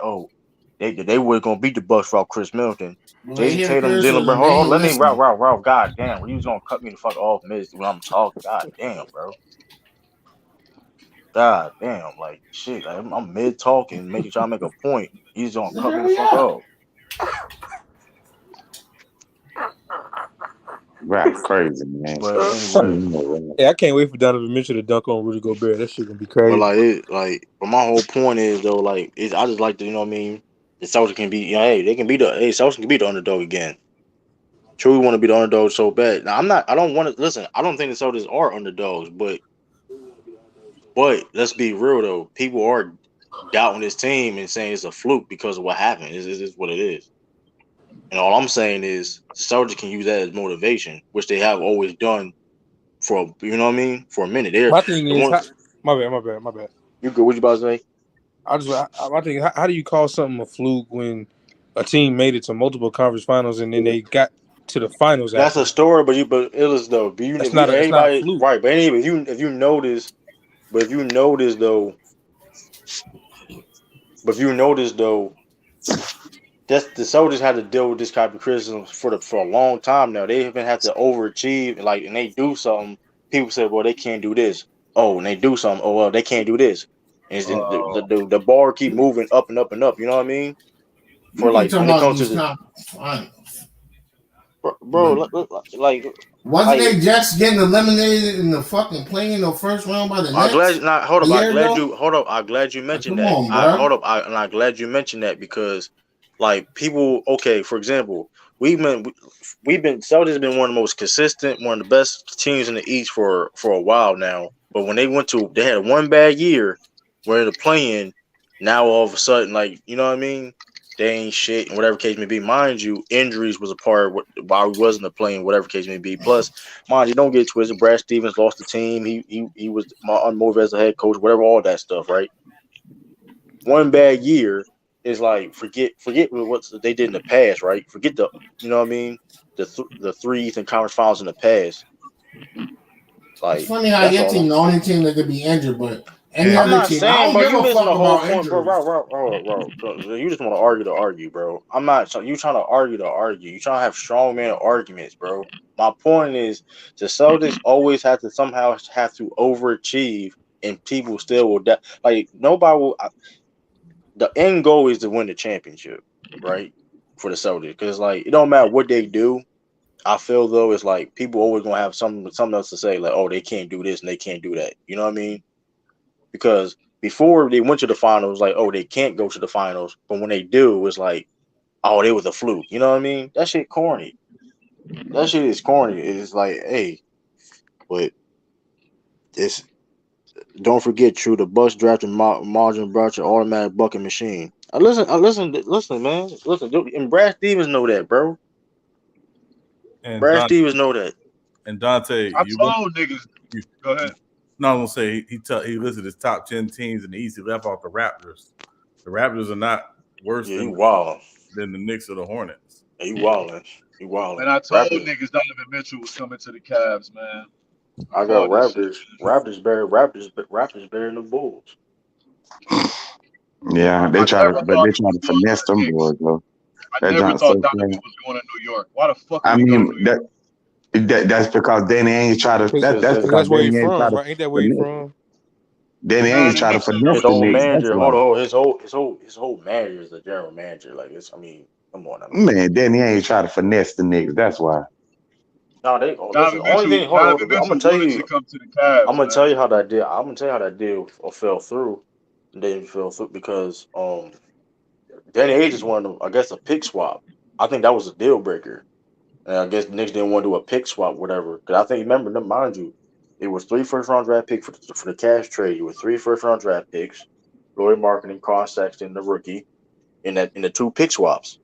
they were gonna beat the Bucks without Chris Middleton. When they Jason hear the Tatum, Jalen Brown. criticism, they Hold on, ain't let me listening. Ralph. God damn, when you was gonna cut me the fuck off mid when I'm talking. God damn, bro. God damn, like shit. I'm mid talking, making trying to make a point. He's gonna cut me the fuck off. Rap crazy, man. But anyway, Hey, I can't wait for Donovan Mitchell to dunk on Rudy Gobert. That shit gonna be but crazy. but my whole point is though, I just like to, you know what I mean. The Celtics can be, hey, they can be Celtics can be the underdog again. Truly want to be the underdog so bad. Now I don't want to listen. I don't think the Celtics are underdogs, but let's be real though. People are doubting this team and saying it's a fluke because of what happened. It's what it is. And all I'm saying is Celtics can use that as motivation, which they have always done for you know what I mean, for a minute. My thing They is, want my bad. you good? What you about to say? My thing, how do you call something a fluke when a team made it to multiple conference finals and then they got to the finals That's after? a story, but it is though. It's not a Anybody fluke. right? But anyway, if you notice, but if you notice though, that's the soldiers had to deal with this type of criticism for a long time now. They even had to overachieve, and they do something. People say, "Well, they can't do this." Oh, and they do something. Oh, well, they can't do this. And the bar keep moving up and up and up. You know what I mean? You For keep like talking when it about comes to these the conference finals. bro, Wasn't they just getting eliminated in the fucking play-in or first round by the I'm Nets glad. Not hold a up. year ago? Hold up. I'm glad you Like, mentioned come that. on, bro. I'm glad you mentioned that because, like, people. Okay, for example, we've been Celtics have been one of the most consistent, one of the best teams in the East for a while now. But when they had one bad year, where the playing, now all of a sudden, like, you know what I mean? They ain't shit, and whatever case may be. Mind you, injuries was a part of why we wasn't playing, whatever case may be. Plus, mind you, don't get twisted. Brad Stevens lost the team. He was unmotivated as a head coach, whatever, all that stuff, right? One bad year is like forget what they did in the past, right? Forget you know what I mean, the three Eastern Conference Finals in the past. It's Like funny how that's your all. team the only team that could be injured, but any I'm other not team, I saying, don't bro. give You a missing fuck the whole about point, bro. injuries. You just want to argue to argue, bro. I'm not. So you trying to argue to argue. You trying to have strong man arguments, bro. My point is, the Celtics always have to somehow have to overachieve, and people still will. Like nobody will. The end goal is to win the championship, right? For the Celtics, because like it don't matter what they do. I feel though it's like people always gonna have something else to say, like, oh, they can't do this and they can't do that. You know what I mean? Because before they went to the finals, like, oh, they can't go to the finals, but when they do, it's like, oh, they was a fluke. You know what I mean? That shit corny. That shit is corny. It's like, hey, but it's don't forget, True, the Bucks drafted Margin Brought your automatic bucket machine. Listen, man. Listen, and Brad Stevens know that, bro. And Brad Stevens know that. And Dante, I you told niggas. Go ahead. No, I'm gonna say he listed his top 10 teams in the East. He left off the Raptors. The Raptors are not worse Yeah, than the Knicks or the Hornets. He wildin'. He wildin'. And I told Raptors. niggas Donovan Mitchell was coming to the Cavs, man. I got Called this shit. Raptors better than the Bulls. Yeah, I never but thought they he try was to going to finesse the them Knicks. boys, though. I That never John's thought so Donovan clean. was going to New York. Why the fuck I would he go to New mean, York? that's because Danny ain't try to. That's Because because that's where he Danny ain't try from, to right? Ain't that where he finesse. from? Danny Nah, ain't the try to Knicks are finesse His the whole Knicks. That's manager, why. his whole manager is the general manager. Like it's, I mean, Come on, Man, Danny ain't trying to finesse the niggas. That's why. No, they listen. Only thing, hold Donovan on. I'm gonna Mitchell tell wanted you. to come to the Cavs, I'm gonna tell man. you how that deal. I'm gonna tell you how that deal fell through. Didn't fell through because Danny Ainge is one of them. I guess a pick swap. I think that was a deal breaker. And I guess the Knicks didn't want to do a pick swap, whatever. Because I think, remember, mind you, it was 3 first-round draft picks for the cash trade. You were 3 first-round draft picks, Laurie Marketing, Carl Sexton, the rookie, in the 2 pick swaps.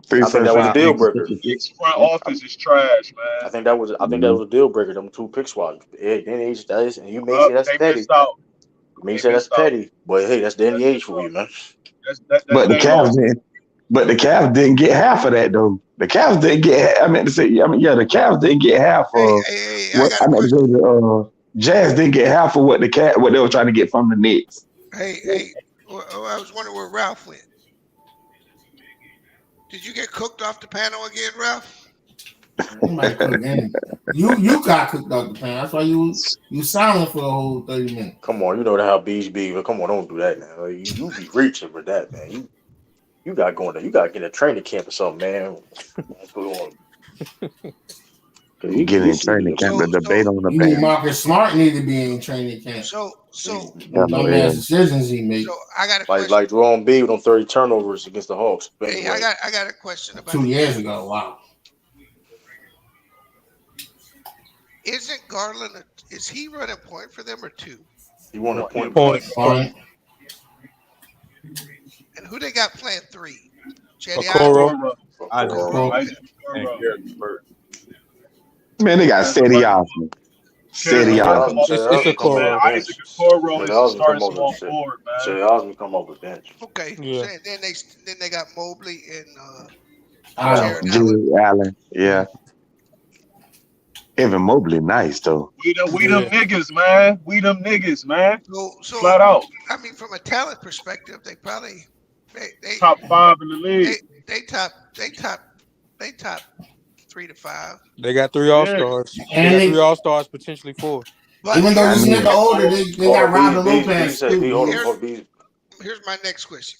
3 I think that first was a round deal picks. breaker. This front office is trash, man. I think that was a deal breaker. Them 2 pick swaps. Hey, Danny Ainge, that is, and you may say that's They petty. missed out. You may say that's petty, but hey, that's Danny Ainge for you, man. That's But the their loss. Cavs didn't get half of that though. The Cavs didn't get. I meant to say. I mean, yeah, the Cavs didn't get half of what. I meant to say the Jazz didn't get half of what what they were trying to get from the Knicks. Hey, I was wondering where Ralph went. Did you get cooked off the panel again, Ralph? You might cook anything. You got cooked off the panel. That's why you silent for a whole 30 minutes. Come on, you know how bees be, but come on, don't do that now. You be reaching for that, man. You got going to, you got to get a training camp or something, man. Get in training camp to debate on the You need panel. Marcus Smart need to be in training camp. So dumbass decisions he made. So I got a question. Like Jerome B with them 30 turnovers against the Hawks. Hey, I got a question about 2 years ago. Wow. Isn't Garland? Is he running point for them or 2? He won a point. And who they got playing 3? Okoro. Man, they got Steady Osmond. Steady Osmond. It's a Okoro. Isaac Okoro is starting small forward, man. Jay Osmond come off the bench. Okay. Yeah. So then they got Mobley and Jared Allen. Yeah. Evan Mobley, nice though. We them niggas, man. We them niggas, man. So flat out. I mean, from a talent perspective, they probably they top 5 in the league. They top 3 to 5. They got 3 All-Stars. And They got 3 All-Stars, potentially 4. Even though this nigga older, they got Robin Lopez. Here's my next question.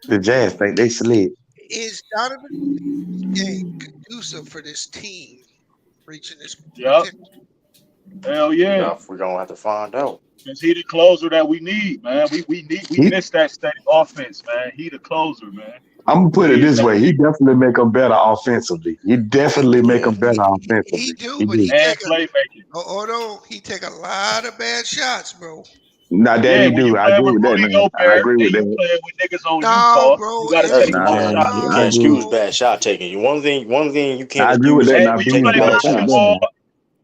The Jazz think they slid. Is Donovan game conducive for this team reaching this? Yep. Hell yeah. We're gonna have to find out. Because he the closer that we need, man. We miss that steady offense, man. He the closer, man. I'm gonna put it this way: he definitely make them better offensively. He definitely make them better offensively. He do, but he take playmaking. Although he take a lot of bad shots, bro. Nah, that he do. I agree with that, man. I agree with that. Playing with niggas on Utah, bro, you gotta take more shots. You can't excuse bad shot taking. One thing you can't I agree with excuse that. is taking bad shots.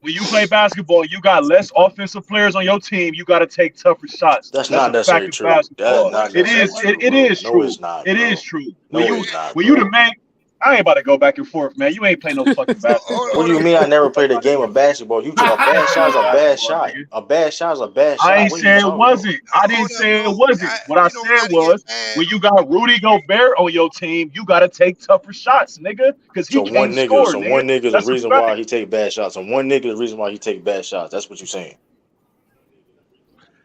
When you play basketball, you got less offensive players on your team. You got to take tougher shots. That's not necessarily true. It is true. No, it's not. It is true. No, it's not. When you the man, I ain't about to go back and forth, man. You ain't play no fucking basketball. What do you mean? I never played a game of basketball. You took a bad shot is a bad shot. A bad shot is a bad shot. I ain't saying it wasn't. I didn't say it wasn't. What I said was, when you got Rudy Gobert on your team, you got to take tougher shots, nigga. Because he can't score. So one nigga is the reason why he take bad shots. And one nigga is the reason why he take bad shots. That's what you're saying.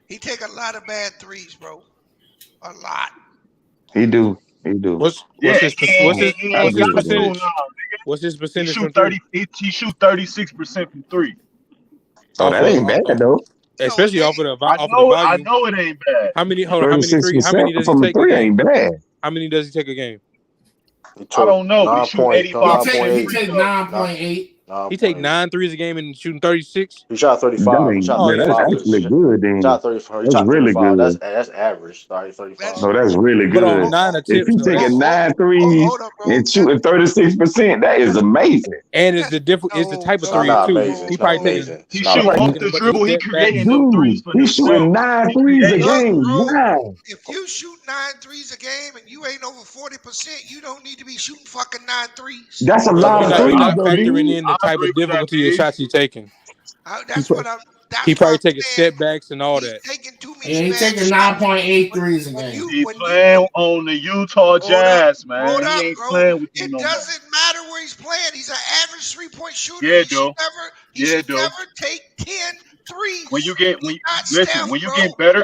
He take a lot of bad threes, bro. A lot. He do. What's his percentage? What's his percentage from 3? He shoot 36% from 3. Oh, that ain't bad though. Especially off of the volume. I know it ain't bad. How many? Hold on. How many threes? How many does he take a game? Ain't bad. How many does he take a game? I don't know. He shoot 85. He take 9.8. He take 9 threes a game and shooting 36. He shot 35. He shot 35. That's actually good. Then he shot 35. That's really good. That's average. 35. No, that's really good. But on 9 attempts, if you taking 9 threes and shooting 36%, that is amazing. And it's the different. It's the type of three too. He probably taking. He shooting off the dribble. He creating them threes for He's shooting 9 threes a game. Wow. If you shoot 9 threes a game and you ain't over 40%, you don't need to be shooting fucking 9 threes. That's a lot of threes. You're not factoring in the type of difficulty of shots he's taking. He probably taking step backs and all that. He's taking 9.8 threes a game. He's playing on the Utah Jazz, man. He ain't playing with you no more. It doesn't matter where he's playing. He's an average 3-point shooter. Yeah, he should never take 10 threes. When you get better,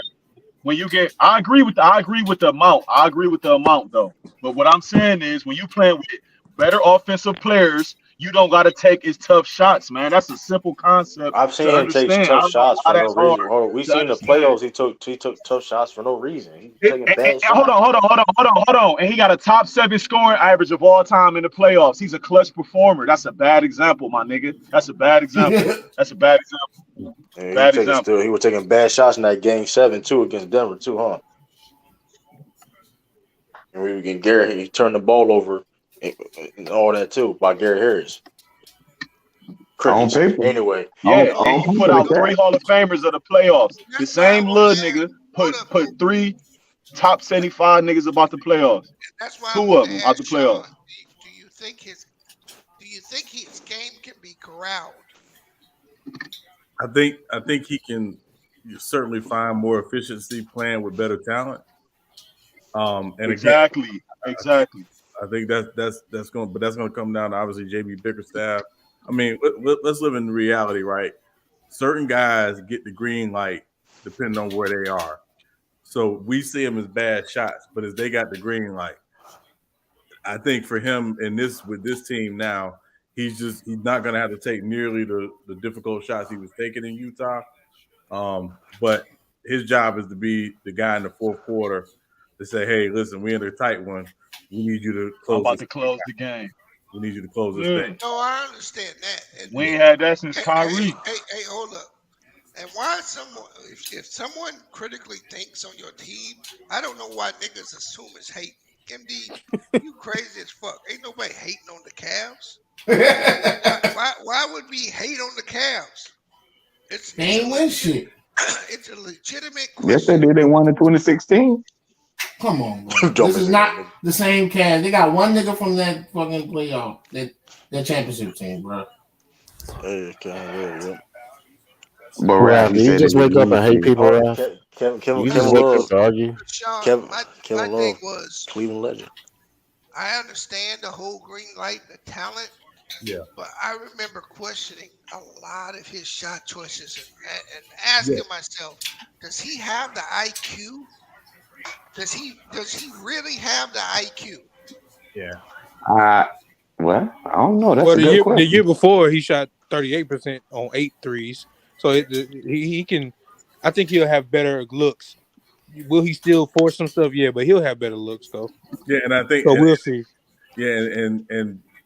when you get, I agree with the amount. I agree with the amount though. But what I'm saying is, when you playing with better offensive players, you don't got to take as tough shots, man. That's a simple concept I've to seen him take understand. I tough don't know shots why for no that's hard reason. Hold on, we to seen the understand. playoffs. He took tough shots for no reason. He was taking bad Hold shots. hold on. And he got a top 7 scoring average of all time in the playoffs. He's a clutch performer. That's a bad example, my nigga. That's a bad example. That's a bad example. And Bad example. he was taking bad shots in that game 7 too against Denver too, huh? And we get Garrett, he turned the ball over and all that too by Gary Harris. On Crickets. paper. Anyway. Yeah, and On he put paper, out 3 Hall of Famers of the playoffs. The same little nigga put 3 top 75 niggas about the playoffs. That's why 2 of them out the playoffs. do you think his game can be corralled? I think he can certainly find more efficiency playing with better talent. And exactly. I think that's gonna come down to obviously JB Bickerstaff. I mean, let's live in reality, right? Certain guys get the green light depending on where they are. So we see them as bad shots, but as they got the green light, I think for him with this team now, he's not gonna have to take nearly the difficult shots he was taking in Utah. But his job is to be the guy in the fourth quarter to say, "Hey, listen, we're in a tight one. We need you to close. I'm about to close the game. We need you to close this thing." No, I understand that. We ain't had that since Kyrie. Hey, hold up. And why if someone critically thinks on your team, I don't know why niggas assume it's hate. MD, you crazy as fuck. Ain't nobody hating on the Cavs. why would we hate on the Cavs? They ain't win shit. It's a legitimate Yes, question. they did. They won in 2016. Come on, bro. This is not the same Cavs. They got one nigga from that fucking playoff, that championship team, bro. Hey, Kevin, But right, he you said just they wake up and hate did. people, All right, Ralph. Kevin You just wake up to argue. Sean, my Kevin thing Love, was, Cleveland legend. I understand the whole green light, the talent. Yeah. But I remember questioning a lot of his shot choices and asking myself, does he have the IQ? Does he really have the IQ? Yeah. Well, I don't know. That's Well, a good the question. year before he shot 38% on 8 threes, so he can. I think he'll have better looks. Will he still force some stuff? Yeah, but he'll have better looks though. Yeah, and I think So we'll see. Yeah,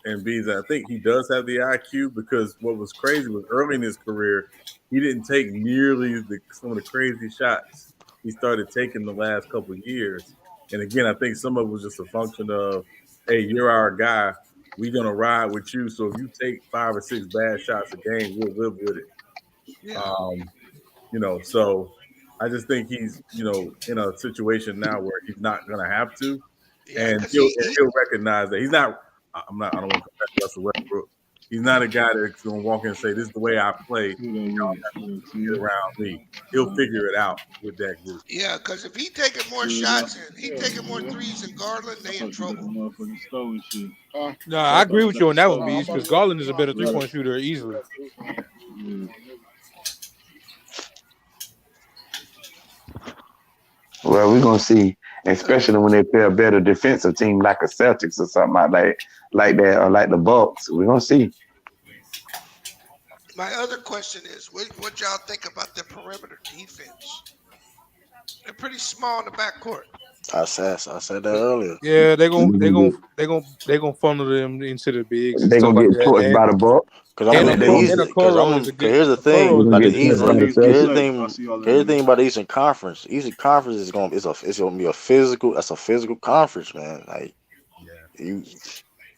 and Bees, I think he does have the IQ because what was crazy was early in his career, he didn't take nearly some of the crazy shots he started taking the last couple of years. And again, I think some of it was just a function of, hey, you're our guy. We're gonna ride with you. So if you take 5 or 6 bad shots a game, we'll live with it. Yeah. So I just think he's, in a situation now where he's not gonna have to. Yeah, And he'll recognize that he's not. I don't want to compare to Russell Westbrook. He's not a guy that's going to walk in and say, "This is the way I play. Y'all have to get around me." He'll figure it out with that group. Yeah, because if he taking more shots and he taking more threes than Garland, they in trouble. No, I agree with you on that one, Bees, because Garland is a better 3-point shooter easily. Well, we're gonna see, especially when they play a better defensive team like a Celtics or something like that, or like the Bucks. We're gonna see. My other question is, what y'all think about the perimeter defense? They're pretty small in the backcourt. I said that earlier. Yeah, they're gonna funnel them into the bigs and They're stuff gonna like get that. torched by the Bucks. Because I'm here's the thing about the Eastern. Here's the thing about the Eastern Conference. Eastern Conference is gonna be a physical. That's a physical conference, man. Like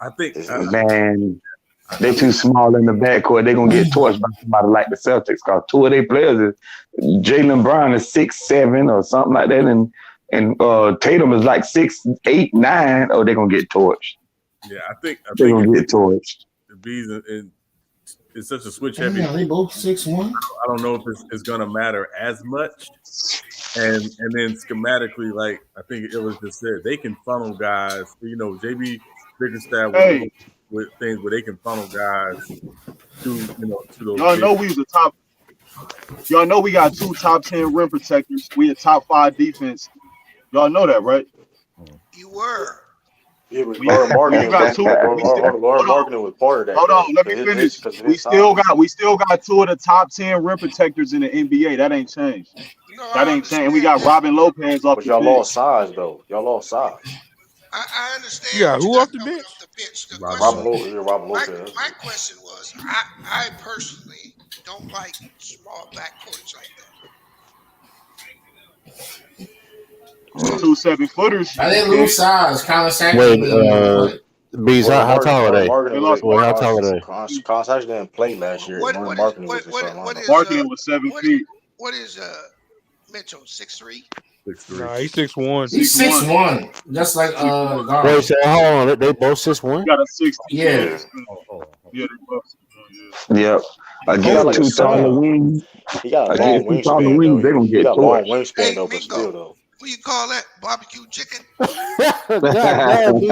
I think man, they too small in the backcourt. They're gonna get torched by somebody like the Celtics. Cause 2 of their players Jaylen Brown is 6'7" or something like that, and Tatum is like 6'8", 9. Oh, they're gonna get torched. Yeah, I think they're gonna get torched. The Bees it's such a switch Yeah, heavy. they both 6'1". I don't know if it's going to matter as much. And then schematically, like I think it was just said, they can funnel guys. JB Bickerstaff with things where they can funnel guys to those. Y'all know we was a top Y'all know we got 2 top 10 rim protectors. We a top 5 defense. Y'all know that, right? You were. Yeah, but Lauren Marketing got 2. Lauren Marketing was part of that. Hold on, let me finish. We still got 2 of the top 10 rim protectors in the NBA. That ain't changed. That ain't changed. And we got Robin Lopez off but the y'all bench. lost size though. Y'all lost size. I understand. Yeah, who off the bench? The Robin Lopez. My question was, I personally don't like small backcourts like that. 2 7-footers. I didn't lose size. Colin Sexton Wait, Bees, how tall are they? Wait, how tall are they? Colin Sexton didn't play last year. Lauren Marketing was in starting lineup. Marketing was 7 feet. What is Mitchell, 6'3"? 6'3". Nah, he's 6'1". He's 6'1", just like Garland. Wait, so hold on, they both 6'1"? Got a 6. Yeah. Yeah, Yep. Against 2 taller wings. He got a long Against 2 taller wingspan wings, they're gonna He get got long torched. wingspan though, but still though. What you call that? Barbecue chicken? God damn, they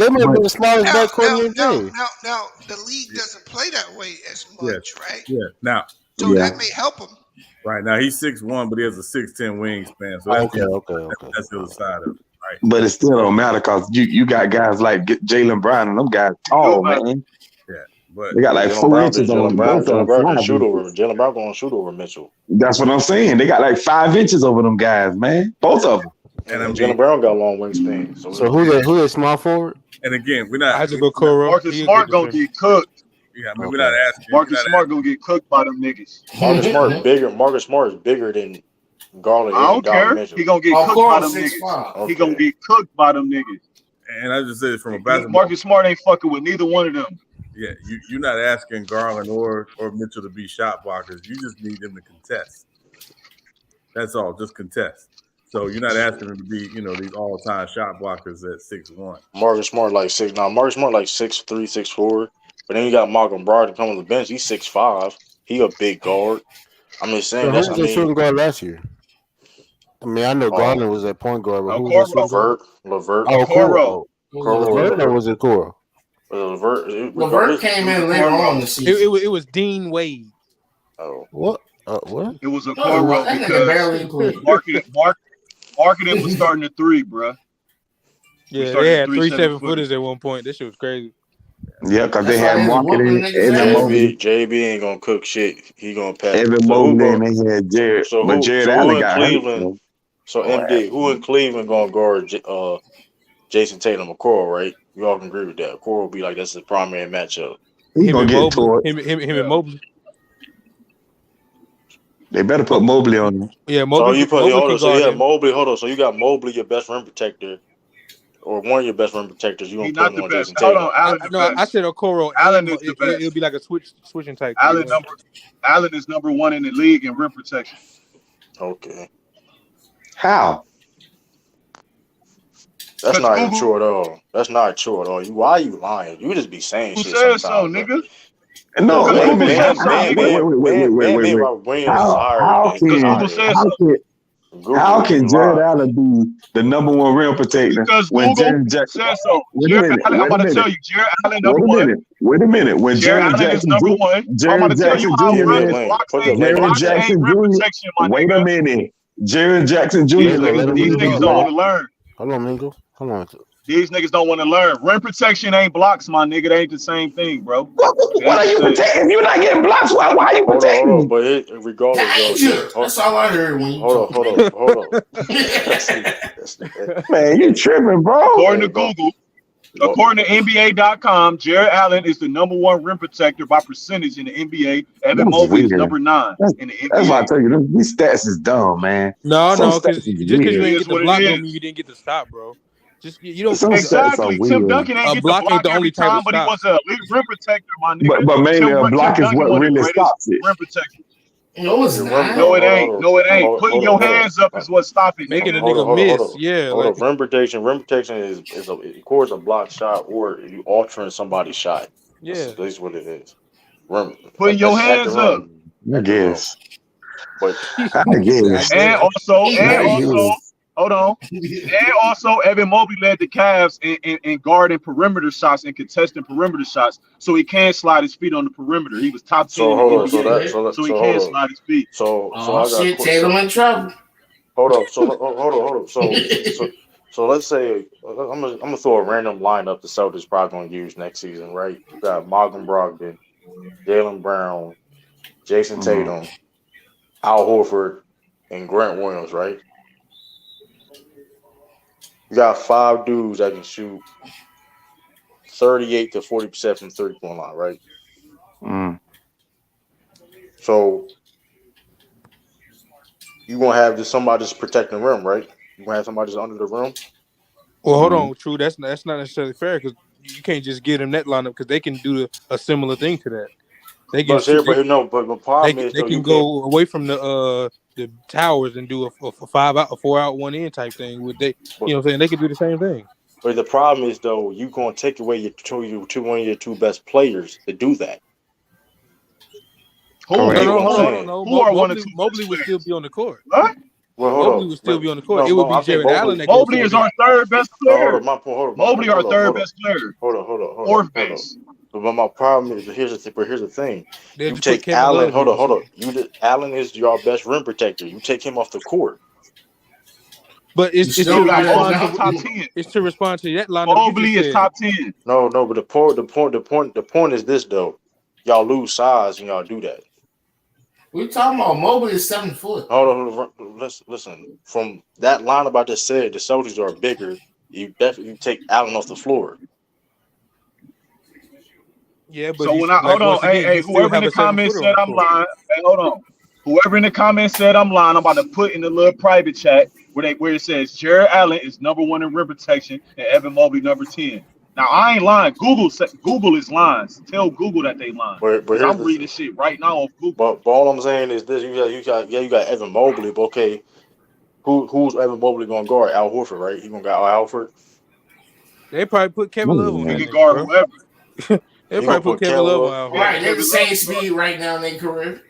might be the smallest backcourt in the game. Now, the league doesn't play that way as much, right? Yeah. Now, So that may help him. Right now, he's 6'1", but he has a 6'10" wingspan. So that's the other side of it. Right. But it still don't matter because you got guys like Jaylen Brown and them guys tall, man. Yeah, but they got like 4 inches on both of them. Jaylen Brown going to shoot over Mitchell. That's what I'm saying. They got like 5 inches over them guys, man. Both of them. And Jaylen Brown got a long wingspan. So who they small forward? And again, we're not. I had to go Coro. Marcus Smart gonna get cooked. Yeah, I mean, we're not asking. Marcus Smart gonna get cooked by them niggas. Marcus Smart is bigger than Garland. I don't care. He gonna get cooked by them niggas. Okay. He gonna get cooked by them niggas. And I just said from a basketball. Marcus Smart ain't fucking with neither one of them. Yeah, you're not asking Garland or Mitchell to be shot blockers. You just need them to contest. That's all, just contest. So you're not asking them to be, these all-time shot blockers at 6'1". Marcus Smart like 6'9". Marcus Smart like 6'3", 6'4". But then you got Malcolm Brogdon come on the bench. He's 6'5". He a big guard. I'm just saying. So who was the shooting guard last year? I mean, I know Garland was at point guard, but who was LeVert. Oh, Coro. LeVert or was it Coro? LeVert came in later on the season. It was Dean Wade. Oh, what? What? It was a Coro because Marketing was starting at 3, bro. Yeah, they had 3 7-footers at one point. This shit was crazy. Yeah, because they had Marketing. JB ain't gonna cook shit. He gonna pass. Evan Mobley and they had Jared. But Jared Allen got Cleveland. So MD, who in Cleveland gonna guard Jason Tatum or Coro, right? You all can agree with that. Coro will be like that's the primary matchup. He gonna get toward him and Mobley. They better put Mobley on him. Yeah, Mobley. Mobley. Hold on. So you got Mobley, your best rim protector, or one of your best rim protectors. You gonna put him on Jason Tatum? Hold on, Allen. I said Okoro. Allen is the best. It'll be like a switching type. Allen is number 1 in the league in rim protection. Okay. How? That's not even true at all. That's not true at all. Why are you lying? You just be saying shit. Who said so, nigga? No, wait. How can Jared Allen be the number 1 rim protector when Jared Jackson says so? I'm about to tell you, Jared Allen number 1. Wait a minute. When Jared Jackson number 1, Jared Jackson Jr. Wait a minute. Jared Jackson Jr. These niggas don't want to learn. Hold on, Mingo. Hold on. These niggas don't want to learn. Rim protection ain't blocks, my nigga. They ain't the same thing, bro. What are you protecting? You're not getting blocks. Why are you protecting? Hold on. But regardless, that's all I heard. When you hold on. Man, you tripping, bro. According to Google, according to NBA.com, Jared Allen is the number 1 rim protector by percentage in the NBA. Evan Mobley is number 9 in the NBA. That's why I tell you, these stats is dumb, man. No, because just because you ain't get the block, don't mean you didn't get the stop, bro. Just you don't exactly. Tim Duncan ain't get the block ain't the only time, but he was a elite rim protector, my nigga. But mainly a block is what really stops it. Rim protection. No, it's not. No, it ain't. No, it ain't. Putting your hands up is what's stopping. Making a nigga miss. Yeah. Rim protection. Rim protection is of course a block shot or you altering somebody's shot. Yeah. That's what it is. Putting your hands up. I guess. But I guess. And also, Hold on. And also, Evan Mobley led the Cavs in guarding perimeter shots and contesting perimeter shots, so he can slide his feet on the perimeter. He was top 10 So in hold the on. NBA, so he can slide his feet. So Oh I got shit, Tatum in trouble. Hold up. So hold up. So let's say I'm gonna throw a random lineup the Celtics probably gonna use next season, right? You got Malcolm Brogdon, Jaylen Brown, Jason Tatum, Al Horford, and Grant Williams, right? You got 5 dudes that can shoot 38 to 40% from 3-point line, right? So you gonna have just somebody just protecting the rim, right? You gonna have somebody just under the rim. Well, hold on, True. That's not necessarily fair because you can't just get them that lineup because they can do a similar thing to that. They can But the problem is they can go away from the towers and do a 4 out 1 in type thing with they. You know what I'm saying? They can do the same thing. But the problem is though, you gonna take away one of your 2 best players to do that. Hold on. Mobley would still be on the court. What? Well, hold Mobley on. would still be on the court. It would be Jared Allen. Mobley is our third best player. Mobley our third best player. Hold on. Fourth base. But my problem is here's the thing. They'll You just take put Kevin Allen. Love Hold on. Allen is your best rim protector. You take him off the court. But it's to respond to that lineup. Mobley is top 10. No. But the point is this though. Y'all lose size and y'all do that. We talking about Mobley is 7 foot. Hold on. Listen. From that lineup I just said, the Celtics are bigger. You definitely take Allen off the floor. Yeah, but so when I hold on, hey, whoever in the comments said I'm lying, hey, hold on. Whoever in the comments said I'm lying, I'm about to put in the little private chat where it says Jared Allen is #1 in rim protection and Evan Mobley #10. Now I ain't lying. Google is lying. Tell Google that they lying. But I'm reading shit right now off Google. But all I'm saying is this: you got Evan Mobley. But okay, who's Evan Mobley gonna guard? Al Horford, right? He gonna guard Al Horford. They probably put Kevin Love on. He can guard whoever. They probably put Kevin Love on. Right, they're the same speed right now in their career.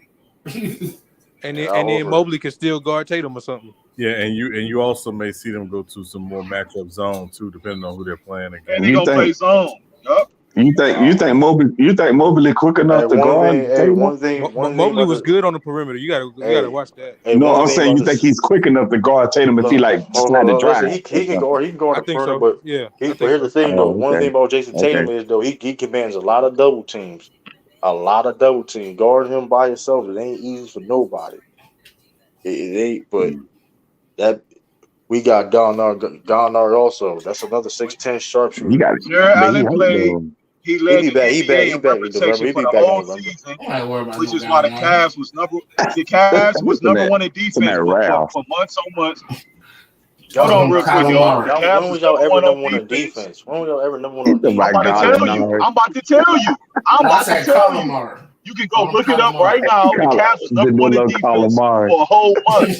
and then Mobley can still guard Tatum or something. Yeah, and you also may see them go to some more matchup zone too, depending on who they're playing against. And they gonna play zone. Yup. You think Mobley quick enough to guard? Mobley was good on the perimeter. You gotta watch that. I'm saying you think he's quick enough to guard Tatum if he slide the drive. He can guard the perimeter, but here's the thing though. One thing about Jason Tatum is though he commands a lot of double teams. Guarding him by yourself, it ain't easy for nobody. It ain't, but that we got Donard also. That's another 6'10" sharpshooter. Jared Allen played. He led the NBA in rim protection for the whole season, which is why the Cavs was number 1 in defense for months on months. Hold on real quick, y'all. When was y'all ever number 1 in defense? When was y'all ever number 1 on defense? I'm about to tell you. You can go look it up right now. The Cavs was number 1 in defense for a whole month.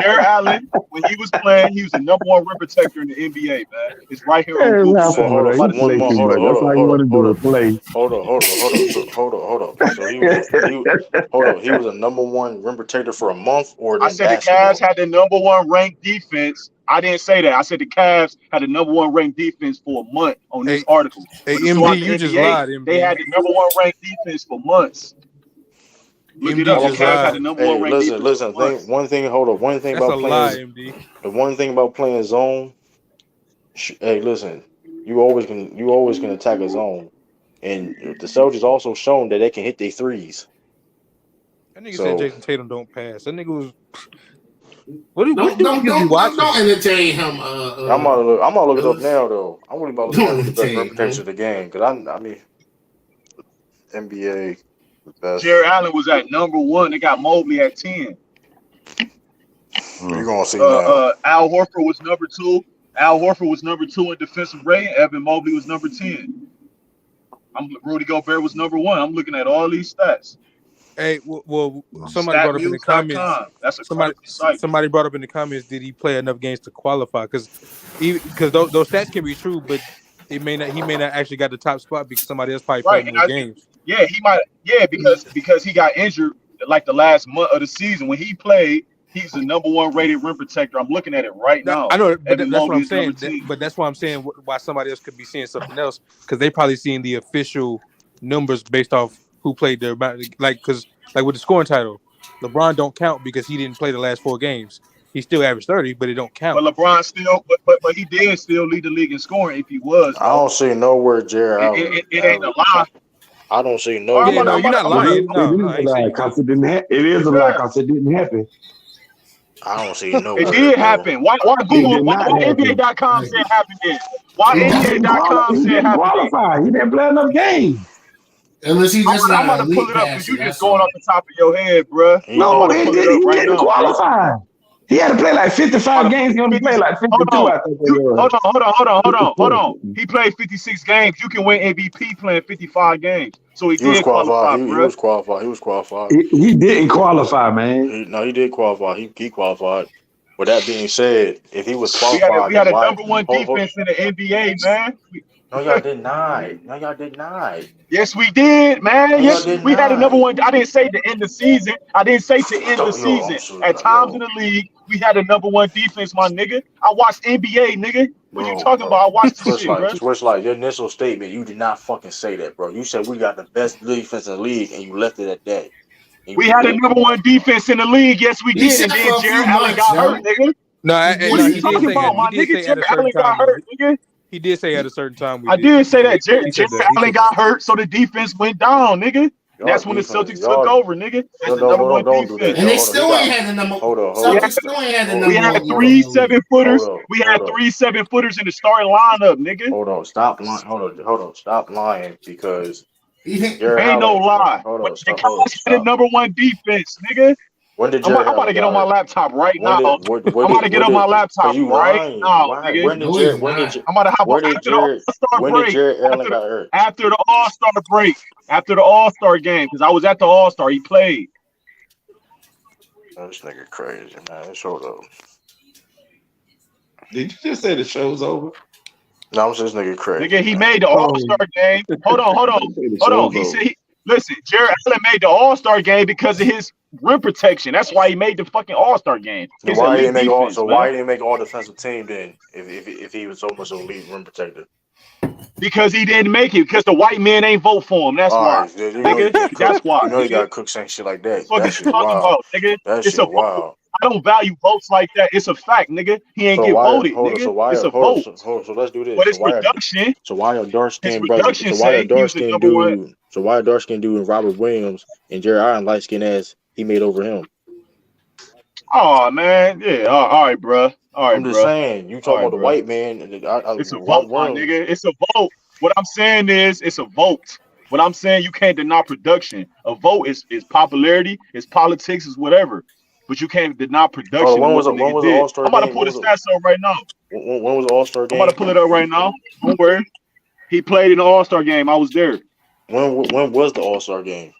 Jared Allen, when he was playing, he was the number 1 rim protector in the NBA, man. It's right here on Google. Hold on. So he was a number 1 rim protector for a month, or I said the Cavs had the number 1 ranked defense. I didn't say that. I said the Cavs had the number 1 ranked defense for a month on this article. Hey, MD, you just lied. MD. They had the number 1 ranked defense for months. Look it up. The Cavs had the number 1 ranked defense. Listen. One thing about playing. The one thing about playing zone. Hey, listen. You always can attack a zone, and the Celtics also shown that they can hit their threes. That nigga said Jason Tatum don't pass. That nigga was. What you watching? Don't entertain him. I'm gonna look it up now though. I'm really about to look at the best reputation of the game because I mean NBA the best. Jared Allen was at number 1. They got Mobley at 10. You're gonna see now. Al Horford was number 2. Al Horford was number 2 in defensive rating. Evan Mobley was number 10. Rudy Gobert was number 1. I'm looking at all these stats. Hey, well, somebody brought up in the comments. That's somebody brought up in the comments. Did he play enough games to qualify? Because those stats can be true, but he may not actually got the top spot because somebody else probably played more games. Yeah, he might. Yeah, because he got injured like the last month of the season. When he played, He's the number 1 rated rim protector. I'm looking at it right now. I know, but Evan that's what Mobley I'm is number saying. 2. But that's why I'm saying why somebody else could be seeing something else because they probably seeing the official numbers based off who played their because with the scoring title, LeBron don't count because he didn't play the last 4 games. He still averaged 30, but it don't count. But LeBron still, but he did still lead the league in scoring if he was. I don't see nowhere Jared Allen. It ain't a lie. I don't see Oh, I'm nowhere. about to- you're not I'm about to- lying. It No, is I a ain't saying lie you because did. it didn't happen. It is a lie because it didn't happen. I don't see nowhere. It did happen. Why Google? did Why not happen. NBA.com said happened then? Why He NBA.com said didn't happened then? qualify. He didn't play enough games. Unless he's just I'm not about an to pull elite it up because passer. you just That's going all. off the top of your head, bruh. I'm No, about to he pull it up right didn't now. qualify. He had to play like 55 games. He only played like 52, Hold I think. on. He played 56 games. You can win MVP playing 55 games. So he He was did qualify, qualified. He bruh. was qualified. He was qualified. He didn't qualify, man. He did qualify. He qualified. With that being said, if he was We qualified, had then a why? number 1 defense in the NBA, man. No, y'all did not. No, y'all did not. Yes, we did, man. No, y'all Yes, did we had a number not. 1. I didn't say to end the season. I didn't say to end the Yo, I'm season. so At times in the league, we had a number 1 defense, my nigga. I watched NBA, nigga. What you talking about? I watched this shit, bro. Switch your initial statement. You did not fucking say that, bro. You said we got the best defense in the league, and you left it at that. We had a number 1 defense in the league. Yes, we He did. said And for then a few Jared Allen months, got yo. hurt, nigga. No, What are you talking about, my he did nigga? say at a Jared certain Allen got time. hurt, nigga. He did say at a certain time. I did say that. He Jared said that. Allen got hurt, so the defense went down, nigga. That's when the Celtics took over, nigga. That's the number 1 defense. And they still ain't had the number. Celtics still ain't had the number We had 1 three defense in the league. 7-footers. We had 3 7-footers in the starting lineup, nigga. Hold on, stop lying. Hold on, stop lying because Ain't no lie. The Cavs had a number 1 defense, nigga. When did I'm Jared about to Allen get got on my hurt? laptop right When now. did, I'm about to get on my laptop you right lying? now, Why? nigga. When did Jared? When did I'm about to hop on after the All-Star break. Jared Allen got hurt? After the All-Star break. After the All-Star game, because I was at the All-Star. He played. Oh, this nigga crazy, man. Hold up. Did you just say the show's over? No, I'm saying this nigga crazy. Nigga, he made the All-Star game. Hold on. He said, listen, Jared Allen made the All-Star game because of his rim protection. That's why he made the fucking All-Star game. His Why he elite didn't make defense, man. why he didn't make all defensive team then? If he was so much of an elite rim protector. Because he didn't make it. Because the white men ain't vote for him. That's why. Nigga, that's why. You know you gotta cook saying shit like that. What That you shit talking wild. about, nigga? That It's shit a vote. wild. I don't value votes like that. It's a fact, nigga. He ain't get voted, nigga. It's a vote. So let's do this. But it's production. So why a dark His skinned brother? production So why a say he dark was the skinned number 1. dude? So why a dark skinned dude and Robert Williams and Jared Allen light skinned ass he made over him? Oh man, yeah. All right, bro. All right, I'm just bro. saying. You talking about the white man? It's a vote, my nigga. It's a vote. What I'm saying is, it's a vote. What I'm saying, you can't deny production. A vote is popularity, it's politics, is whatever. But you can't deny production. When of was what the the nigga did. All-Star I'm about to game? pull the stats up right now. When was the All-Star game? I'm about to pull it up right now. Don't worry. He played in the All-Star game. I was there. When was the All-Star game?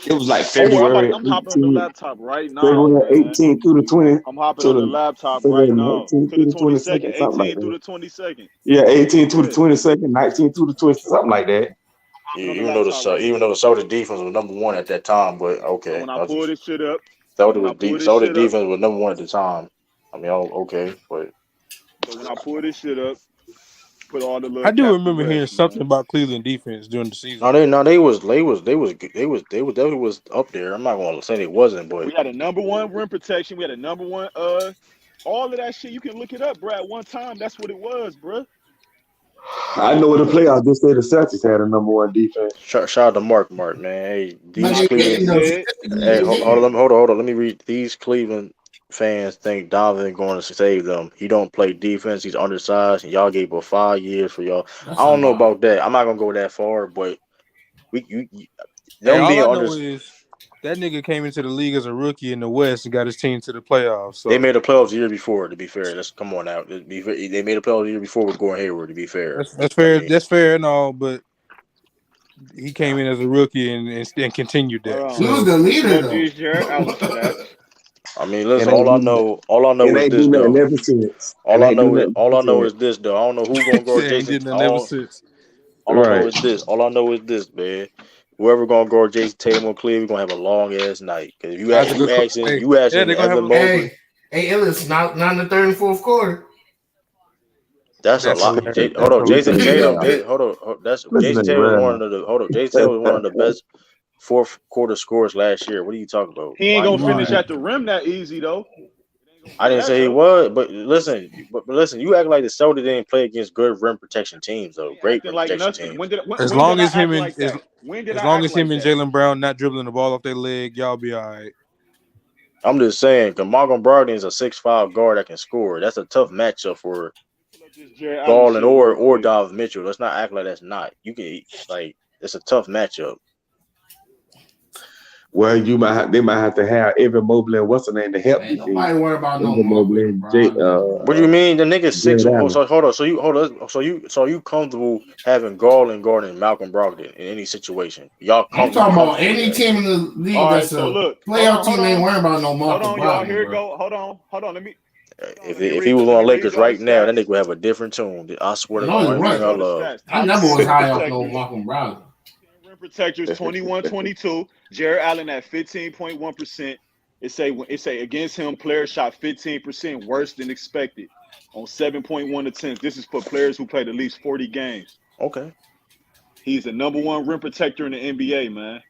It was like Don't worry, February I'm hopping on the 18th, laptop right now, February man. 18th through the 20th. I'm hopping To on the the laptop February right now 19th to through the the 22nd, 22nd, something like 18 through that. the 22nd. Yeah, 18th to the Yeah. 22nd, 19th to the 20th, something like that. Yeah, even though the Celtics defense was number 1 at that time, but okay. So when I pull this shit up, Celtics defense was number 1 at the time. I mean, okay, but so when I pull this shit up, put all the little I do caps remember to hearing rest, something man. about Cleveland defense during the season. they definitely was up there. I'm not gonna say they wasn't, but We had a number 1 rim protection. We had a number 1 all of that shit. You can look it up, bro. At one time, that's what it was, bro. I know in the playoffs, they said the Celtics had a number 1 defense. Shout out to Mark, man. Hey, these Cleveland. Hey, hold on. Let me read. These Cleveland fans think Donovan going to save them. He don't play defense. He's undersized. And y'all gave him 5 years for y'all. I don't know about that. I'm not gonna go that far, but all I know is that nigga came into the league as a rookie in the West and got his team to the playoffs. So. They made the playoffs the year before. To be fair, come on now. They made the playoffs the year before with Gordon Hayward. To be fair, that's fair. That's fair and all, but he came in as a rookie and continued that. He was the leader though. I mean, listen. All I know is this though. All I know is this though. I don't know who's gonna guard Jason. All I know is this. All I know is this, man. whoever gonna guard Jason Tatum or Cleveland, we're gonna have a long ass night. Because if That's a you good. asking, Hey, you asking they're gonna have Evan a. Mobley, Hey, Ellis, not in the third and fourth quarter. that's a That's lot. hilarious. Hold on, Sleeping Jason in Tatum. round. Hold on. That's Sleeping Jason in Tatum was round. one of the. Hold on, Jason Tatum was one of the best fourth quarter scorers last year. What are you talking about? He ain't Why gonna you finish lying? at the rim that easy though. I Be didn't that say he tough. was, but listen, you act like the Celtics didn't play against good rim protection teams, though. Ain't Great acting rim like protection nothing. teams. As When did long I as him act and like that? When did as I long act as him like and that? Jalen Brown not dribbling the ball off their leg, y'all be all right. I'm just saying, because Malcolm Brogdon is a 6'5" guard that can score. That's a tough matchup for Pull up this Jared Allen Garland shit real or quick. Donovan Mitchell. Let's not act like that's not. You can it's a tough matchup. Well, they might have to have Evan Mobley and what's the name to help Ain't defend. nobody worry about no Evan Mobley Marvin and Brogdon, bro. What do you mean? The nigga six? Jared Oh, Allen. so hold on. So you comfortable having Garland guarding Malcolm Brogdon in any situation? I'm You talking about comfortable with any that? team in the league All right, that's so a look, playoff team ain't worrying about no hold Marcus on, y'all. Brogdon, Here it bro. go. Hold on. If he was Let me on read Lakers y'all the right now, that stats. nigga would have a different tune. I swear to No, God, he Let me only read thing I y'all wasn't. the love. stats. I Top never 10 was rim high off no protectors. Malcolm Brogdon. Rim protectors 21-22. Jared Allen at 15.1%. It say against him, players shot 15% worse than expected on 7.1 attempts. This is for players who played at least 40 games. Okay, He's the number one rim protector in the NBA, man.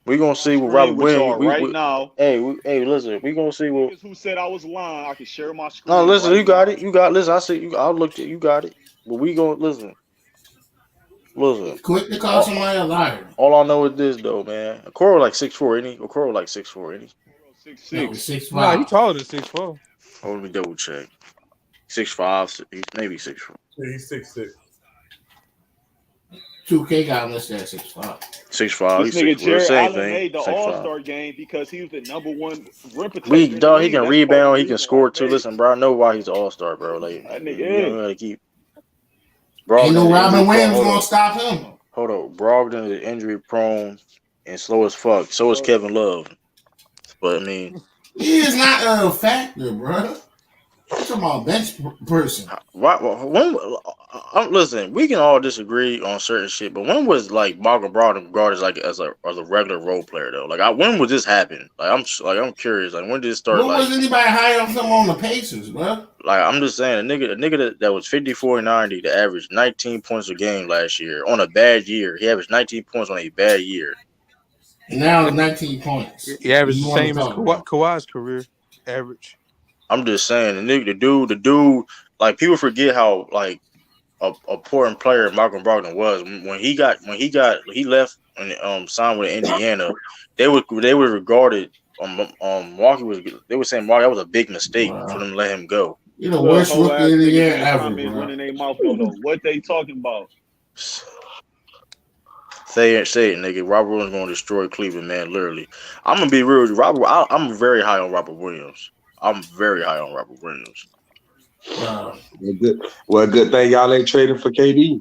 we gonna My see what screen Robert with y'all Williams. right now. Hey, listen, we gonna see what. Niggas who said I was lying, I can share my No, screen listen, right you got now. it. You got. Listen, I see you. I looked at you. Got it. But we gonna listen. Listen. Quick to call somebody a liar. All I know is this though, man. Okoro like 6'4", ain't he? Okoro like 6'4", ain't he? No, he's 6'6". Nah, he 6'5". taller than 6'4". Oh, let me double check. 6'5", maybe 6'4". Yeah, he's 6'6". 2K got him listed at 6'5". 6'5", This he's nigga 6'4". Jared Same Allen thing. made the 6'5". All-Star game because he was the number one rim protector in the He league. can That's part of the rebound, he can reason why score he too. made it. Listen, bro, I know why he's an all-star, bro. Like, That nigga you don't is. gotta keep Ain't Brogdon no is injury Robin prone. Williams gonna stop him. Hold on. Brogdon is injury prone and slow as fuck. So is Kevin Love. But I mean, He is not a factor, bro. You talking about bench person? listen, we can all disagree on certain shit, but when was like Malcolm Brogdon regarded like as a regular role player though? Like, when would this happen? I'm curious. Like, when did it start? When Like, was anybody high on him on the Pacers, bro? I'm just saying, a nigga that was 54-90 to average 19 points a game last year on a bad year. He averaged 19 points on a bad year. And now it's 19 points. He averaged You the want to same as talk about? Kawhi's career average. I'm just saying, the dude, like people forget how like a important player Malcolm Brogdon was he left and signed with Indiana. They were regarded Milwaukee was they were saying Milwaukee, that was a big mistake for them to let him go. You're the Look, worst whole rookie ass of the niggas year in the ever, comments bro. running their mouth though. What they talking about? Say it, nigga. Robert Williams gonna destroy Cleveland, man. Literally, I'm gonna be real with you. I'm very high on Robert Williams. I'm very high on Robert Williams. Good thing y'all ain't trading for KD.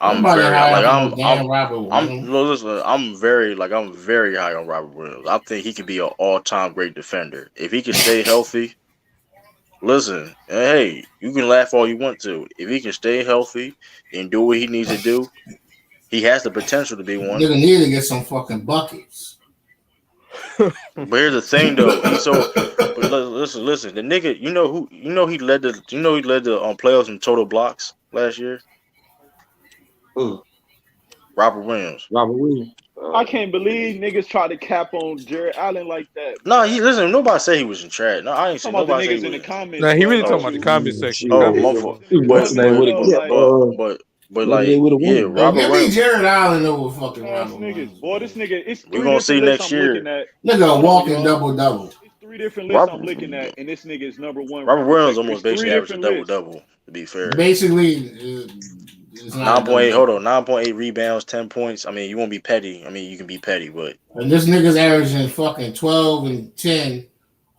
I'm Nobody very high like on no damn Robert Williams. listen, I'm very high on Robert Williams. I think he could be an all-time great defender if he can stay healthy. Listen, hey, you can laugh all you want to. If he can stay healthy and do what he needs to do, he has the potential to be one. Nigga need to get some fucking buckets. But here's the thing, though. But listen. The nigga, he led the playoffs in total blocks last year. Robert Williams. Robert Williams. I can't believe niggas try to cap on Jared Allen like that. No, nobody say he was in trash. No, I ain't saying Talking about the nobody say he niggas in was the in. comments, Nah, he bro, really talking not about the you. comment section. The Oh, comment my section. fault. What's the name? But What's the name like, with a yeah, woman? Hey, Robert give me Williams. Jared Allen over fucking Ass Robert niggas, Williams. boy. This nigga, it's We 3 gonna different see lists next I'm looking year. at. Nigga, a Hold on, walking y'all. double. It's 3 different lists I'm Robert looking at, and this nigga is number one Robert rim Williams protector. It's almost 3 basically averaged a different double lists. double. To be fair, Basically, it's not a double 9.8. double. Hold on, 9.8 rebounds, 10 points. I mean, you won't be petty. I mean, you can be petty, but And this nigga's averaging fucking 12 and 10,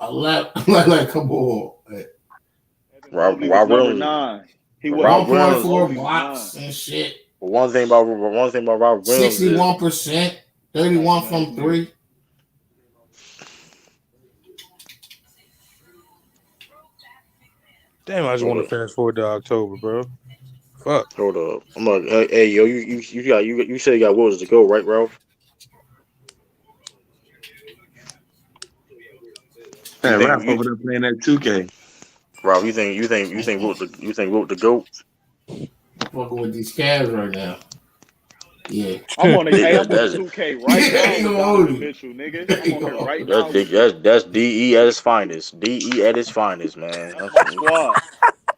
11. like, come on. Evan Robert Mobley was number Williams. 9. He wasn't Robert even 10. Williams. 1.4 Mobley was 9. blocks and shit. But one thing about Robert Williams is 61%, 31 Ass from nigga. 3. Damn, I just want to fast forward to October, bro. Fuck. Hold up. I'm like, hey, yo, you said you got Wills to go, right, Ralph? And Ralph over there playing that 2K. Ralph, you think Wilt the GOAT? Fucking with these Cavs right now. Yeah. I'm on That's 2K right now with Donovan Mitchell, nigga. I'm on here right now. That's DE at its finest. DE at its finest, man. Home squad.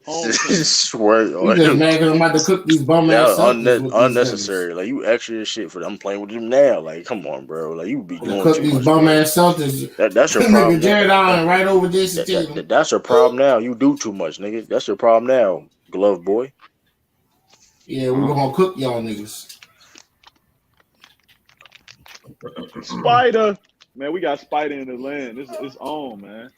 Home team. Swear. You just mad because I'm about to cook these bum ass Celtics with unnecessary. Like you extra shit for them. I'm playing with them now. Like, come on, bro. Like you be doing cook too these much. Bum ass Celtics. That's your problem. Jared Allen right over Jason Tatum. That's your problem now. You do too much, nigga. That's your problem now, glove boy. Yeah, we're gonna cook y'all niggas. Spider, man, we got Spider in the land. It's on, man.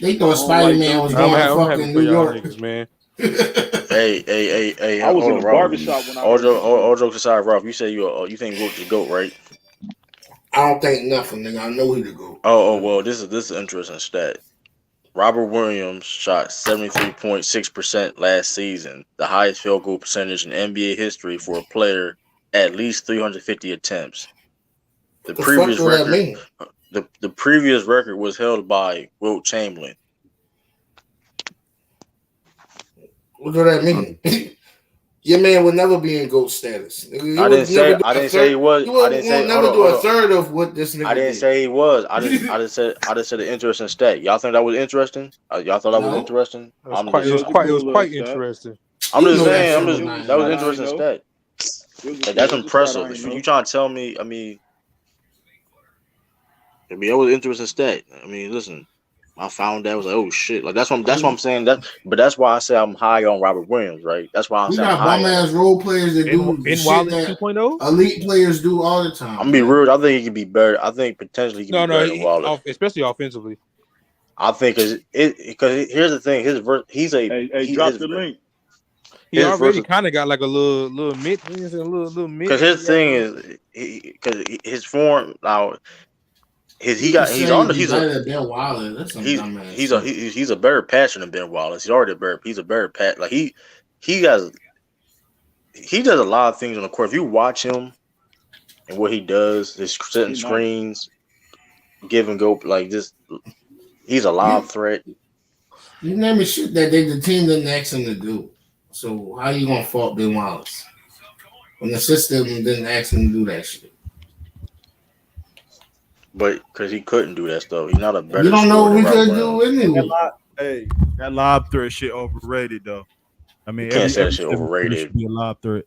They thought Spider-Man was going to fucking New York, niggas, man. Hey! I was in a barbershop when I was all jokes aside, Ralph. You say you think Wilt the GOAT, right? I don't think nothing, nigga. I know he the GOAT. Oh well, this is an interesting stat. Robert Williams shot 73.6% last season, the highest field goal percentage in NBA history for a player at least 350 attempts. The previous record, the previous record was held by Wilt Chamberlain. What does that mean? Your man would never be in GOAT status. I didn't say he was. You would never do a third of what this nigga I didn't did. say he was. I just said an interesting stat. Y'all think that was interesting? Y'all thought that was interesting? It was quite interesting. I'm just saying. That was an interesting stat. Like, that's impressive. You trying to tell me? I mean, that was an interesting stat. I mean, listen. I found that, I was like, oh shit! Like that's what I'm saying. But that's why I say I'm high on Robert Williams, right? That's why I'm saying we got bum ass role players that do Ben shit Wallace that 2.0. elite players do all the time. I'm gonna be rude. I think he could be better. I think potentially he could be better than Wallace, especially offensively. I think because here's the thing. He drop the link. He already kind of got like a little mid. Because his thing is because his form now. He's a better passer than Ben Wallace. He's a better pass. Like he does a lot of things on the court. If you watch him and what he does, his setting screens, give and go, like this, he's a live threat. You name it shit that the team didn't ask him to do. So how you gonna fault Ben Wallace when the system didn't ask him to do that shit? But because he couldn't do that stuff, he's not a better. You don't know what we could do anyway. That lob threat shit overrated though. I mean, you can't say that shit overrated. Should be a lob threat.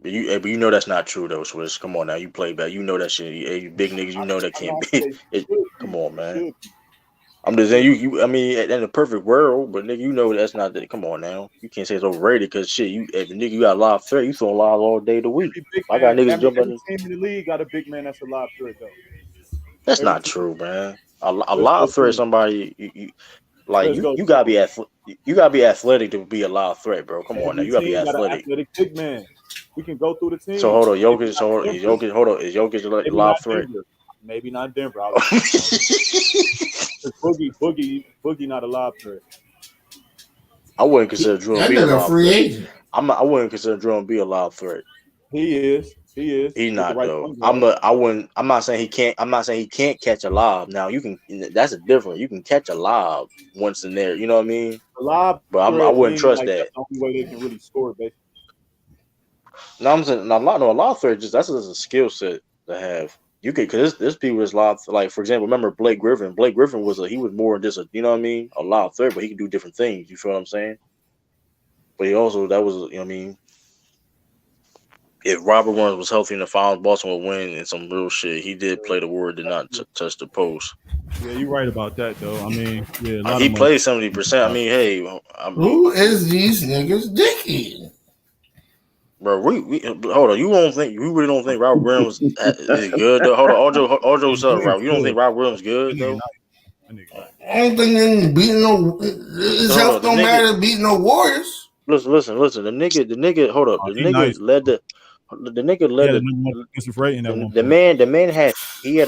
But you know that's not true though, Swiss. Come on now, you play back. You know that shit. You big niggas, you know that can't be. Come on, man. I'm just saying you. I mean, in a perfect world, but nigga, you know that's not that. Come on now, you can't say it's overrated because shit. If nigga you got a live threat, you throwing live all day of the week. I got niggas jumping. Every team in the league got a big man that's a live threat though. That's not true, man. A live threat, somebody you gotta be athletic to be a live threat, bro. Come on now, you gotta be athletic. Athletic big man. We can go through the team. So hold on, Jokic. Is Jokic a live threat? Maybe not Denver. Boogie not a live threat. I wouldn't consider Drew be a live free agent. I wouldn't consider Drew be a live threat. He is. He's not though. I'm not saying he can't. I'm not saying he can't catch a lob. Now you can. That's a different. You can catch a lob once in there. You know what I mean? A lob, but I wouldn't trust that. That's the only way they can really score, basically. No, I'm saying a lob threat. That's just a skill set to have. You could, because this people is lob. Like for example, remember Blake Griffin. Blake Griffin was more just a, you know what I mean, a lob threat, but he could do different things. You feel what I'm saying? But he also you know what I mean. If Robert Williams was healthy in the finals, Boston would win and some real shit. He did play the word, did not touch the post. Yeah, you're right about that, though. I mean, yeah, he played 70%. I mean, hey, who is these niggas dicky? Bro, we hold on. You really don't think Robert Williams is good? Though? Hold on, Ojo, what's up, Robert? You don't think Robert Williams good though? I don't think beating his health don't matter. Beating no Warriors. Listen. The nigga. Hold up. The nigga led the. The nigga led the man had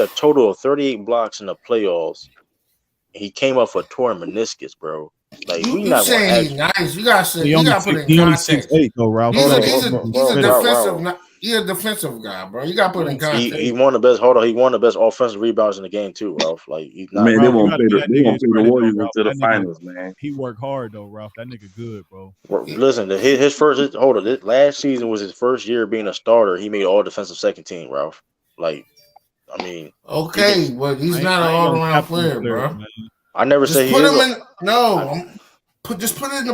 a total of 38 blocks in the playoffs. He came up for a torn meniscus, bro. Like You we you not gonna saying ask. he's nice? You gotta say He you only gotta put it in he only context. 6'8" though, Ralph. He's Hold a on, he's bro, a bro, he's a bro, Ralph, defensive Ralph. he's a defensive guy, bro. You gotta put it in He context. won the best. Hold on, he won the best offensive rebounds in the game too, Ralph. Like he's not. Man, they Ralph, you won't gotta play give the that they nigga won't his play the credit though, Warriors Ralph. into the That nigga, finals, man. he worked hard though, Ralph. That nigga good, bro. Listen, his first. Hold on, this last season was his first year being a starter. He made all defensive second team, Ralph. Like, I mean, Okay, but he's not an I ain't all gonna around cap these player, players, bro. man. I never Just say he put is. him in. No, just put it in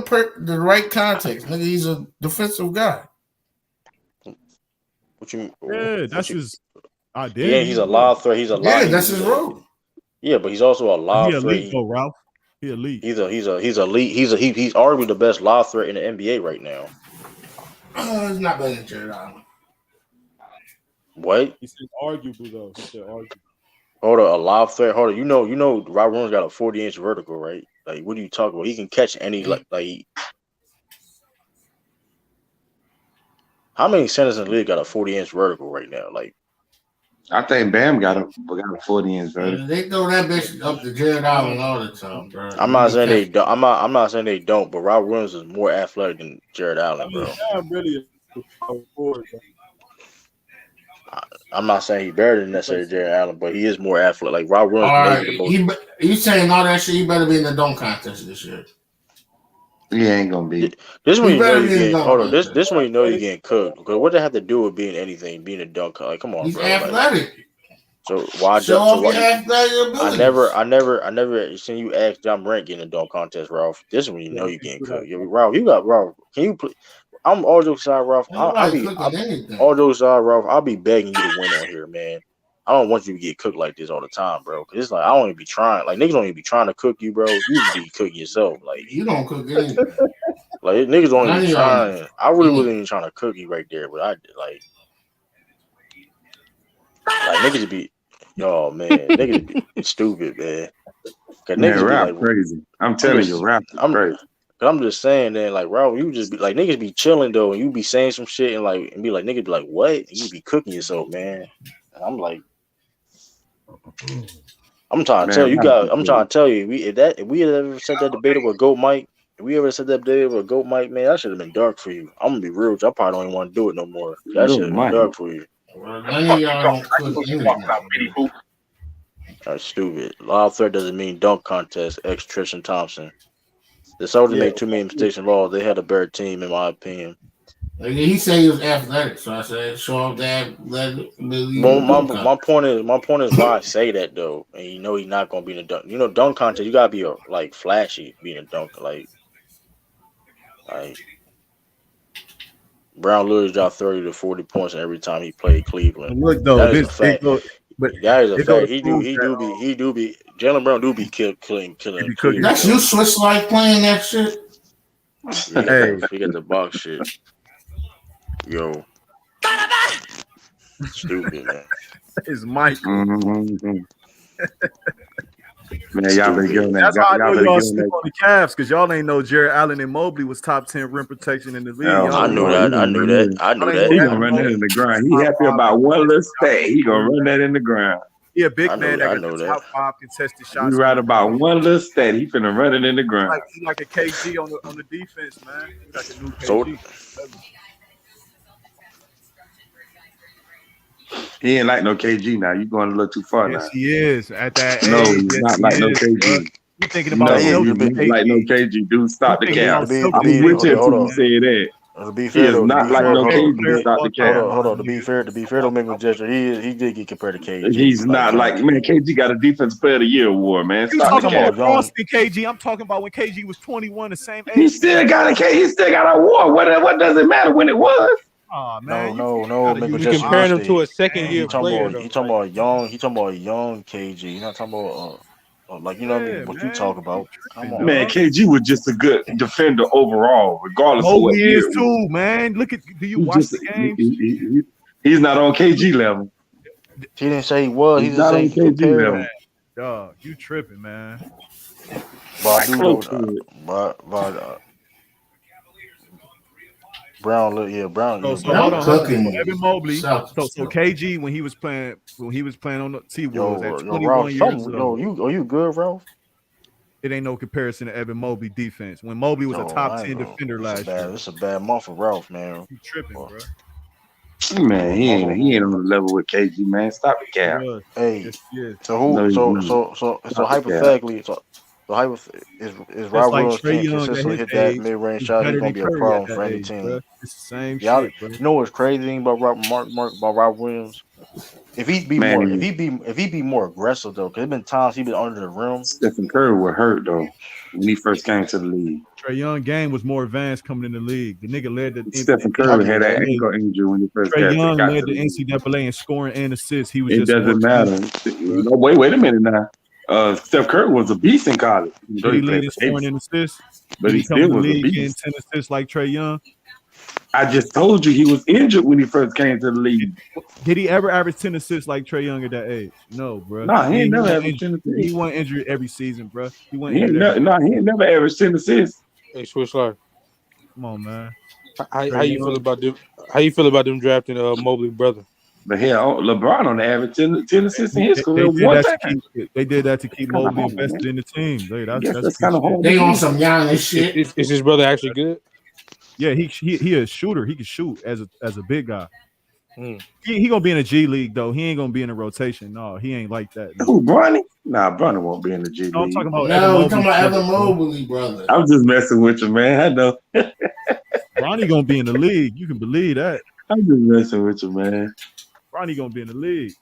the right context, nigga. He's a defensive guy. What you? Yeah, that's his Yeah, identity. he's a lob threat. He's a Yeah, lot. that's his role. Yeah, but he's also a He lob threat. elite though, Ralph. He elite. He's elite. He's arguably the best lob threat in the NBA right now. He's not better than Jared Allen. What? He said arguably though. He said arguably. Hold on, a lob threat. Hold on, you know, Rob Williams got a 40-inch vertical, right? Like, what are you talking about? He can catch any like. How many centers in the league got a 40-inch vertical right now? Like, I think Bam got a 40-inch vertical. They throw that bitch up to Jared Allen all the time, bro. I'm not saying they don't. I'm not saying they don't. But Rob Williams is more athletic than Jared Allen, bro. Bam really forward, I'm not saying he's better than necessarily Jared Allen, but he is more athletic. Like Rob Williams, All maybe right, the most. you saying all that shit? He better be in the dunk contest this year. He ain't gonna be. This one you know better you're be in getting. the Hold on, dunk this one you know you're getting cooked. Because what does that have to do with being anything? Being a dunk? Like, come on, He's bro. athletic. Like, so why? Show off your athletic abilities. I never seen you ask John Morant getting a dunk contest, Ralph. This one you know you're getting cooked. Ralph, you got Ralph. Can you play? I'm all jokes aside, Ralph. I'll be all jokes aside, Ralph. I'll be begging you to win on here, man. I don't want you to get cooked like this all the time, bro. Cause it's like I don't even be trying. Like niggas don't even be trying to cook you, bro. You just be cooking yourself. Like you don't cook anything. Like niggas don't even be trying. I really wasn't even trying to cook you right there, but I did like niggas be. Oh man, niggas be stupid, man. Cause Man, niggas be rap like crazy. I'm telling you, rap is crazy. I'm just saying that, like, Ralph, you just be like niggas be chilling though, and you be saying some shit and be like niggas be like, what? And you be cooking yourself, man. And I'm like, I'm trying to tell you, I'm trying to tell you, if we had ever said that debate with Goat Mike, if we ever said that debate with Goat Mike, man, that should have been dark for you. I'm gonna be real, I probably don't even want to do it no more. That should have been dark for you. That's stupid. Lob threat doesn't mean dunk contest. Ex Tristan Thompson. The Celtics made too many mistakes involved. They had a better team, in my opinion. He said he was athletic, so I said show off that ability. Well, my point is why I say that though, and you know he's not gonna be in the dunk. You know, dunk contest, you gotta be like flashy, being a dunk. Like Brown literally dropped 30 to 40 points every time he played Cleveland. Look though, that is a fact. That is a fact. He do be. Jalen Brown do be killing. That's you Swiss like playing that shit. Yeah, forget the box shit. Yo, stupid man. It's Michael. Mm-hmm. Man, y'all been giving that. That's how I know y'all sleep on the Cavs because y'all ain't know Jared Allen and Mobley was top 10 rim protection in the league. I knew that. I knew that. He gonna run that in the ground. He happy about one little stat. He gonna run that in the ground. He a big man that got the top 5 contested shots. You right about one little stat. He finna run it in the ground. He like a KG on the defense, man. He like a new KG. He ain't like no KG now. You going a little too far now. Yes, he is at that age. No, he's not like no KG. You thinking about like no KG, dude. Stop the cap. I'm with you until you say that. To be fair, he is not like no KG. Stop the cap. Hold on. To be fair, don't make no gesture. He did get compared to KG. He's not like man. KG got a Defensive Player of the Year award, man. Stop the cap. KG. I'm talking about when KG was 21, the same age. He still got an award. What does it matter when it was? Oh man, no. You comparing him to a second year player. He talking about young KG. You're not talking about like you know what you talk about. Come on, man. KG was just a good defender overall, regardless of what he is too, man. Look at do you watch the games? He's not on KG level. He didn't say he was. He's not on KG level. Dog, you tripping, man. But Brown. So hold on. Evan Mobley. So KG when he was playing on the T Wolves at 21 years old. Are you good, Ralph? it ain't no comparison to Evan Mobley defense. When Mobley was a top 10 defender last year. It's a bad month for Ralph, man. You tripping, bro. Man, he ain't on the level with KG, man. Stop the cap. Hey, yes. So hypothetically, is That's Rob like Williams Trae can't Young at consistently his hit that age mid-range is shot, he's better gonna than be a Curry problem at that for any age, team. bro. It's the same Y'all, shit, bro. you know what's crazy about Rob Williams? If he be more aggressive though, because there's been times he's been under the rim. Stephen Curry was hurt though when he first came to the league. Trae Young game was more advanced coming in the league. The nigga led the Stephen Curry had an ankle injury when he first Trae Young got led to the the league. NCAA in scoring and assists. He was It just more doesn't matter. Wait a minute now. Steph Curry was a beast in college. Did he lead in scoring and assists? But Did he he come in still the was a league getting beast. 10 assists like Trae Young? I just told you he was injured when he first came to the league. Did he ever average 10 assists like Trae Young at that age? No, bro. Nah, he ain't never averaged 10 assists. He wasn't injured every season, bro. He wasn't He ain't injured he ain't never averaged 10 assists. Hey, Swish Life. Come on, man. How you feel about them? How you feel about them drafting Mobley brother? But hell, LeBron on the average 10 assists in his career They one time. They did that to keep Mobley invested in the team. That's kind of hard. They on some Giannis shit. Is his brother actually good? Yeah, he a shooter. He can shoot as a big guy. Hmm. He gonna be in a G League though. He ain't gonna be in a rotation. No, he ain't like that. No. Who, Bronny? Nah, Bronny won't be in the G League. No, I'm talking about we're talking about Evan Mobley, brother. I'm just messing with you, man. I know. Bronny gonna be in the league. You can believe that. I'm just messing with you, man. Bronny gonna be in the league.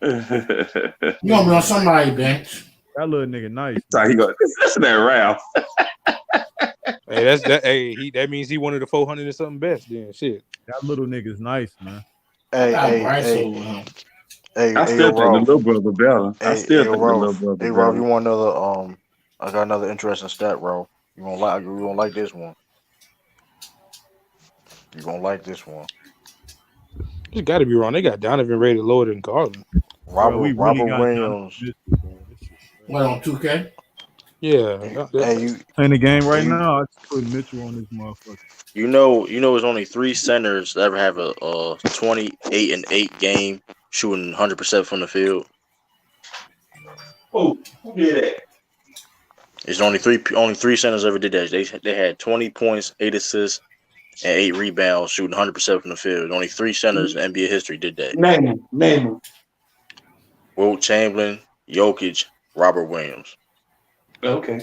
You gonna be on somebody's bench. That little nigga nice. He go. Listen to that Ralph. Hey, that's that. Hey, that means he wanted the 400 or something best. Then shit. That little nigga's nice, man. Hey, I still think the Ralph. little brother better. I still think the Ralph. little brother Hey, better. Ralph, you want another? I got another interesting stat, Ralph. You gonna like this one? You gonna like this one? You got to be wrong. They got Donovan rated lower than Garland. Robert Williams. What, on 2K? Yeah. Playing the game right now. I just put Mitchell on this motherfucker. You know, there's only 3 centers that ever have a 28-8 game shooting 100% from the field. Oh, who did that? It's only three centers ever did that. They had 20 points, 8 assists, and 8 rebounds, shooting 100% from the field. Only 3 centers in NBA history did that. Name them. Wilt Chamberlain, Jokic, Robert Williams. Okay.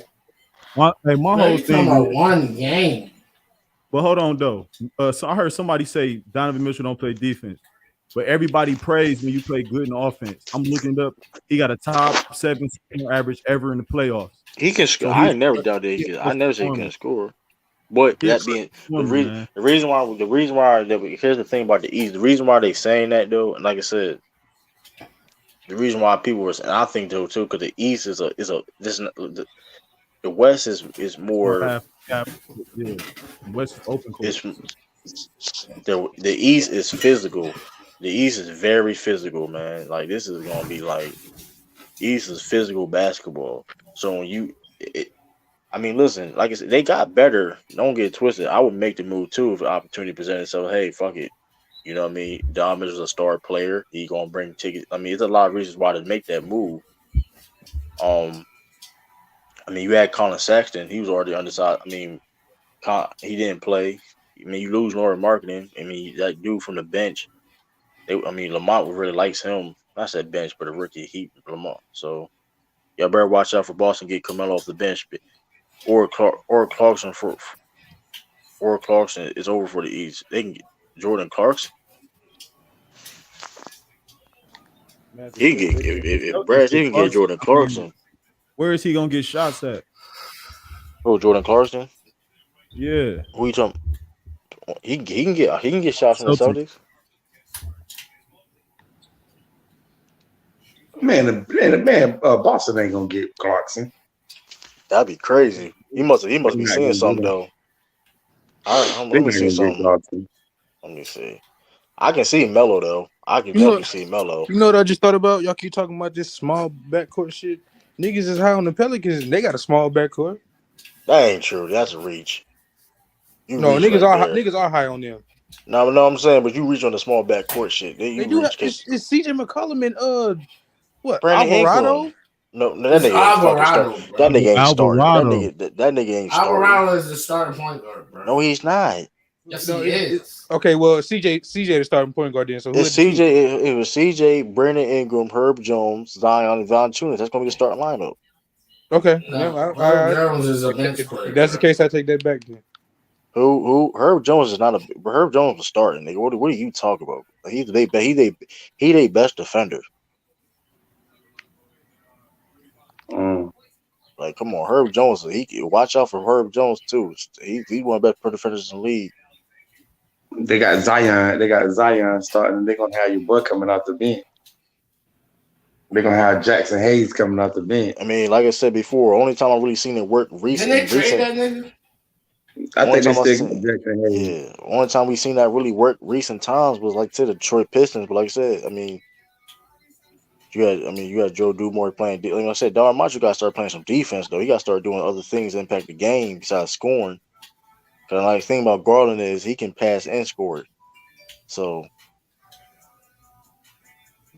My whole thing about one game. But hold on though. So I heard somebody say Donovan Mitchell don't play defense, but everybody prays when you play good in offense. I'm looking up. He got a top 7 average ever in the playoffs. He can score. I never doubted he could. I never said he couldn't score. But that being the reason why here's the thing about the East. The reason why they saying that though, and like I said, the reason why people were, and I think though too, because the East the West is more. West is open court. The East is physical. The East is very physical, man. Like this is gonna be like East is physical basketball. So when listen, like I said, they got better. Don't get it twisted. I would make the move too if the opportunity presented itself. Hey, fuck it. You know what I mean? Dom is a star player. He gonna bring tickets. I mean, there's a lot of reasons why to make that move. You had Colin Sexton. He was already undecided. He didn't play. You lose Lauren Marketing. That dude from the bench. Lamont really likes him. Not that bench, but a rookie, Lamont. So y'all better watch out for Boston. Get Carmelo off the bench, or Clarkson is over for the East. They can get Jordan Clarkson. He can get if Brad can get Jordan Clarkson. Where is he gonna get shots at? Oh, Jordan Clarkson. Yeah. Who you talking? He can get shots from the Celtics. Man, Boston ain't gonna get Clarkson. That'd be crazy. He must be seeing something though. Let me see something. Let me see. I can see Melo though. I can definitely see Melo. You know what I just thought about? Y'all keep talking about this small backcourt shit. Niggas is high on the Pelicans. And they got a small backcourt. That ain't true. That's a reach. Niggas are high on them. No, I'm saying, but you reach on the small backcourt shit. They do. It's CJ McCollum and Brandon Alvarado. Ingram. No, that nigga ain't fucking start. That nigga ain't starting. That nigga ain't starting. Alvarado is the starting point guard, bro. No, he's not. Yes, he is. Okay, well, CJ the starting point guard then. So who it's CJ. It was CJ, Brandon Ingram, Herb Jones, Zion, and Valanciunas. That's gonna be the starting lineup. Okay. No, Herb Jones is a bench player. If that's the case, I take that back then. Who? Herb Jones is not a. Herb Jones was starting, nigga. What are you talking about? He they best defender. Like, come on, Herb Jones. He watch out for Herb Jones too. He's one of the best defenders in the league. They got Zion. They got Zion starting. They're gonna have your boy coming out the bench. They're gonna have Jackson Hayes coming out the bench. I mean, like I said before, only time I've really seen it work recently. Didn't they trade that nigga? I think they still got Jackson Hayes. Yeah, only time we seen that really work recent times was like to the Detroit Pistons. But like I said, I mean, you had Joe Dumars playing. Like I said, Darren Macho got to start playing some defense though. He got to start doing other things that impact the game besides scoring. Because like the thing about Garland is he can pass and score. So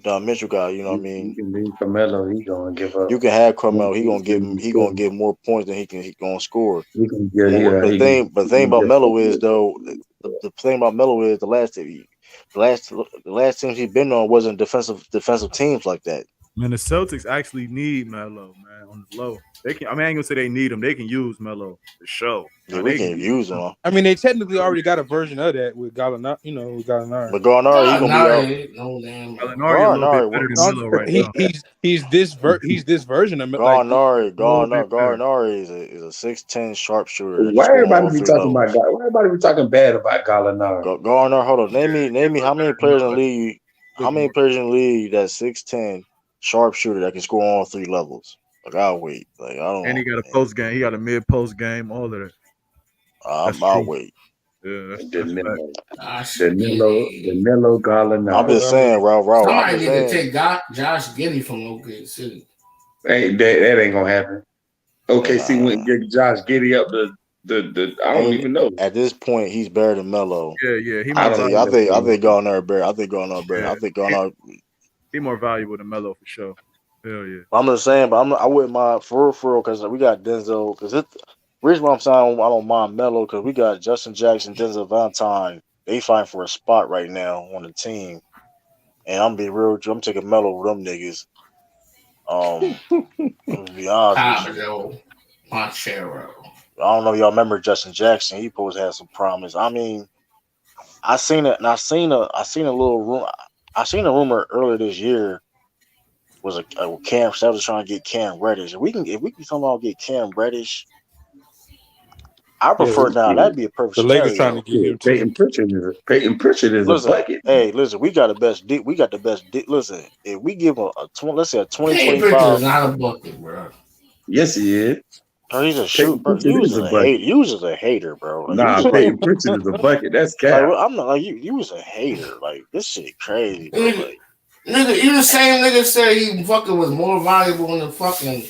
Don Mitchell got, you know what I mean? You can leave Carmelo, he gonna give up. You can have Carmelo, he gonna give more points than he gonna score. The thing about Melo is though, the thing about Melo is the last teams he's been on wasn't defensive teams like that. Man, the Celtics actually need Melo, man, on the low. They can. I mean, I ain't gonna say they need him. They can use Melo for sure. Yeah, we can use him. I mean, they technically already got a version of that with Gallinari. You know, with Gallinari. But Gallinari, he's gonna be out. No damn. Gallinari a little bit better than Melo right now. He's this version of Gallinari is a 6'10" sharpshooter. Why everybody be talking about? Why everybody be talking bad about Gallinari? Gallinari, hold on. Name me how many players in the league? How many players in the league that's 6'10" sharpshooter that can score on all three levels? Like, I'll wait. Like, I don't. And he got a post game. He got a mid post game. All of that. I'll wait. Yeah, that's Danilo Gallinari. I'm just saying, Ralph. Somebody need to take Josh Giddey from OKC. Hey, that ain't gonna happen. OKC went and get Josh Giddey up the I don't even know. At this point, he's better than Melo. Yeah. I think Gallinari better. I think Gallinari. He more valuable than Melo for sure. Hell yeah. I'm just saying, but I wouldn't mind for real because we got Denzel. Because the reason why I'm saying I don't mind Melo because we got Justin Jackson, Denzel Valentine. They fighting for a spot right now on the team, and I'm being real. I'm taking Melo with them niggas. To be honest with you. Monchero. I don't know if y'all remember Justin Jackson. He supposed to have some promise. I mean, I seen a little room. I seen a rumor earlier this year was a Cam. I was trying to get Cam Reddish. If we can somehow get Cam Reddish, I prefer now. That'd be a perfect. The Lakers trying to get him. Peyton Pritchard is a bucket. Hey, listen, we got the best. Listen, if we give him let's say a 2025. Pritchard is not a bucket, bro. Yes, he is. Oh, he's a shoot, bro. You was a hater, bro. Like, Peyton Pritchard is a bucket. That's cap. Like, I'm not like you. You was a hater. Like, this shit crazy, bro. Nigga, you the same nigga said he fucking was more valuable in the fucking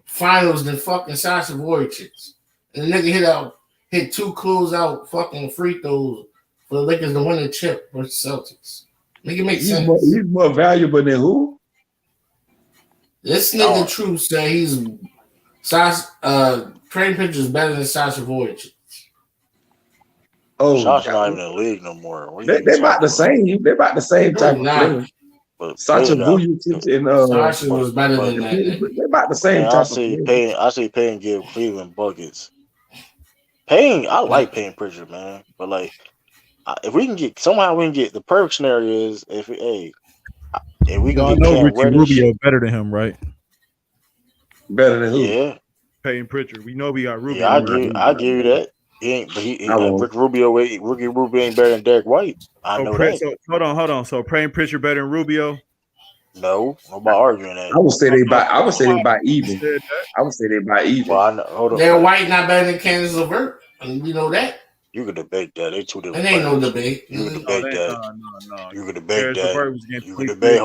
finals than fucking Sasha Voricic. And the nigga hit 2 closeout fucking free throws for the Lakers to win the chip versus Celtics. Nigga makes sense. He's more valuable than who? This nigga True say he's Peyton Pritchard is better than Sasha Voricic. Oh, Sasha's not even in the league no more. They about the same. They about the same type of player. Sasha Vujacic and Sasha was better than that. They about the same type of player. I see Payne give Cleveland buckets. Payne, I like Payne Pritchard, man. But like, if we can get the perfect scenario is if we can get Ricky Rubio better than him, right? Better than who? Yeah, Payne Pritchard. We know we got Rubio. Yeah, I give you that. Ricky Rubio ain't better than Derek White. I know that. So, hold on. So Payne Pritchard better than Rubio? No, I'm about arguing that. I would say they buy even. I would say they buy even. Well, hold on. Derek White not better than Candace LeVert. And we know that. You could debate that. They two different. It ain't no debate. You could debate that. No. You could debate that. You could debate.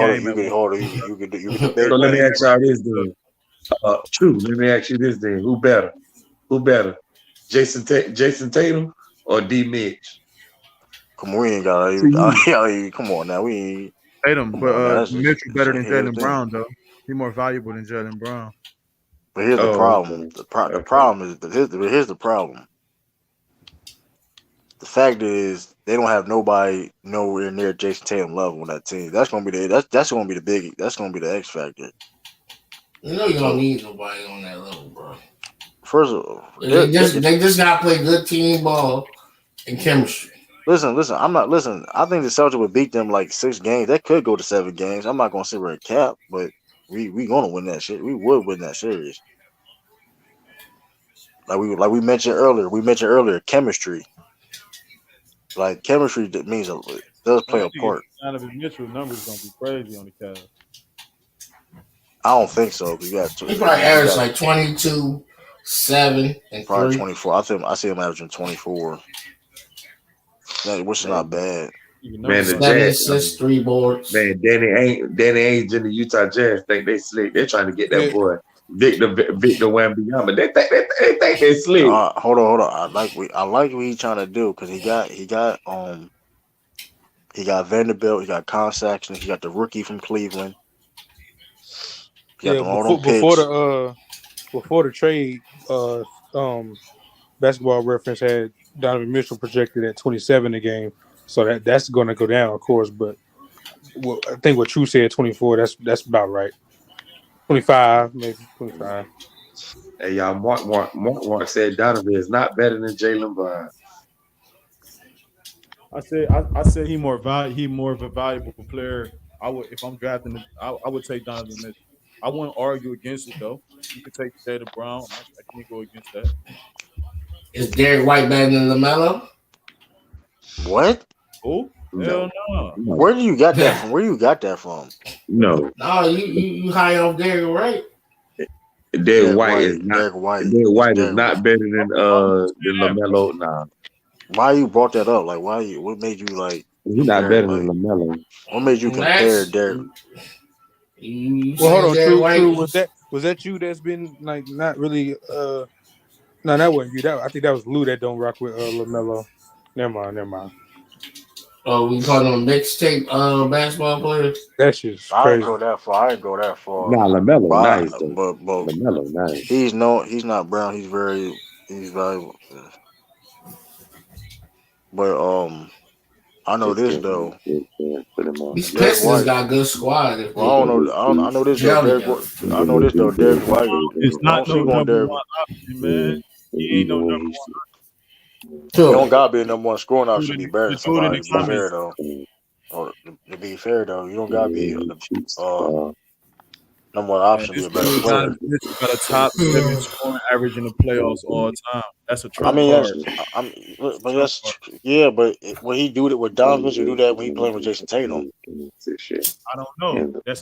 You could debate. So let me ask y'all this, dude. True. Let me ask you this, then. Who better? Jason Tatum or D. Mitch? Come on, we ain't got. Come on now, we ain't. Tatum, but Mitchell better than Jaylen Brown though. He's more valuable than Jaylen Brown. But here's the problem. The problem is here's the problem. The fact is they don't have nobody nowhere near Jason Tatum level on that team. That's gonna be that's gonna be the big. That's gonna be the X factor. You know you don't need nobody on that level, bro. First of all, they just gotta play good team ball and chemistry. Listen. I'm not. Listen, I think the Celtics would beat them like 6 games. That could go to 7 games. I'm not gonna sit here and cap, but we gonna win that shit. We would win that series. Like we mentioned earlier. We mentioned earlier chemistry. Like chemistry means does play a part. Donovan Mitchell numbers gonna be crazy on the Cavs. I don't think so. You got he probably averaged like 22, 7, and probably 3. 24. I see him averaging 24. Which is not bad. Man, the 7 assists, 3 boards. Man, Danny Ainge and the Utah Jazz think they slick. They're trying to get that boy Victor Wembanyama. They think they slick. Hold on. I like what he's trying to do because he got Vanderbilt, he got Con Saxon, he got the rookie from Cleveland. Before the trade, Basketball Reference had Donovan Mitchell projected at 27 a game, so that's going to go down, of course. But I think what True said 24. That's about right. 25, maybe 25. Hey y'all, Mark said Donovan is not better than Jaylen Brown. I said he more of a valuable player. I would, if I'm drafting, I would take Donovan Mitchell. I wouldn't argue against it though. You could take Jaylen Brown. I can't go against that. Is Derek White better than LaMelo? What? Who? No. Hell no. Where do you got that from? Where you got that from? No. No, you high off Derek White. Derek White is not better than LaMelo. Nah. Why you brought that up? Like, what made you like? He's not better than LaMelo. What made you compare Derek? Well, hold on, True. Was that you that's been like not really? No, that wasn't you. I think that was Lou that don't rock with LaMelo. Never mind. Oh, we call them mixtape basketball players. That shit's crazy. I didn't go that far. Nah, LaMelo nice though. But LaMelo nice. He's not Brown. He's valuable. But I know this though. These Pistons got a good squad. I know this though. Derek White. It's not no number one option, man. He ain't no number one option. You don't gotta be a number one scoring option to be better than somebody. To be fair though, you don't gotta be number one option to be a better player. Mitchell got a top 7 scoring average in the playoffs all time. That's a trump card. But when he do it with Donovan, you do that when he playing with Jason Tatum. I don't know. That's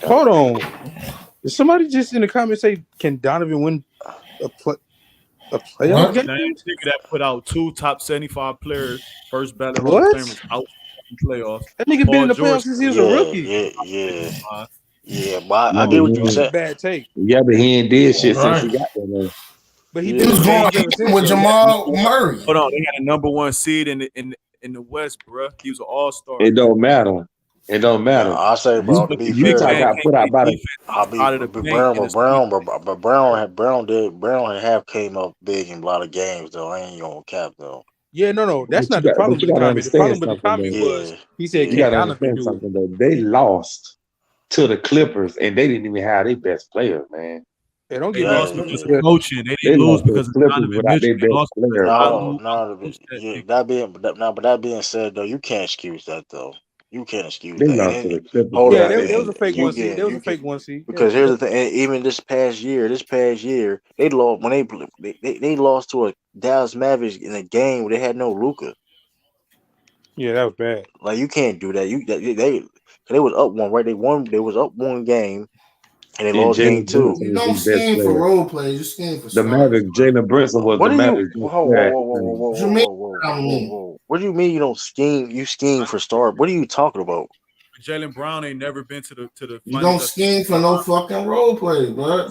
Hold on. Did somebody just in the comments say, "Can Donovan win a playoff game?" Now, nigga that put out 2 top 75 players, first ballot Hall of Famers out in playoffs. That nigga been in the playoffs since he was a rookie. Yeah, but I get what you said. Bad take. Yeah, but he ain't did shit since he got there. But he was going with Jamal Murray. Hold on, they had a number 1 seed in the West, bro. He was an all-star. It don't matter. I say, bro, to be fair, got put out by Brown had half came up big in a lot of games though. I ain't gonna cap though. Yeah, no, that's not the problem with the comment. The problem with the comment was he said, "You gotta understand something though. They lost to the Clippers, and they didn't even have their best player, man. They don't get lost because of coaching. They didn't lose because of Donovan without their best player. That being said, though, you can't excuse that though. You can't excuse that. There was a fake 1 seed. There was a fake 1 seed. Because here's the thing. And even this past year, they lost when they lost to a Dallas Mavericks in a game where they had no Luka. Yeah, that was bad. Like you can't do that. They was up 1, right? They was up 1 game, and they lost game 2. You don't scheme for role players. You scheme for the Mavericks. Jalen Brunson was the Mavericks. Whoa. What do you mean you don't scheme? You scheme for start. What are you talking about? Jaylen Brown ain't never been to the. You don't scheme for no fucking role players, bro.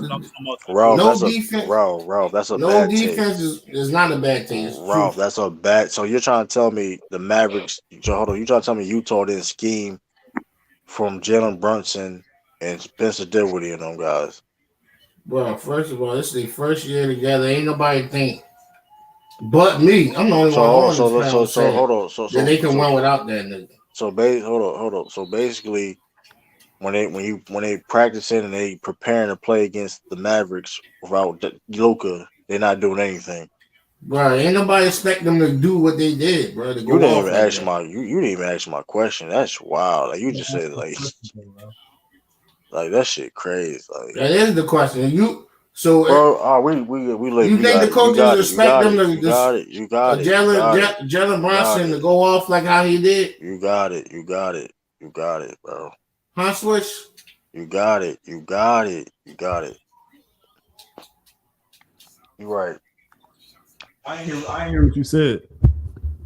Ralph, that's a bad take. Defense is not a bad thing. Ralph, that's a bad. So you're trying to tell me the Mavericks? Hold on, you trying to tell me Utah didn't scheme from Jalen Brunson and Spencer Dinwiddie and them guys? Bro, first of all, this is their first year together. Ain't nobody think but me. I'm the only one on this panel saying hold on. that they can win without that nigga. Hold on. So basically, when they practicing and they preparing to play against the Mavericks without Luka, they're not doing anything. Bro, ain't nobody expect them to do what they did, bro. To go You didn't off even like ask that. you didn't even ask my question. That's wild. Like you just said like that shit crazy. Like that is the question. You bro, we you think the coaches expect them to you got it. Jalen Brunson to go off like how he did? You got it, bro. Huh, Switch? You got it. You right. I ain't hear what you said.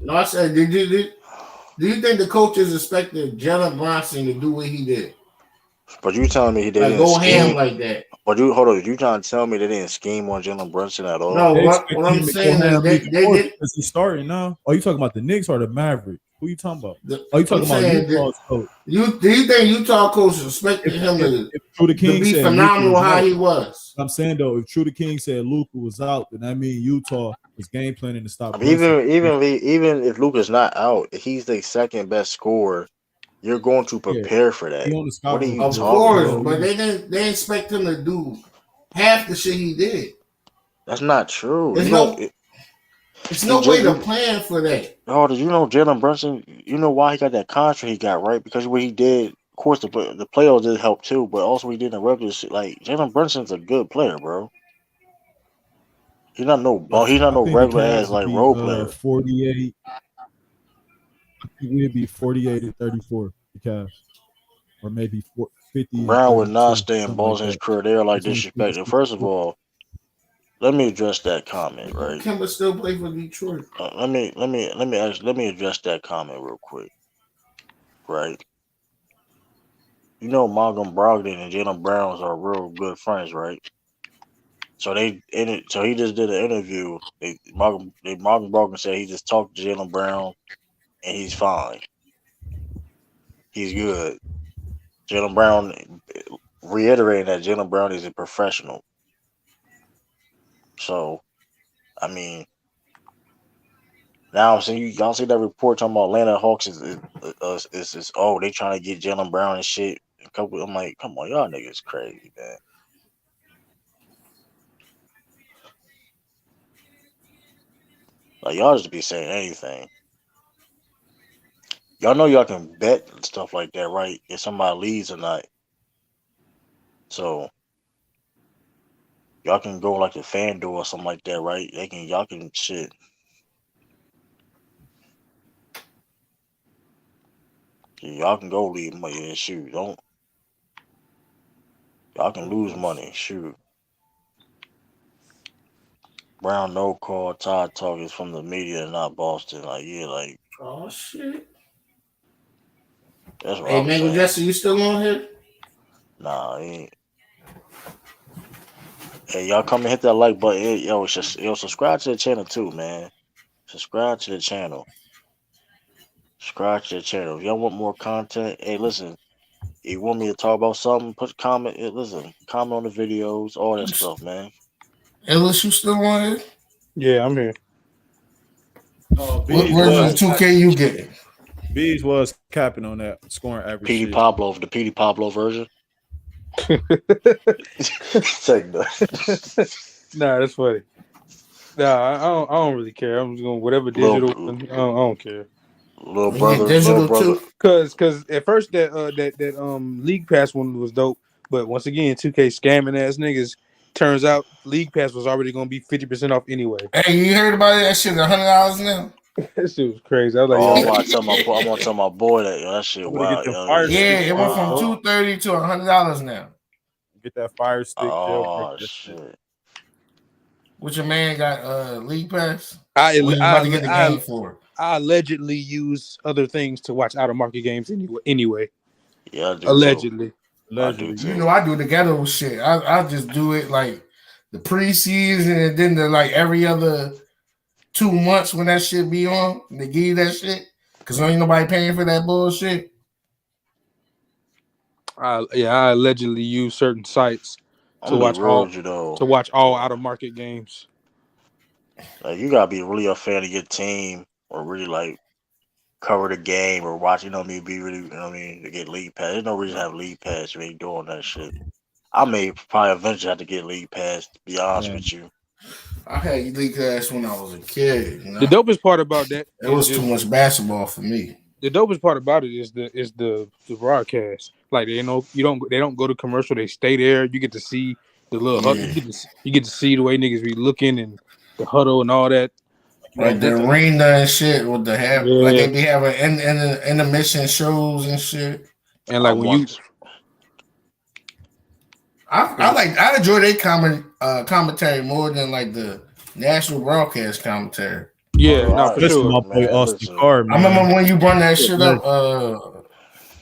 No, I said, do you think the coaches expected Jalen Brunson to do what he did? But you telling me they didn't go scheme ham like that? But you hold on, you trying to tell me they didn't scheme on Jalen Brunson at all? No, what I'm saying is they did. Is he starting now? Are you talking about the Knicks or the Mavericks? Who you talking about? Are you talking about Utah's coach? Do you think Utah coach expected him to be phenomenal how he was? I'm saying though, if True the King said Luka was out, then that means Utah was game planning to stop. Even if Luka's not out, he's the second best scorer. You're going to prepare for that. What are you of course, but they didn't expect him to do half the shit he did. That's not true. There's no way to plan for that. Oh, did you know Jalen Brunson? You know why he got that contract he got, right? Because what he did, of course, the playoffs did help too, but also he did in the regular shit. Like Jalen Brunson's a good player, bro. He's not no regular ass like role player. 48. I think we'd be 48-34 the Cavs, or maybe 50. Brown would not stay in Boston his career. They're like disrespecting. First of all, let me address that comment, right? Kemba still play for Detroit. Let me address that comment real quick, right? You know, Malcolm Brogdon and Jalen Browns are real good friends, right? So he just did an interview. Malcolm Brogdon said he just talked to Jalen Brown, and he's fine. He's good. Jalen Brown reiterating that Jalen Brown is a professional. So, I mean, now I'm seeing y'all see that report talking about Atlanta Hawks is they trying to get Jalen Brown and shit. I'm like, come on, y'all niggas crazy, man. Like y'all just be saying anything. Y'all know y'all can bet and stuff like that, right? If somebody leaves or not. So y'all can go like a FanDuel or something like that, right? Y'all can shit. Y'all can go leave money and shoot. Y'all can lose money. Shoot. Brown no call. Todd talk is from the media, not Boston. Like Oh shit. That's what hey, I'm Mango saying. Jesse, you still on here? Nah, he ain't. Hey, y'all come and hit that like button. Hey, yo, subscribe to the channel too, man. Subscribe to the channel. Subscribe to the channel. If y'all want more content, hey, listen. If you want me to talk about something, put a comment. Comment on the videos, all that stuff, man. Ellis, you still on here? Yeah, I'm here. What version of 2K you getting? Bees was capping on that scoring average. The Petey Pablo version. Nah, that's funny. Nah, I don't really care. I'm just going whatever digital. I don't care. Little brother. Cause at first that League Pass one was dope, but once again 2K scamming ass niggas. Turns out League Pass was already gonna be 50% off anyway. Hey, you heard about it? That shit $100 now. That shit was crazy. I was like, I'm gonna tell my boy that that shit wild. It went from $230 to $100 now. Get that fire stick. Oh shit! What your man got? League Pass. I about to get the game for it. I allegedly use other things to watch out of market games anyway. Yeah, I do allegedly. Too. I do you know, I do the ghetto shit. I just do it like the preseason and then the like every other 2 months when that shit be on. They give you that shit because ain't nobody paying for that bullshit. I allegedly use certain sites I'm gonna be real with you though. to watch all out of market games. Like you gotta be really a fan of your team, or really like cover the game, or watch. You know what I mean? Be really, you know what I mean, to get league pass. There's no reason to have league pass if you ain't doing that shit. I may probably eventually have to get league pass. To be honest with you. I had league pass when I was a kid. You know? The dopest part about that it was too much basketball for me. The dopest part about it is the broadcast. Like they don't go to commercial. They stay there. You get to see the little you get to see the way niggas be looking and the huddle and all that. Like the arena and shit with the like they be having intermission shows and shit. And like when I enjoy their commentary more than like the national broadcast commentary. Yeah, no, for sure. My boy Austin Carr, man. I remember when you brought that shit up.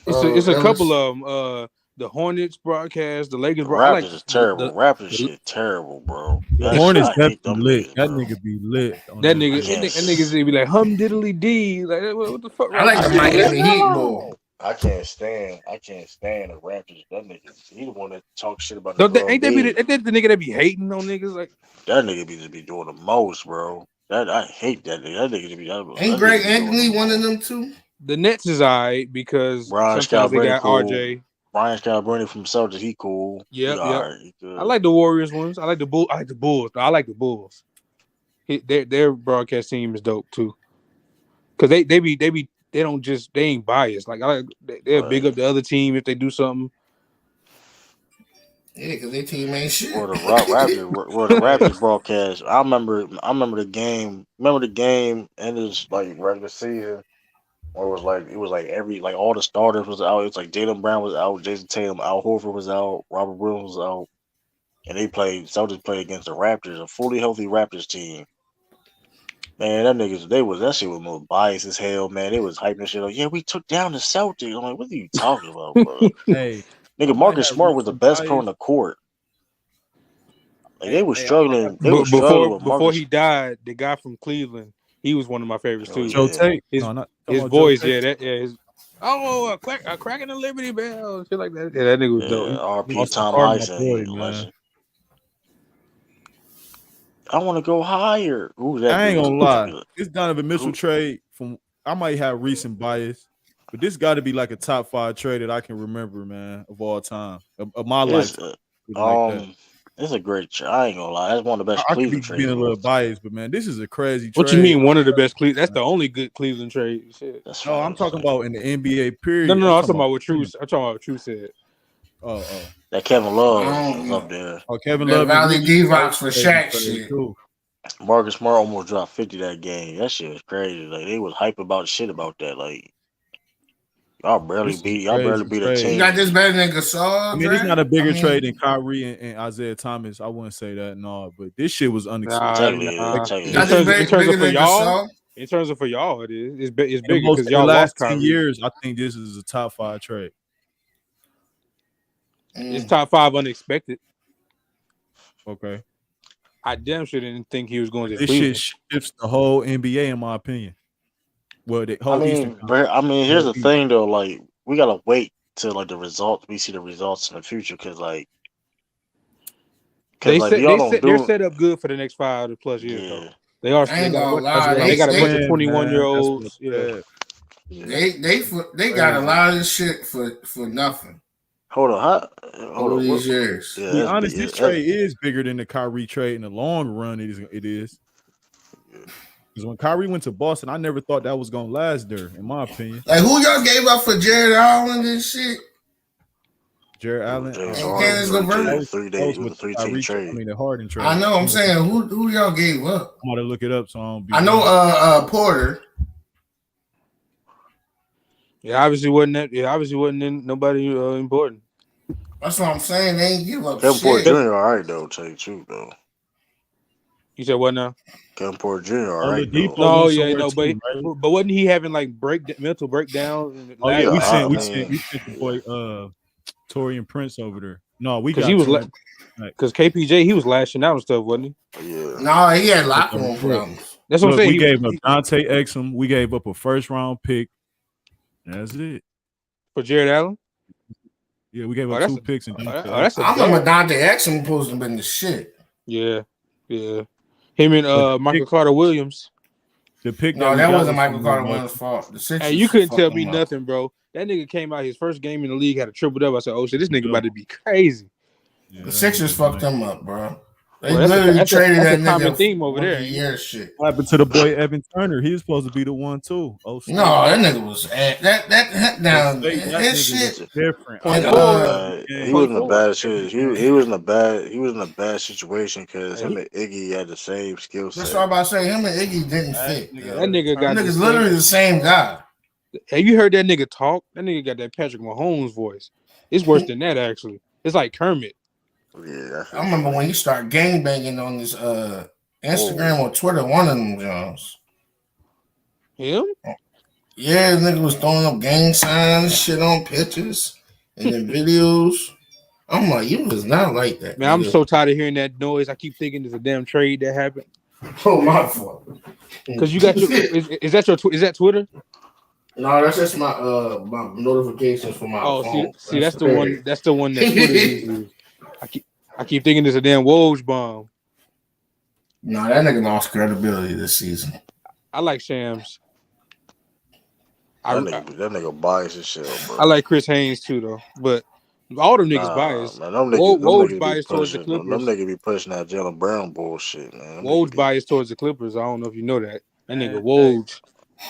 It's a couple of them. The Hornets broadcast, the Lakers broadcast. Raptors is terrible. Raptors shit terrible, bro. The Hornets definitely lit. That nigga be lit. That niggas be like hum diddly dee. Like what the fuck? I like the Miami Heat more. I can't stand the Raptors. That nigga, he the one that talk shit about. Ain't that the nigga that be hating on niggas? Like that nigga be doing the most, bro. I hate that nigga. That nigga be. Ain't Greg Anthony one of them too? The Nets is alright because Brian sometimes they got cool. RJ. Brian Scalabrine from Celtics, he cool. Yeah, right, I like the Warriors ones. I like the Bulls. I like the Bulls. Their broadcast team is dope too. Cause they ain't biased. Like they'll big up the other team if they do something. Yeah, because their team ain't shit. Or the Raptors broadcast. I remember the game. Remember the game and it's like regular season. Or it was like all the starters was out. It was like Jaylen Brown was out, Jason Tatum, Al Horford was out, Robert Williams was out, and Celtics played against the Raptors, a fully healthy Raptors team. Man, that shit was more biased as hell, man. They was hyping shit like, yeah, we took down the Celtics. I'm like, what are you talking about, bro? Hey, nigga, Marcus Smart was the best pro on the court. Like they were struggling. They were struggling before he died. The guy from Cleveland. He was one of my favorites too. His voice, his cracking the Liberty Bell, shit like that. Yeah, that nigga was dope. RP Tom Heisen. I want to go higher. Ooh, I ain't gonna lie. This Donovan Mitchell trade I might have recent bias, but this got to be like a top 5 trade that I can remember, man, of all time of my life. It's a great trade. I ain't gonna lie. That's one of the best Cleveland trades. Being a little biased, but man, this is a crazy trade. What you mean one of the best Cleveland? That's the only good Cleveland trade. Shit. I'm talking about in the NBA period. No, I'm talking about what True. I'm talking about what True said. Oh. That Kevin Love is up there. Oh, Kevin Love. Valley D-Rocks for Shaq shit. Marcus Smart almost dropped 50 that game. That shit was crazy. Like they was hype about shit about that. Like y'all barely beat a team. You got this better than Gasol. I mean, it's not a bigger trade than Kyrie and Isaiah Thomas. I wouldn't say that, no. But this shit was unexpected. In terms of for y'all, it is. It's bigger because y'all last 10 years. I think this is a top 5 trade. It's top 5 unexpected. Okay. I damn sure didn't think he was going to. This shit shifts the whole NBA, in my opinion. Well, the whole here's the thing though. Like we gotta wait till like the results. We see the results in the future because they're set up good for the next 5+ years. Though. They are. They got a bunch of 21-year-olds. Yeah. They got a lot of this shit for nothing. Hold on, all these years. To be honest, this trade is bigger than the Kyrie trade in the long run. It is. Because when Kyrie went to Boston, I never thought that was gonna last there, in my opinion. Like who y'all gave up for Jared Allen and shit? Jared Allen, Candace LeVert. 3 days with a 3-team trade. I mean the Harden trade. I know. I'm saying who y'all gave up? I'm gonna look it up so I don't be. I know Porter. Yeah, obviously wasn't in nobody important. That's what I'm saying. They ain't give up Kevin shit. Porter Jr. all right though. Tell you the truth though. You said what now? Kevin Porter Jr. all right. No, yeah, no, but wasn't he having like mental breakdowns? Oh yeah, we sent the boy Torian Prince over there. No, we got because KPJ he was lashing out and stuff, wasn't he? Yeah. No, he had locker room problems. That's what I'm saying. We gave up Dante Exum. We gave up a 1st-round pick. That's it for Jared Allen. Yeah, we gave up 2 picks and that's a I remember dub. Dante Exum supposed to have been the shit. Yeah. Him and Michael Carter Williams. The pick No, that wasn't Michael Carter Williams' fault. The Sixers. Hey, you couldn't tell fucked me him up. nothing, bro. That nigga came out his first game in the league, had a triple double. I said, "Oh shit, this nigga about to be crazy." The Sixers fucked him up, bro. They Well, literally traded that's that a common nigga theme over there. year shit. What happened to the boy Evan Turner? He was supposed to be the one too. Oh, no, that nigga was that down. His shit different. He was in a bad shit. He was in a bad situation because him and Iggy had the same skill set. That's what I'm about to say. Him and Iggy didn't fit. That nigga got nigga's literally the same guy. Have you heard that nigga talk? That nigga got that Patrick Mahomes voice. It's worse than that, actually. It's like Kermit. Yeah, I remember when you start gangbanging on this Instagram or Twitter, one of them Jones. Him? Yeah, the nigga was throwing up gang signs, shit on pictures and then videos. I'm like, you was not like that. Man, I'm so tired of hearing that noise. I keep thinking there's a damn trade that happened. Oh, my fault. Because you got your is that Twitter? No, that's just my my notifications for my phone. See, that's the one. That's the one that Twitter uses. I keep thinking it's a damn Woj bomb. No, that nigga lost credibility this season. I like Shams. That nigga biased as shit, bro. I like Chris Haynes too, though. But all them niggas biased. Man, Woj biased towards the Clippers. Them niggas be pushing that Jaylen Brown bullshit, man. Woj biased towards the Clippers. I don't know if you know that. That nigga Woj.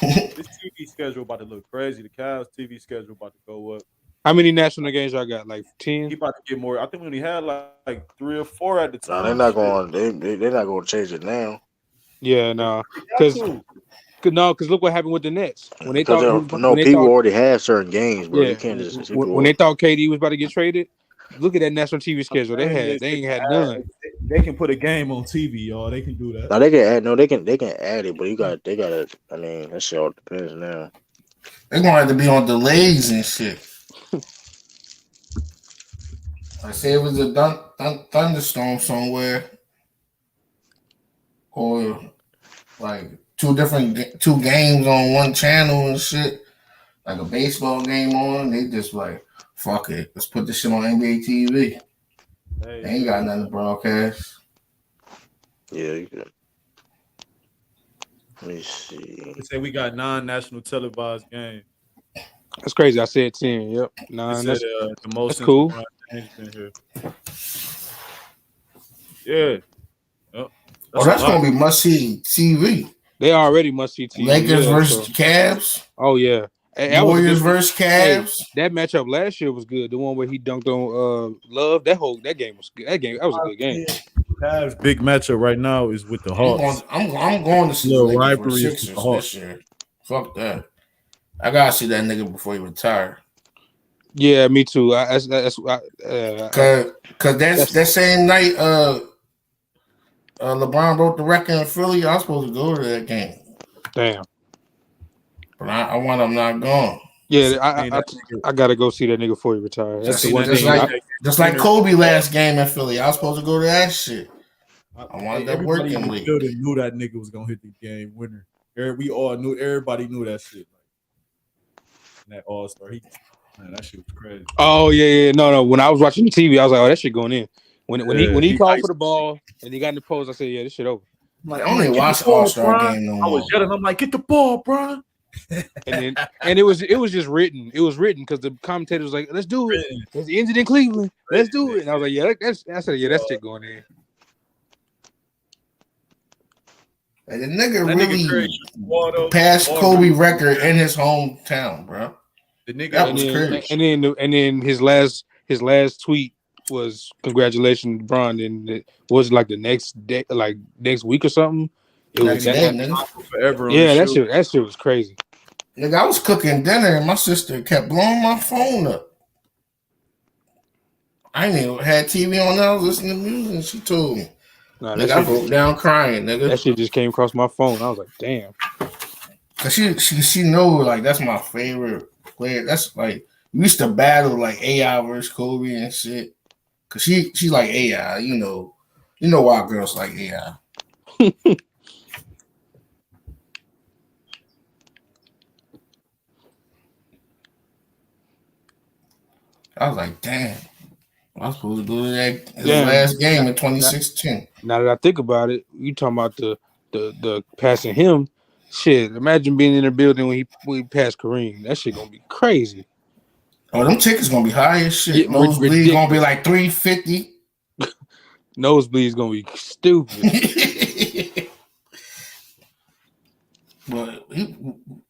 This TV schedule about to look crazy. The Cavs TV schedule about to go up. How many national games y'all got? Like 10? He about to get more. I think we only had like 3 or 4 at the time. Nah, they're not going. They're not going to change it now. Yeah, no. Because look what happened with the Nets when they thought. People already had certain games, bro. Yeah, You can't just when they thought KD was about to get traded. Look at that national TV schedule. They ain't had none. They can put a game on TV, y'all. They can do that. Now they can add. No, they can add it, but they gotta. I mean, that shit all depends now. They're gonna have to be on delays and shit. I say it was a thunderstorm somewhere, or like two games on one channel and shit, like a baseball game on. They just like, fuck it, let's put this shit on NBA TV. They ain't got nothing to broadcast. Yeah, you can. Let me see. They say we got 9 national televised games. That's crazy. I said 10. Yep, 9. That's the most. That's cool. Been here. Yeah. That's gonna be must see TV. They already must see TV. Lakers versus Cavs. Oh yeah. Warriors versus Cavs. That matchup last year was good. The one where he dunked on Love. That game was good. That was a good game. Cavs big matchup right now is with the Hawks. I'm going to see the rivalry Lakers with the Hawks. this year. Fuck that. I gotta see that nigga before he retire. Yeah, me too. Cause that same night, LeBron broke the record in Philly. I was supposed to go to that game. Damn. But I wound up not going. Yeah, I gotta go see that nigga before he retires. That's the one thing. Just like Kobe last game in Philly, I was supposed to go to that shit. I wanted that working week. Everybody knew that nigga was gonna hit the game winner. We all knew. Everybody knew that shit. That All-Star, man, that shit was crazy. Oh yeah. No. When I was watching the TV, I was like, oh, that shit going in. When he called for the ball and he got in the post, I said, yeah, this shit over. I'm like, I only watched All-Star game no more. I was yelling. I'm like, get the ball, bro. And it was just written. It was written because the commentator was like, let's do it. It's ended in Cleveland. Let's do it. And I was like, yeah, that's shit going in. And the nigga really passed Kobe record in his hometown, bro. The nigga that was crazy. And then his last tweet was congratulations, LeBron. And it was like the next day, like next week or something. It was forever. Yeah, that shit was crazy. Nigga, I was cooking dinner and my sister kept blowing my phone up. I ain't even had TV on. I was listening to music and she told me. Nah, nigga, I broke down crying, nigga. That shit just came across my phone. I was like, damn. Cause she know like that's my favorite player. That's like we used to battle like AI versus Kobe and shit. Cause she like AI, you know why girls like AI. I was like, damn. I was supposed to go to that his last game in 2016. Now that I think about it, you talking about the passing him. Shit, imagine being in the building when he passed Kareem. That shit gonna be crazy. Oh, them tickets gonna be high as shit. Yeah, Nosebleed gonna be like $350. Nosebleed's gonna be stupid. But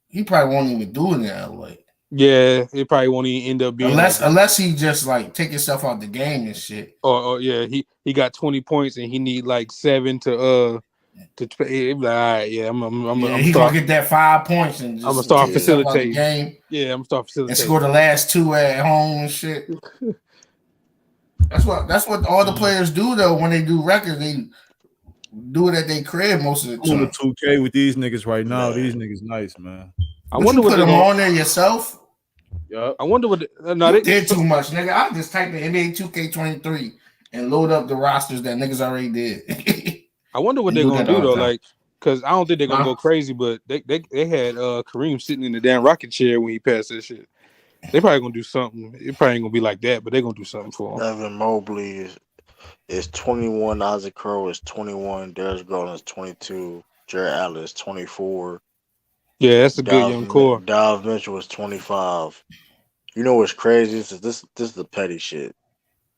he probably won't even do it in LA. Yeah, it probably won't even end up being unless he just like take himself out the game and shit. Or yeah, he got 20 points and he need like 7 to play. Like, all right, yeah, He gonna get that 5 points and just I'm gonna start take himself out the facilitating. game. Yeah, I'm gonna start facilitating And score the last 2 at home and shit. That's what all the players do though. When they do records, they do it at their crib most of the I'm on the time. 2K with these niggas right now. These niggas nice, man. I wonder what you put them on there yourself. Yep. I wonder what. You did too much, nigga. I just type in NBA 2K23 and load up the rosters that niggas already did. I wonder what they're gonna do though, like, because I don't think they're gonna go crazy, but they had Kareem sitting in the damn rocket chair when he passed that shit. They probably gonna do something. It probably ain't gonna be like that, but they're gonna do something for him. Evan Mobley is 21. Isaac Crow is 21. Darius Garland is 22. Jared Allen is 24. Yeah, that's a good young core. Donovan Mitchell is 25. You know what's crazy? This is the petty shit.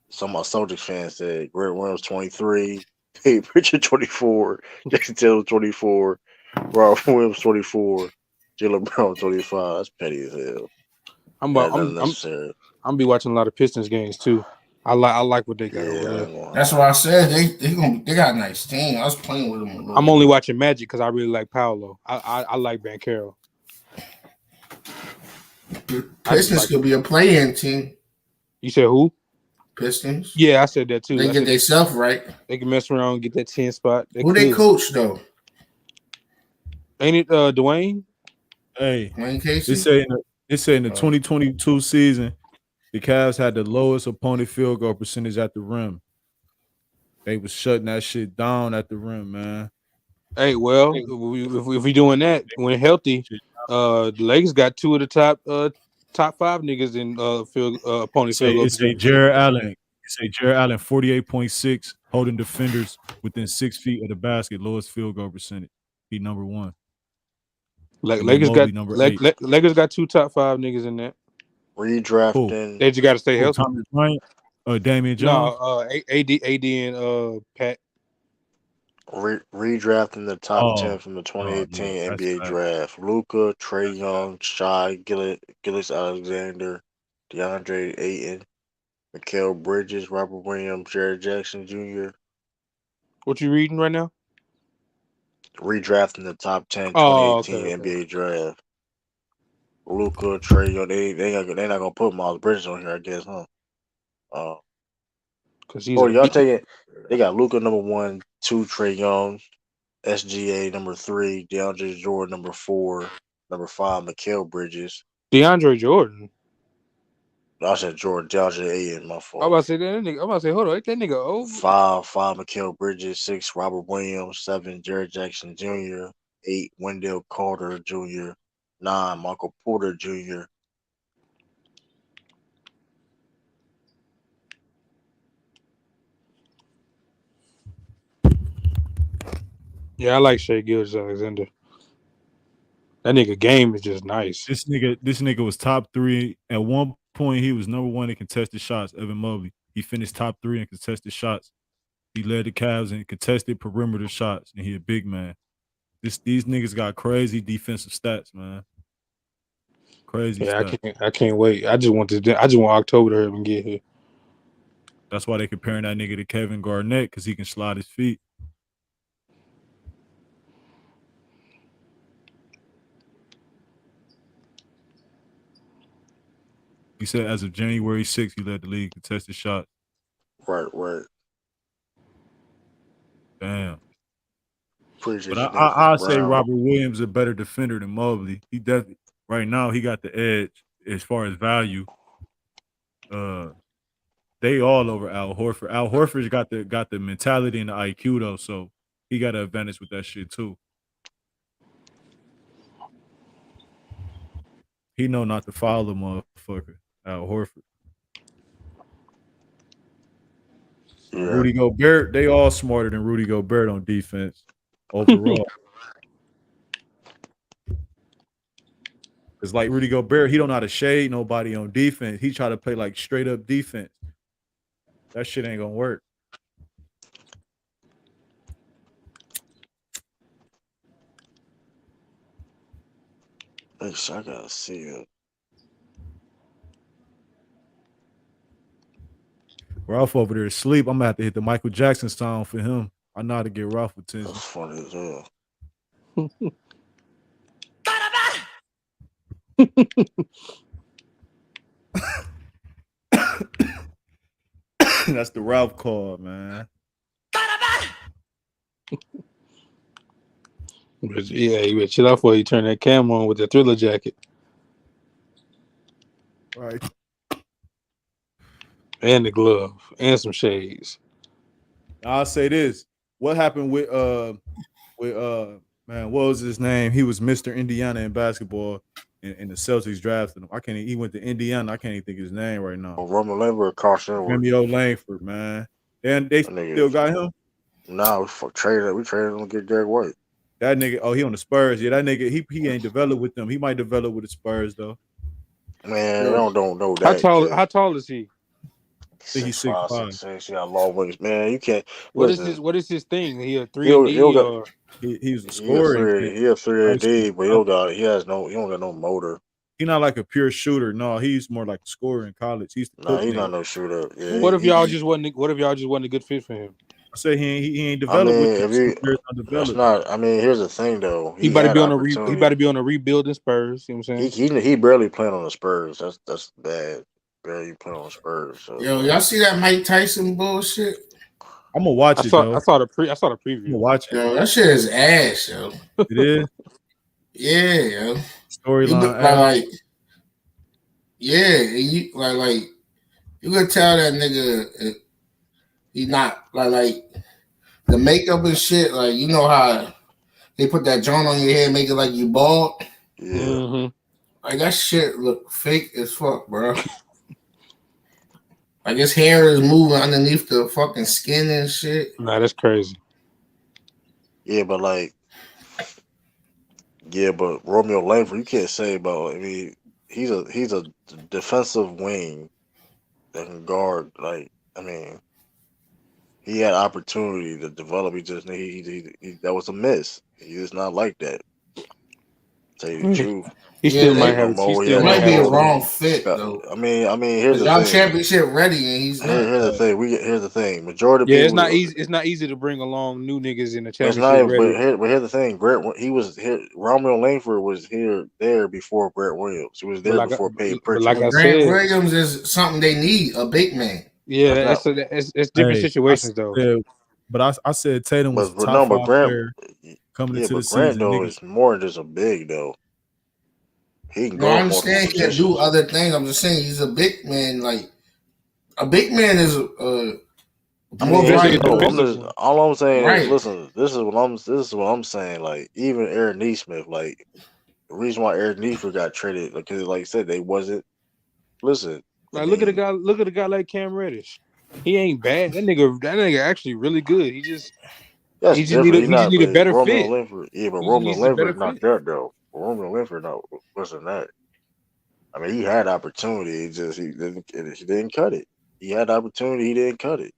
Some of my Celtics fans said Grant Williams 23, Hey Pritchard 24, Jason Taylor 24, Robert Williams 24, Jalen Brown 25. That's petty as hell. I'm gonna be watching a lot of Pistons games too. I like what they got over there. That's what I said. They got a nice team. I was playing with them a little. I'm only watching Magic because I really like Paolo. I like Banchero. Pistons could be a play-in team. You said who? Pistons. Yeah, I said that too. They get themselves right. They can mess around and get that 10 spot. Who they coach though? Ain't it Dwayne? Hey, Dwayne Casey. They say in the 2022 season, the Cavs had the lowest opponent field goal percentage at the rim. They was shutting that shit down at the rim, man. Hey, well, if we doing that when healthy, the Lakers got 2 of the top 5 niggas in opponent field goal. It's a Jared Allen. It's a Jared Allen 48.6 holding defenders within 6 feet of the basket, lowest field goal percentage. He number 1. Lakers got 2 top 5 niggas in that. Redrafting. They just got to stay healthy. Thomas Bryant, Damian Jones. No, AD and Pat. Redrafting the top 10 from the 2018 NBA draft. Luka, Trae Young, Shai Gilgeous Alexander, DeAndre Ayton, Mikal Bridges, Robert Williams, Jared Jackson Jr. What you reading right now? Redrafting the top 10 2018 NBA draft. Luka, Trae Young, they're not gonna put Miles Bridges on here, I guess, huh? Y'all taking? They got Luka number 1, 2 Trae Young, SGA number 3, DeAndre Jordan number 4, number 5 Mikal Bridges. DeAndre Jordan. I said Jordan, DeAndre Ayton, my fault. I'm about to say that nigga. I'm about to say, hold on, ain't that nigga old? 5 Mikal Bridges, 6 Robert Williams, 7 Jared Jackson Jr., 8 Wendell Carter Jr., 9 Michael Porter Jr. Yeah, I like Shai Gilgeous Alexander. That nigga game is just nice. This nigga was top 3 at one point. He was number 1 in contested shots. Evan Mobley. He finished top 3 in contested shots. He led the Cavs in contested perimeter shots, and he a big man. These niggas got crazy defensive stats, man. Crazy. Yeah, stats. I can't wait. I just want October to hurry and get here. That's why they comparing that nigga to Kevin Garnett, because he can slide his feet. He said as of January 6th, he led the league contested shots. Right. Damn. But I'll say Robert Williams is a better defender than Mobley. He definitely right now he got the edge as far as value. They all over Al Horford. Al Horford's got the mentality and the IQ though, so he got an advantage with that shit too. He know not to foul the motherfucker, Al Horford. Rudy Gobert, they all smarter than Rudy Gobert on defense overall. It's like Rudy Gobert, he don't know how to shade nobody on defense. He try to play like straight up defense. That shit ain't gonna work. I gotta see it. Ralph over there asleep. I'm gonna have to hit the Michael Jackson song for him. I know how to get Ralph attention. That's funny as hell. That's the Ralph call, man. Yeah, you better chill out before you turn that cam on with the Thriller jacket. Right. And the glove. And some shades. I'll say this. What happened with man, what was his name? He was Mr. Indiana in basketball and the Celtics drafted him. He went to Indiana. I can't even think of his name right now. Roman Langford, Carson. Romeo Langford, man. And they still got him? Nah, we traded him to get Derek White. That nigga, he on the Spurs. Yeah, that nigga, he ain't developed with them. He might develop with the Spurs though. Man, I don't know that. How tall is he? I think he's 6'5". 6'6". He got long wings. Man, you can't. What is his thing? He a 3-and-D or he's a scorer. He a 3-and-D, but he don't got no motor. He's not like a pure shooter. No, he's more like a scorer in college. He's not no shooter. Yeah, what if y'all just wasn't a good fit for him? I say he ain't developed with that's not. I mean, here's the thing though. He better be on a rebuilding Spurs. You know what I'm saying? He barely playing on the Spurs. That's bad. Barely playing on the Spurs. So. Yo, y'all see that Mike Tyson bullshit? I'm gonna watch it though. I saw the preview. I'm gonna watch it. Yo, that shit is ass, yo. It is. Yeah, yo. Storyline. Like, yeah, you like you could tell that nigga he not like the makeup and shit. Like, you know how they put that joint on your head, make it like you bald. Yeah. Mm-hmm. Like that shit look fake as fuck, bro. Like his hair is moving underneath the fucking skin and shit. Nah, that's crazy. Yeah, but Romeo Langford, you can't say about. I mean, he's a defensive wing that can guard. Like, I mean, he had opportunity to develop. He just that was a miss. He is not like that. Tell you the truth. He still might be a wrong fit though. I mean, here's the y'all thing. championship ready, and he's not. Here's the thing. Majority of people. It's not easy. It's not easy to bring along new niggas in the championship. It's not. But here's the thing. He was here. Romeo Langford was there before Brett Williams. He was there before Payne Pritchard. Like I Grant said, Williams is something they need, a big man. Yeah, it's different situations though. But I said Tatum was top 5 player coming into the Grant season. Though is more than just a big though. He can go. I understand he can do other things. I'm just saying he's a big man. Like a big man is all I'm saying is, listen. This is what I'm saying. Like even Aaron Nesmith, like the reason why Aaron Nesmith got traded, because like I said, they wasn't. Listen, like look at a guy like Cam Reddish. He ain't bad. That nigga actually really good. He just need a better fit. Langford, yeah, but Romeo Langford not that though. Romeo Langford wasn't that. I mean, he had opportunity. He didn't cut it. He had opportunity. He didn't cut it.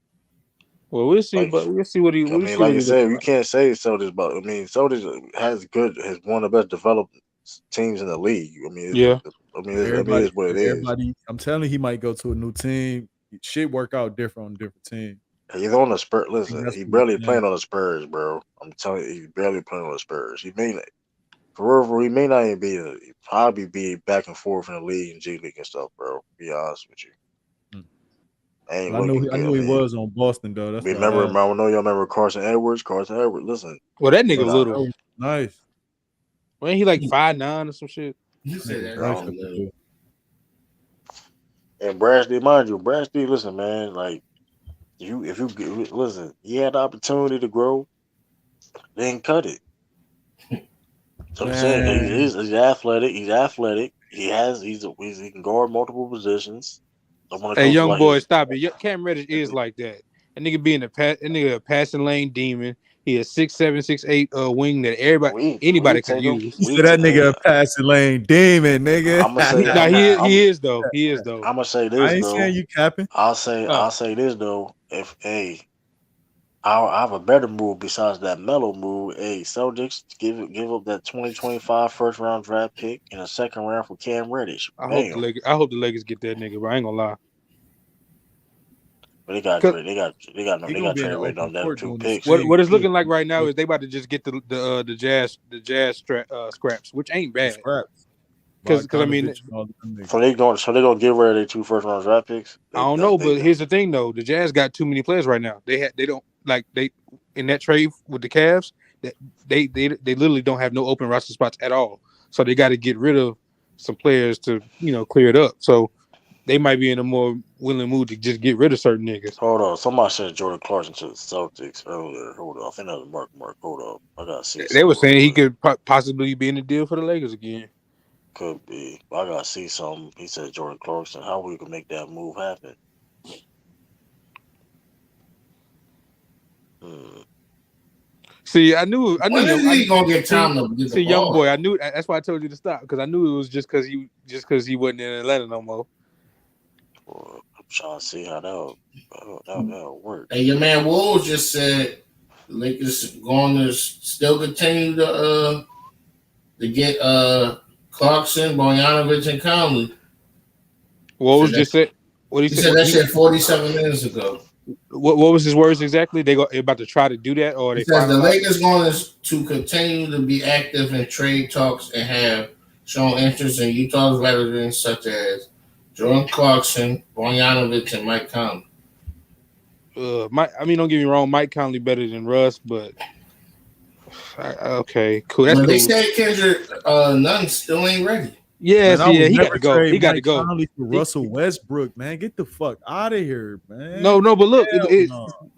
Well, we'll see. But we'll see what he. I mean, like you said, you can't say Celtics, but I mean, Celtics has one of the best developed teams in the league. I mean, it's what it is. I'm telling you, he might go to a new team. Shit work out different on a different team. He's on the Spurs. Listen, he barely playing on the Spurs, bro. I'm telling you, he's barely playing on the Spurs. He may not even be. He'd probably be back and forth in the league and G League and stuff, bro. Be honest with you. I knew he was on Boston though. That's I know y'all remember Carson Edwards. Listen. Well, that nigga little. Nice. Wasn't he like 5'9" or some shit? You said that. And Brashley, mind you, listen, man, like if you listen, he had the opportunity to grow, then cut it. So I'm saying he's athletic. He can guard multiple positions. Hey, young boy, stop it. Cam Reddish is like that. That nigga be in the that nigga a passing lane demon. He a 6'7", 6'8" wing that anybody could use. You said that nigga a passing lane demon, nigga. I'm gonna say. Nah, he is though. I'm gonna say I this ain't though. saying you capping. I'll say this though. If I have a better move besides that Melo move. Hey, Celtics give up that 2025 first round draft pick and a second round for Cam Reddish. I Bam. hope the Lakers get that nigga, but I ain't gonna lie. But they got trade waiting on them 2 picks. What it's looking like right now is they about to just get the Jazz scraps, which ain't bad. Because I mean, so they gonna get rid of their 2 first round draft picks. I don't know, but here's the thing though: the Jazz got too many players right now. They don't in that trade with the Cavs that they literally don't have no open roster spots at all. So they got to get rid of some players to clear it up. So they might be in a more willing mood to just get rid of certain niggas. Hold on, somebody said Jordan Clarkson to the Celtics earlier. Hold on, I think that was Mark. Hold on, I gotta see. They were saying he could possibly be in the deal for the Lakers again. Could be. I gotta see something. He said Jordan Clarkson. How we can make that move happen? See, I knew. When is he gonna get time to get the young ball? boy. I knew. That's why I told you to stop because I knew it was just because he wasn't in Atlanta no more. Well, I'm trying to see how that'll work. Hey, your man Wolves just said the Lakers going to still continue to get Clarkson, Bogdanovich, and Conley. Wolves just said. What he said that shit 47 minutes ago. What was his words exactly? They about to try to do that, or he says the Lakers going to continue to be active in trade talks and have shown interest in Utah's veterans such as Jordan Clarkson, Bogdanovich, and Mike Conley. Don't get me wrong, Mike Conley better than Russ, but okay, cool. That's cool. They cool. said Kendrick Nunn still ain't ready. Yes, yeah, he got to go. He got to go. Conley for Russell Westbrook, man, get the fuck out of here, man. No, but look,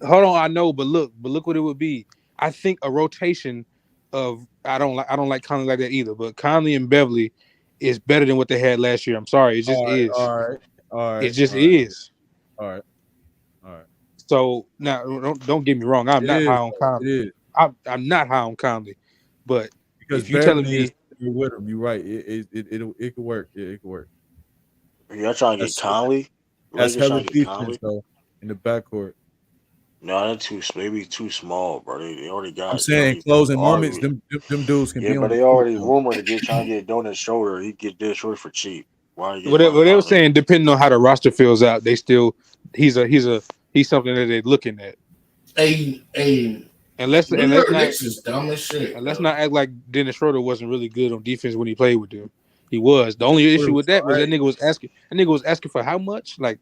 hold on. I know, but look what it would be. I think a rotation of I don't like Conley like that either, but Conley and Beverly is better than what they had last year. I'm sorry, it just is. All right. It just is. All right. So now, don't get me wrong. I'm not high on Conley. I'm not high on Conley, but because if you're telling me. You're with him. You're right. It could work. Yeah, it could work. Y'all trying to get Conley? That's hella defense though in the backcourt. No, that's maybe too small, bro. They already got. I'm saying closing moments. Them dudes can be. Yeah, but they already rumored to trying to get Donut's shoulder. He get this short for cheap. Why? What they were saying, depending on how the roster fills out, they still he's something that they're looking at. And let's not act like Dennis Schroeder wasn't really good on defense when he played with them. He was. The only issue with that was that nigga was asking for how much? Like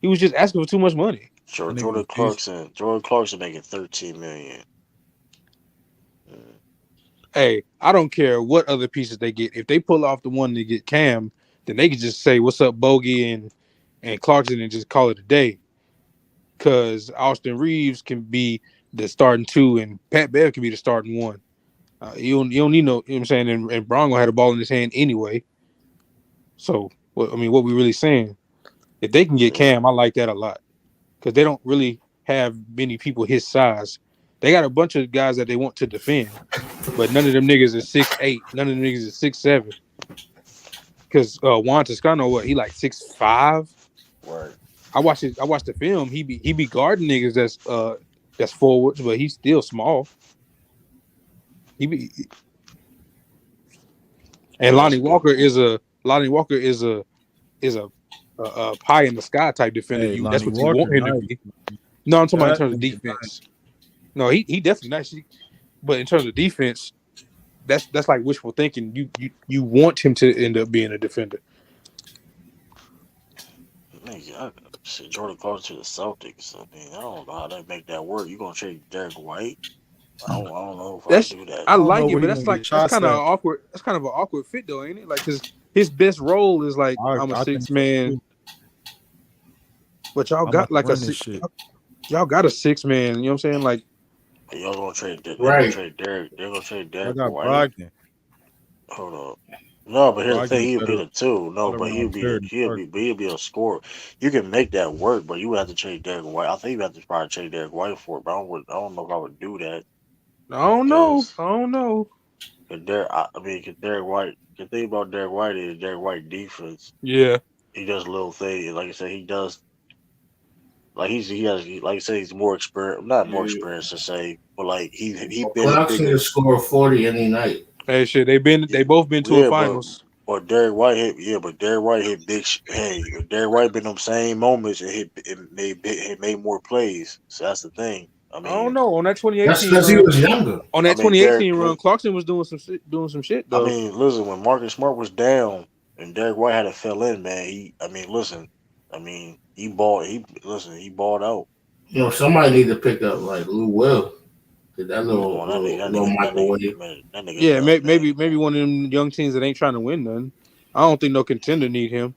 he was just asking for too much money. Jordan Clarkson making $13 million. Hey, I don't care what other pieces they get. If they pull off the one to get Cam, then they can just say, "What's up, Bogey and Clarkson," and just call it a day. Because Austin Reeves can be the starting 2 and Pat Bev can be the starting 1. You don't need no, you know what I'm saying? And Braun gonna have the ball in his hand anyway. So, what we really saying? If they can get Cam, I like that a lot. Because they don't really have many people his size. They got a bunch of guys that they want to defend, but none of them niggas is 6'8". None of them niggas is 6'7". Because Juan Toscano, he like 6'5". Right. I watched the film. He be guarding niggas that's forwards, but he's still small. Lonnie Walker is a pie in the sky type defender. That's what you want him to be. No, I'm talking about in terms of defense. No, he definitely nice. But in terms of defense, that's like wishful thinking. You want him to end up being a defender. I see Jordan Clarkson to the Celtics. I don't know how they make that work. You gonna trade Derek White? I don't know if I do that. I like it, but that's kind of awkward. That's kind of an awkward fit, though, ain't it? Like, because his best role is like I'm a 6-man, but y'all got like y'all got a 6-man. You know what I'm saying? Like, y'all gonna trade? They're Right. gonna trade Derek. They're gonna trade Derek I got White. Brogdon. Hold up. No, but here's Bro, the I give thing: a he'll be better the two. No, all but around player than Parker. he'll be a scorer. You can make that work, but you would have to trade Derek White. I think you have to probably trade Derek White for it, but I don't know if I would do that I don't know. because I don't know. cause Derek White. The thing about Derek White is Derek White defense. Yeah. He does little things. Like I said, he does. Like like I said, he's more experienced. Not more Yeah. experienced to say, but like he Well, been a Clarkson bigger. can score 40 any night. Hey, shit. They both been to a Yeah, finals. but Derek White hit. Yeah, but Derek White hit big. Hey, if Derek White been them same moments and it made more plays. So that's the thing. I I don't mean, know. On that That's 2018 because he run, was younger. on I that mean 2018 run, Clarkson was doing some shit I though. mean, listen, when Marcus Smart was down and Derek White had to fill in, man. I mean, listen. I mean, he balled out. You know, somebody need to pick up like Lou Will. That Come on, little microwave. man, that nigga Yeah, nuts, man. maybe one of them young teams that ain't trying to win nothing. I don't think no contender need him.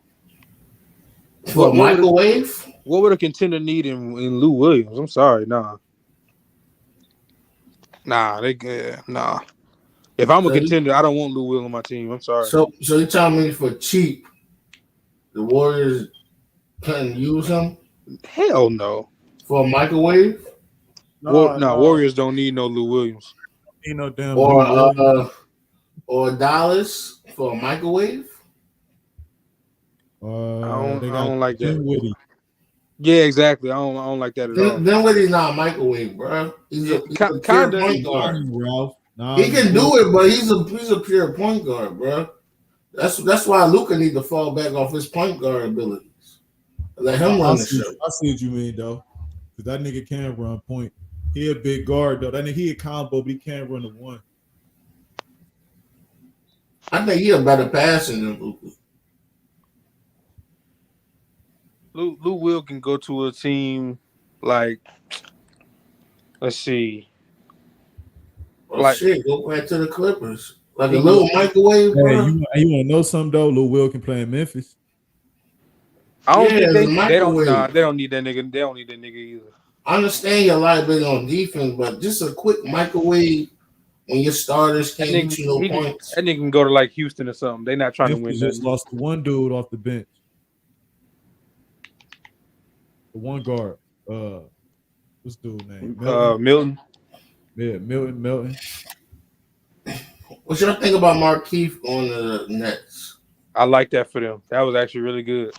For a microwave? What would a contender need in Lou Williams? I'm sorry, nah. Nah. If I'm a contender, I don't want Lou Will on my team. I'm sorry. So you telling me for cheap, the Warriors couldn't use him? Hell no. For a microwave? No. Warriors don't need no Lou Williams. Ain't no damn Lou Williams. Or Dallas for a microwave? I They got don't like that. Dinwiddie. Yeah, exactly. I don't like that at all. Dinwiddie's not a microwave, bro. He's a pure point guard. Ralph. Nah, He can do it, but he's a pure point guard, bro. That's why Luka need to fall back off his point guard abilities. Let him run the show. I see what you mean though, because that nigga can run point. He a big guard though. That nigga he a combo, but he can't run the one. I think he a better passer than Luka. Lou Will can go to a team like, let's see. Well, shit, go back to the Clippers. Like a little microwave, bro. Hey, you want to know something though? Lou Will can play in Memphis. I don't think they don't. Nah, they don't need that nigga. They don't need that nigga either. I understand your liability on defense, but just a quick microwave when your starters can't get you no points. That nigga can go to like Houston or something. They not trying Memphis to win. Just lost one dude off the bench. The one guard. What's dude's name? Milton. Yeah, Milton. What y'all think about Markieff on the Nets? I like that for them. That was actually really good.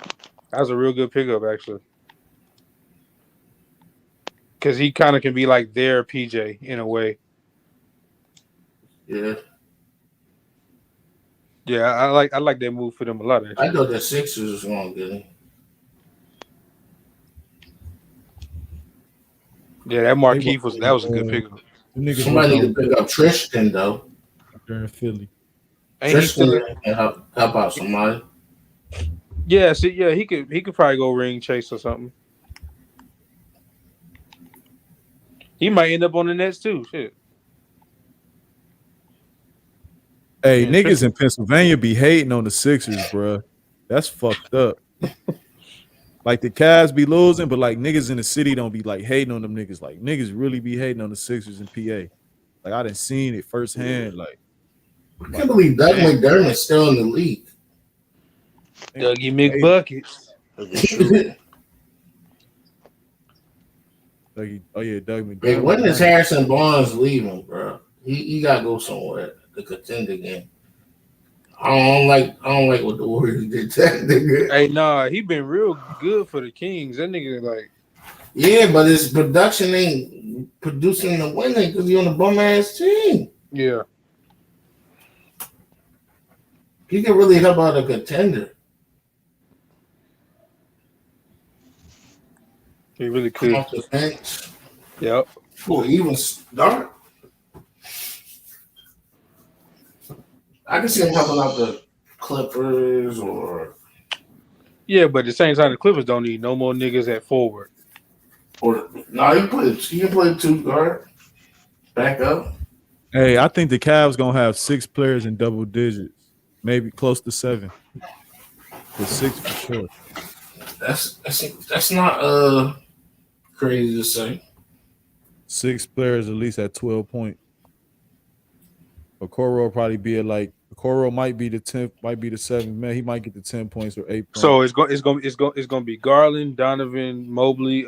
That was a real good pickup, actually. Because he kind of can be like their PJ in a way. Yeah. Yeah, I like that move for them a lot, actually. I thought the Sixers was going to get him. Yeah, that Markieff was a good pickup. Somebody need to pick up Tristan though. They're in Philly. Tristan can help out somebody. Yeah, he could probably go ring chase or something. He might end up on the Nets too. Shit. Hey, niggas in Pennsylvania be hating on the Sixers, bro. That's fucked up. Like the Cavs be losing, but like niggas in the city don't be like hating on them niggas. Like niggas really be hating on the Sixers in PA. Like I done seen it firsthand. Like I can't believe Doug McDermott's still in the league. Dougie McBuckets. Doug McDermott. Hey, when is Harrison Barnes leaving, bro? He gotta go somewhere to contend again. I don't like what the Warriors did to that nigga. Hey, nah, he been real good for the Kings. That nigga like, yeah, but his production ain't producing the winning because he on a bum ass team. Yeah, he can really help out a contender. he really could. Come off the bench. Yep. Or even start. I can see him helping out the Clippers or. Yeah, but at the same time, the Clippers don't need no more niggas at forward. Or no, he can play two guard. Back up. Hey, I think the Cavs gonna have 6 players in double digits, maybe close to 7. But 6 for sure. That's not crazy to say. 6 players at least at 12 points. Okoro will probably be at like Okoro might be the 10th, might be the 7th man. He might get the 10 points or 8 points. So it's gonna be Garland, Donovan, Mobley,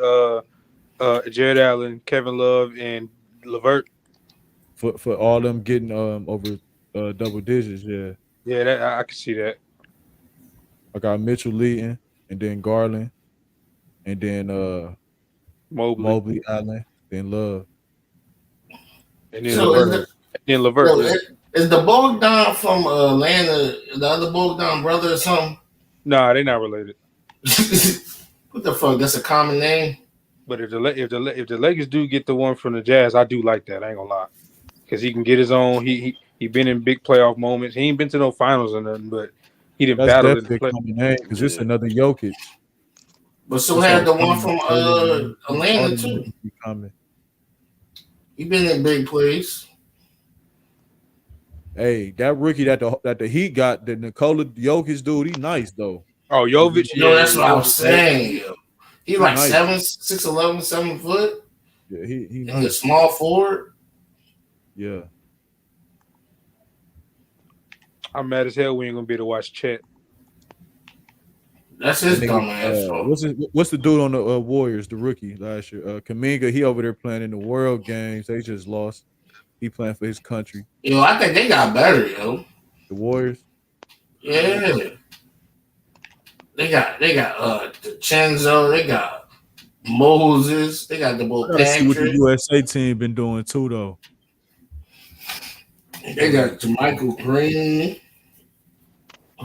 Jared Allen, Kevin Love, and LeVert. For all them getting over double digits, yeah. Yeah, I can see that. I got Mitchell leading, and then Garland, and then Mobley, Allen, then Love, and then LeVert. Is the Bogdan from Atlanta the other Bogdan brother or something? Nah, they're not related. What the fuck? That's a common name. But if the Lakers do get the one from the Jazz, I do like that. I ain't gonna lie, because he can get his own. He been in big playoff moments. He ain't been to no finals or nothing, but he didn't battle in the playoffs because it's another Jokic. But so had the one from Atlanta too. He been in big plays. Hey, that rookie that the Heat got, the Nikola Jokic dude, he nice though. Oh, Jovic, that's what I was saying. He like nice. 6'11", 7 foot. Yeah, he nice. He's a small forward. Yeah. I'm mad as hell we ain't gonna be able to watch Chet. That's his dumb ass. What's the dude on the Warriors, the rookie last year? Kaminga, he over there playing in the World Games. They just lost. He playing for his country. Yo, I think they got better, yo. The Warriors? Yeah. They got DiCenzo, they got Moses, they got the bull. See what the USA team been doing too, though. They got JaMychal Green,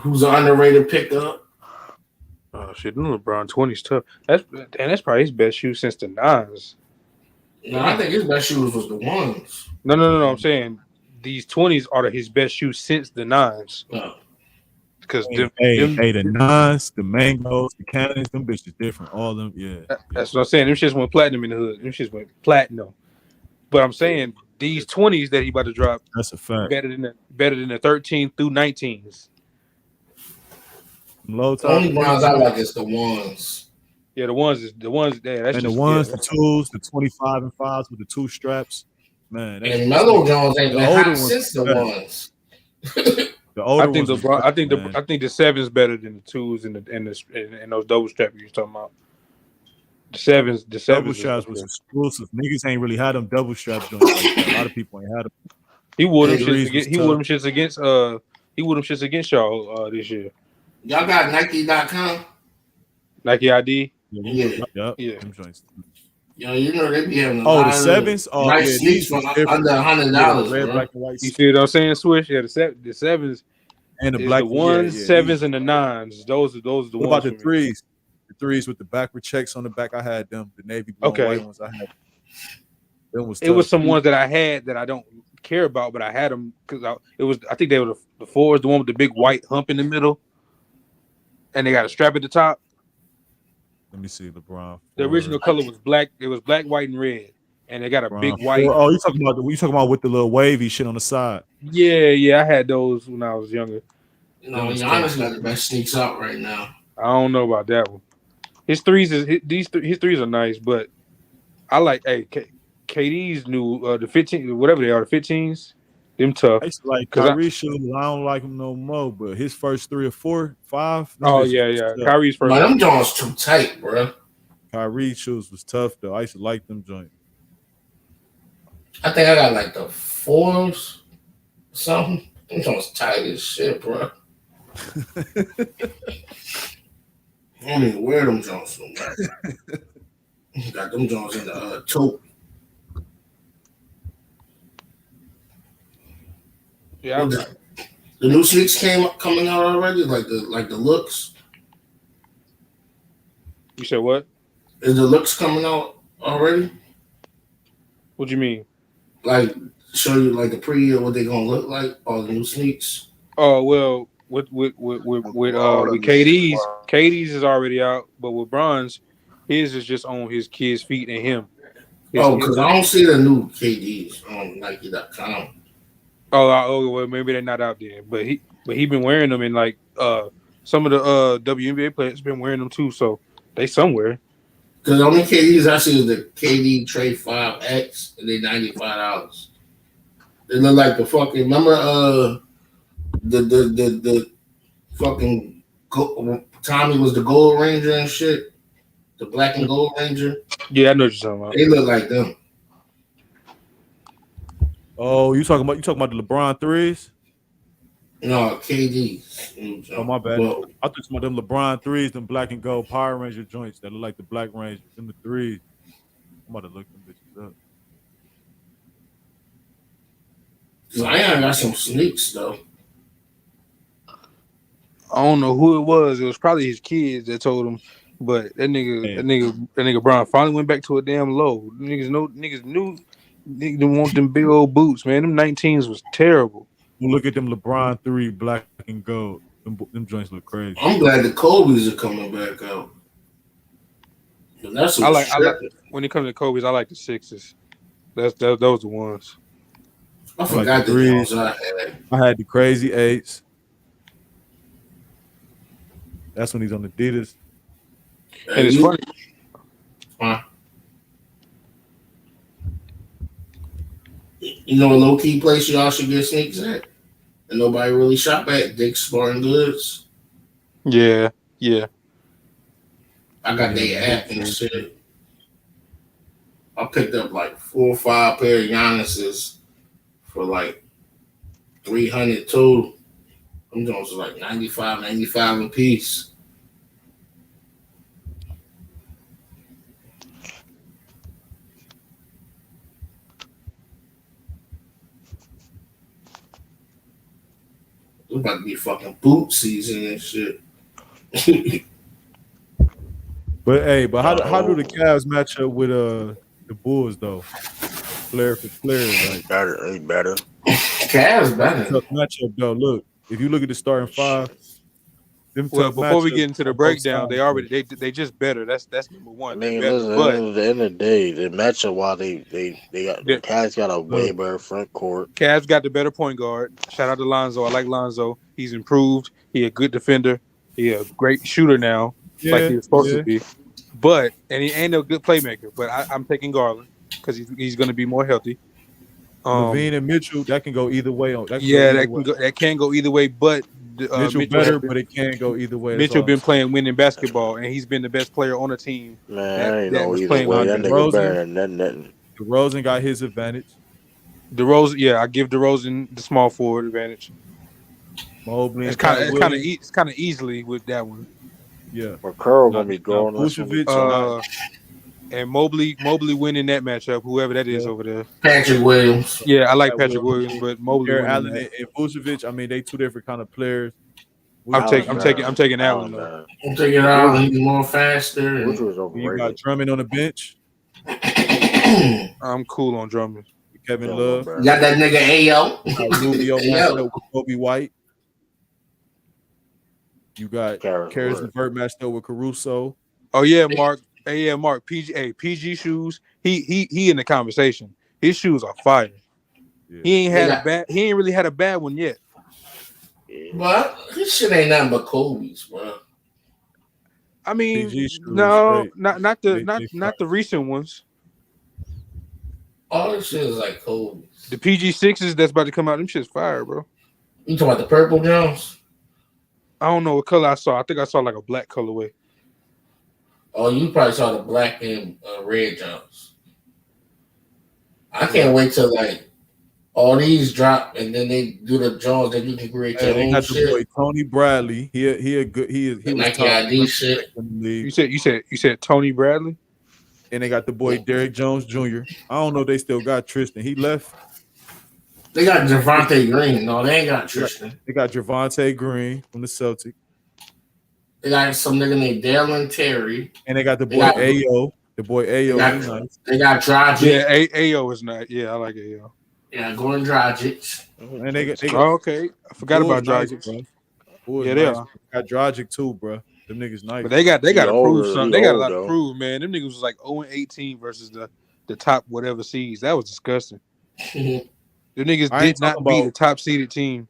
who's an underrated pickup. Oh shit, LeBron 20's tough. That's probably his best shoe since the 9s. No, I think his best shoes was the 1s. No. I'm saying these 20s are his best shoes since the 9s. Because the 9s, the mangoes, the cannons, them bitches different. All them, yeah. That's what I'm saying. Them shits went platinum in the hood. Them shits went platinum. But I'm saying these 20s that he about to drop, that's a fact. Better than the 13 through 19s. Low the only ones I like is the 1s. Yeah, the ones. Yeah, that's and just, the 1s, the 2s, the 25 and 5s with the 2 straps. Man, and Melo Jones ain't been hot since the 1s. The older I think the 7's better than the 2s and those double straps you was talking about. The 7's double straps was exclusive. Niggas ain't really had them double straps. A lot of people ain't had them. He wore them shits against y'all this year. Y'all got Nike.com? Nike ID? Yeah. Yeah. Yo, you know they be having the 7s? Oh, nice sneaks for under $100. Red, black, and white. You see what I'm saying, Swish? Yeah, the 7s and the black 1s, 7s, and the 9s. Those are the ones. What about the 3s? The 3s with the backward checks on the back. I had them. The navy blue and white ones. I had. It was some ones that I had that I don't care about, but I had them because I think they were the 4s, the one with the big white hump in the middle, and they got a strap at the top. Let me see, LeBron. The original color was black. It was black, white, and red, and they got a big white. Oh, you talking about with the little wavy shit on the side? Yeah, I had those when I was younger. No, Giannis got the best sneaks out right now. I don't know about that one. His threes are nice, but I like KD's new the 15 whatever they are, the 15s. Them tough. I used to like Kyrie shoes. I don't like him no more, but his first 3 or 4, 5. Oh yeah. Kyrie's first. Man, them joints too tight, bro. Kyrie shoes was tough though. I used to like them joints. I think I got like the 4s, something. Them joints tight as shit, bro. I don't even wear them joints no more. Got them joints in the tote. Yeah, the new sneaks coming out already, like the looks. You said what? Is the looks coming out already? What do you mean? Like show you like the preview of what they gonna look like, all the new sneaks. Oh well, with KD's is already out, but with Bron's, his is just on his kid's feet and him. Because I don't see the new KDs on Nike.com. Oh, well, maybe they're not out there, but he been wearing them, and like some of the WNBA players been wearing them too, so they somewhere. Because the only KDs I see is the KD Trade 5X, and they $95. They look like the fucking remember The fucking Tommy was the Gold Ranger and shit. The Black and Gold Ranger. Yeah, I know what you're talking about. They look like them. Oh, you talking about the LeBron threes? No, KD. Oh, my bad. Well, I thought you about them LeBron threes, them black and gold Power Ranger joints that look like the Black Ranger. Them the threes. I'm about to look them bitches up. Zion got some sneaks though. I don't know who it was. It was probably his kids that told him. But that nigga Brown finally went back to a damn low. Niggas knew niggas want them big old boots, man. Them 19s was terrible. Well, look at them LeBron 3 black and gold. Them joints look crazy. I'm glad the Kobe's are coming back out. That's I like when it comes to Kobe's, I like the 6s. Those the ones. I forgot the ones I had. I had the crazy 8s. That's when he's on Adidas. And it's funny. You know a low key place y'all should get sneakers at, and nobody really shop at Dick's Sporting Goods. Yeah. I got their app and shit. I picked up like 4 or 5 pair of Giannis's for like $300 total. Them joints was like $95 a piece. It's about to be fucking boot season and shit. But how do the Cavs match up with the Bulls though? Player for player, like better. Cavs better. Tough matchup though. Look, if you look at the starting 5. Well, before we get into the breakdown, they just better. That's number one. I mean, listen, at the end of the day, the matchup while they got the Cavs got a way better front court. Cavs got the better point guard. Shout out to Lonzo. I like Lonzo. He's improved. He a good defender. He a great shooter now, like he was supposed to be. But he ain't no good playmaker. But I'm taking Garland because he's going to be more healthy. Levine and Mitchell, that can go either way. That can go either way. But Mitchell better, but it can go either way. Mitchell been playing winning basketball, and he's been the best player on the team. Man, I ain't know either way. That nigga better than nothing. DeRozan got his advantage. I give DeRozan the small forward advantage. Mobley, it's kind of easily with that one. Yeah, but Curl gonna be going. And Mobley winning that matchup, whoever that is over there. Patrick Williams. Yeah, I like Patrick Williams, but Mobley Allen and Vucevic. I mean, they two different kind of players. I'm taking Allen though. I'm taking Allen. He's more faster. You got Drummond on the bench. I'm cool on Drummond. Kevin Love. You got that nigga Ayo. Rubio matched up with Kobe White. You got Karis LeVert matched up with Caruso. Oh yeah, Mark. Hey, yeah, Mark. PG shoes. He in the conversation. His shoes are fire. Yeah. He ain't really had a bad one yet. But this shit ain't nothing but Kobe's, bro. I mean, no, not the recent ones. All this shit is like Kobe's. The PG6s that's about to come out, them shit's fire, bro. You talking about the purple Jones? I don't know what color I saw. I think I saw like a black colorway. Oh, you probably saw the black and red Jones. I can't wait till like all these drop and then they do the Jones that you can create your own shit. The boy Tony Bradley. He was Nike ID shit. You said Tony Bradley? And they got the boy Derrick Jones Jr. I don't know if they still got Tristan. He left. They got Javonte Green. No, they ain't got Tristan. They got Javonte Green from the Celtics. They got some nigga named Dalen Terry. And they got the boy Ayo. The boy Ayo. They got Dragic. Yeah, Ayo is nice. Yeah, I like Ayo. Yeah, Goran Dragic. And they got okay. I forgot about Dragic. Nice, yeah, they are. Got Dragic too, bro. Them niggas nice. But they got to prove something. They got a lot to prove, man. Them niggas was like 0-18 versus the top whatever seeds. That was disgusting. The niggas did not beat the top seeded team.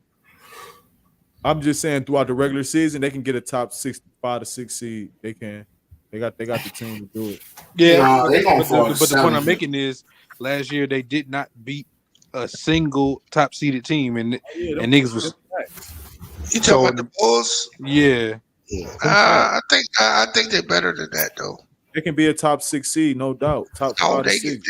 I'm just saying throughout the regular season, they can get a top 5 to 6 seed. They can. They got the team to do it. Yeah, but the point I'm making is last year they did not beat a single top seeded team, and Yeah, and niggas was You talking so about the Bulls? yeah. I think they're better than that though. It can be a top 6 seed, no doubt. Top Oh, 5 to 6.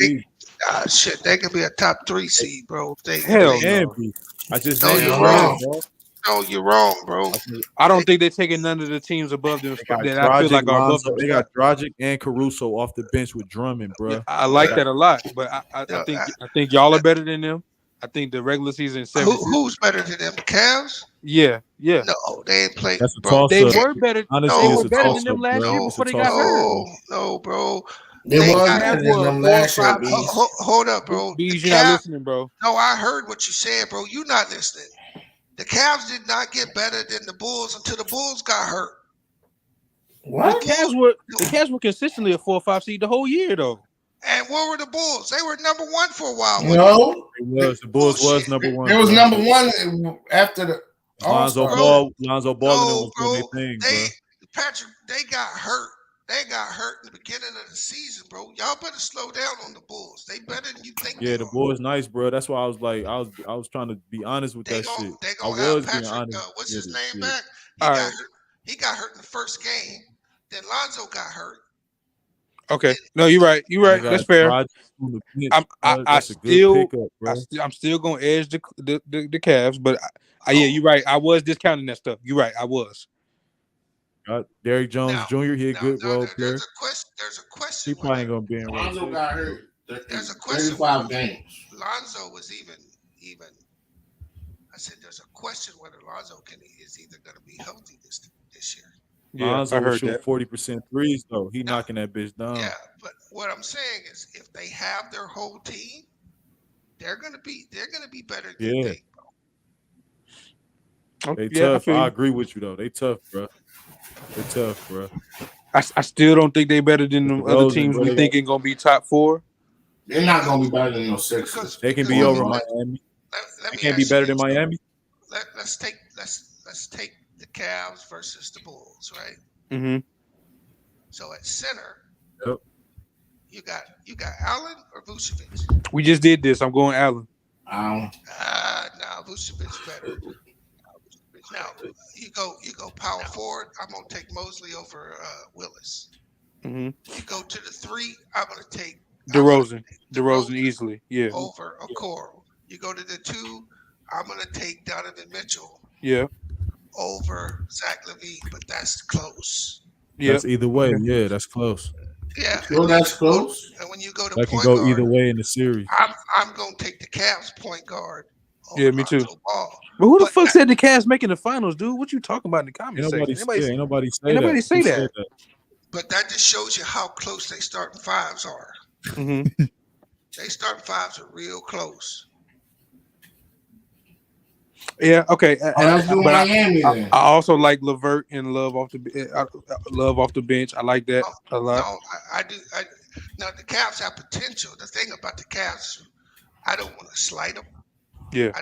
shit. They could be a top 3 seed, bro. If Hell they Can no. be. I just no, named you're them wrong. names, bro. No, you're wrong, bro. I don't think they're taking none of the teams above them They got that I feel Dragic, like are above Lonzo. them. They got Dragic and Caruso off the bench with Drummond, Yeah, bro. I like that a lot, but I think y'all are better than them. I think the regular season 76. Who's better than them? The Cavs? Yeah. No, they ain't played, That's a bro. toss They up. were better. Honestly, They it's were a better toss than up, them last bro. year It's a before they got toss up. hurt. No, bro. They They was got better than them last year, Bees. hold up, bro. Bees, The you're not Cavs. listening, bro. No, I heard what you said, bro. You not listening. The Cavs did not get better than the Bulls until the Bulls got hurt. What? The Cavs were consistently a 4 or 5 seed the whole year, though. And what were the Bulls? They were number 1 for a while. No, The Bulls was number 1. It was bro. number 1 after the Lonzo All-Star. Ball and them was bro. doing their thing, bro. Patrick, they got hurt. They got hurt in the beginning of the season, bro. Y'all better slow down on the Bulls. They better than you think. Yeah, the Bulls nice, bro. That's why I was like, I was trying to be honest with that shit. I was being honest. What's his with name it, back? He got hurt in the first game. Then Lonzo got hurt. Okay, no, you're right. You're right. That's fair. I'm still gonna edge the Cavs, but yeah, you're right. I was discounting that stuff. You're right. I was. Derrick Jones Jr. He a good role player. There's a question. He probably ain't gonna be in Lonzo rotation. got hurt. There's a question. 35 games. Lonzo was even. I said there's a question whether Lonzo is either going to be healthy this year. Yeah, Lonzo was shooting 40% threes though. He knocking that bitch down. Yeah, but what I'm saying is, if they have their whole team, they're gonna be better than you think, bro. They tough. I agree with you though. They tough, bro. They tough, bro. I still don't think they better than them other teams we thinking gonna be top 4. They're not gonna be better than those Sixers. They can be over Miami. They can't be better than Miami. Let's take the Cavs versus the Bulls, right? Mm-hmm. So at center, you got Allen or Vucevic? We just did this. I'm going Allen. Nah, Vucevic better. Now you go power forward. I'm gonna take Mosley over Willis. Mm-hmm. You go to the 3. I'm gonna take DeRozan easily. Yeah. Over Okoro. You go to the 2. I'm gonna take Donovan Mitchell. Yeah. Over Zach LaVine, but that's close. Yeah. That's either way. Yeah, that's close. Yeah. Well, that's close. And when you go to that can point go guard, either way in the series. I'm gonna take the Cavs point guard. Yeah, me too. But who the fuck said the Cavs making the finals, dude? What you talking about in the comments section? Ain't nobody say that. But that just shows you how close they starting 5s are. Mm-hmm. They starting 5s are real close. Yeah, okay. Miami, I also like LeVert and Love off the bench. I like that a lot. No, I do. Now the Cavs have potential. The thing about the Cavs, I don't want to slight them. Yeah. I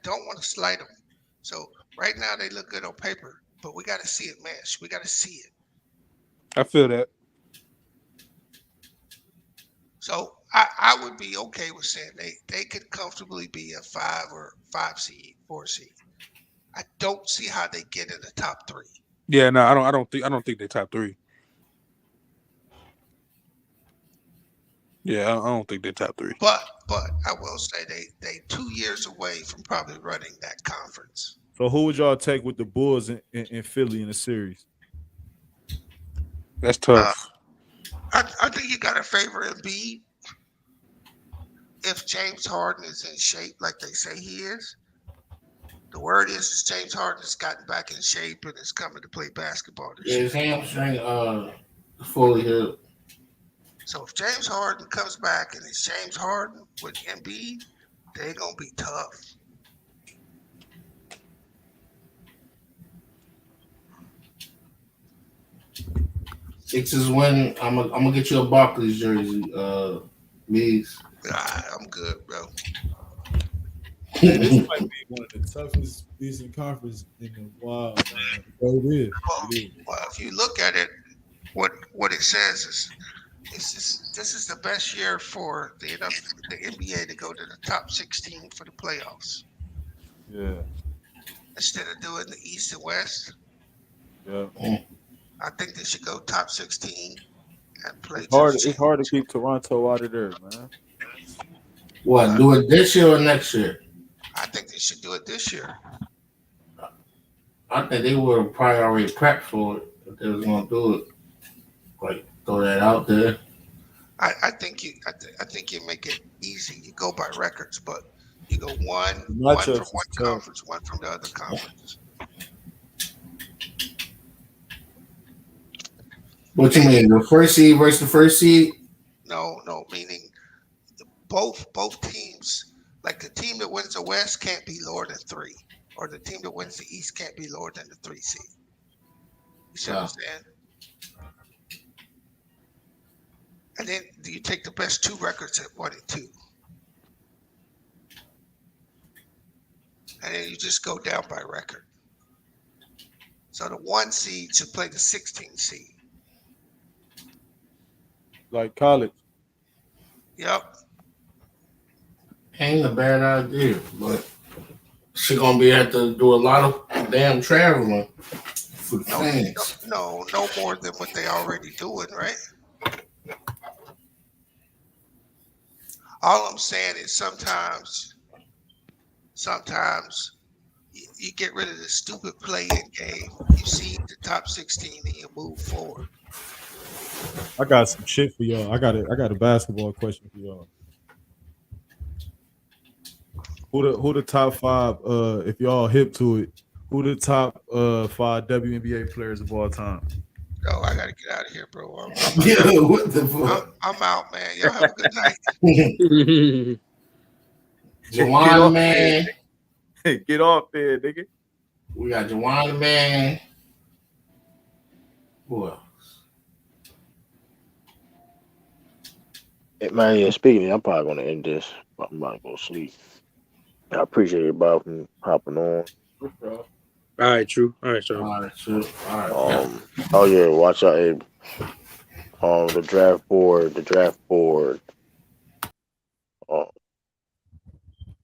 don't want to slight them. So right now they look good on paper, but we got to see it mesh. We got to see it. I feel that. So I would be okay with saying they could comfortably be a 5 or 5 seed, 4 seed. I don't see how they get in the top 3. Yeah, no, I don't think they're top 3. Yeah, I don't think they're top 3. But I will say they 2 years away from probably running that conference. So who would y'all take with the Bulls in Philly in the series? That's tough. I think you got to favor Embiid. If James Harden is in shape like they say he is, the word is James Harden has gotten back in shape and is coming to play basketball this year. His hamstring fully healed. So if James Harden comes back and it's James Harden with Embiid, they're gonna be tough. Sixers win. I'm gonna get you a Barkley's jersey, Bees. I'm good, bro. Man, this might be one of the toughest Eastern Conference in a while, man. Bro, it is. Well, if you look at it, what it says is this is the best year for the NBA to go to the top 16 for the playoffs. Yeah. Instead of doing the East and West. Yeah. I think they should go top 16 and play It's to the hard. It's hard to championship. keep Toronto out of there, man. What? Do it this year or next year? I think they should do it this year. I think they would have probably already prepped for it if they was going to do it. Like throw that out there. I think you make it easy. You go by records, but you go one from Matchups one is tough. conference, one from the other conference. What you mean? The first seed versus the first seed? No, meaning both teams. Like the team that wins the West can't be lower than 3, or the team that wins the East can't be lower than the 3 seed. You see what I'm saying? And then you take the best 2 records at 1 and 2. And then you just go down by record. So the 1 seed should play the 16 seed. Like college. Yep. Ain't a bad idea, but she gonna be have to do a lot of damn traveling for the fans. No more than what they already doing, right? All I'm saying is sometimes you get rid of the stupid play-in game. You see the top 16 and you move forward. I got some shit for y'all. I got a basketball question for y'all. Who the top 5? If y'all hip to it, who the top 5 WNBA players of all time? Oh, I gotta get out of here, bro. What the fuck? I'm out, man. Y'all have a good night. Juwan, man. Get off there, nigga. We got Juwan, man. Who else? Hey, man, yeah, speaking of that, I'm probably going to end this. I'm about to go to sleep. I appreciate everybody from hopping on. All right, true. All right, All right, true. All right. Oh yeah, watch out, Abe. The draft board.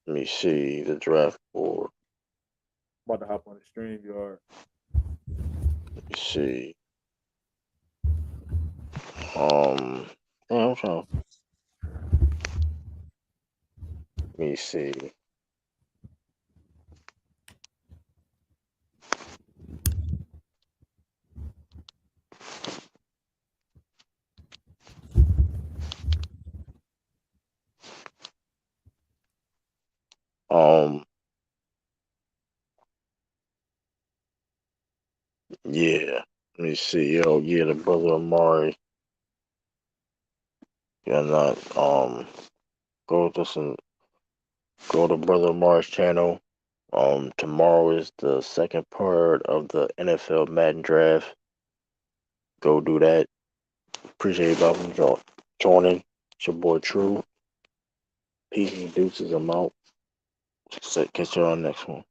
Let me see the draft board. I'm about to hop on the stream yard. Let me see. Yeah, I'm trying. Let me see. Yeah. Let me see. Yo, yeah, the brother Amari. Yeah, not go to Brother Amari's channel. Tomorrow is the second part of the NFL Madden draft. Go do that. Appreciate y'all joining. It's your boy True. Peace and deuces. I'm out. Catch you on the next one.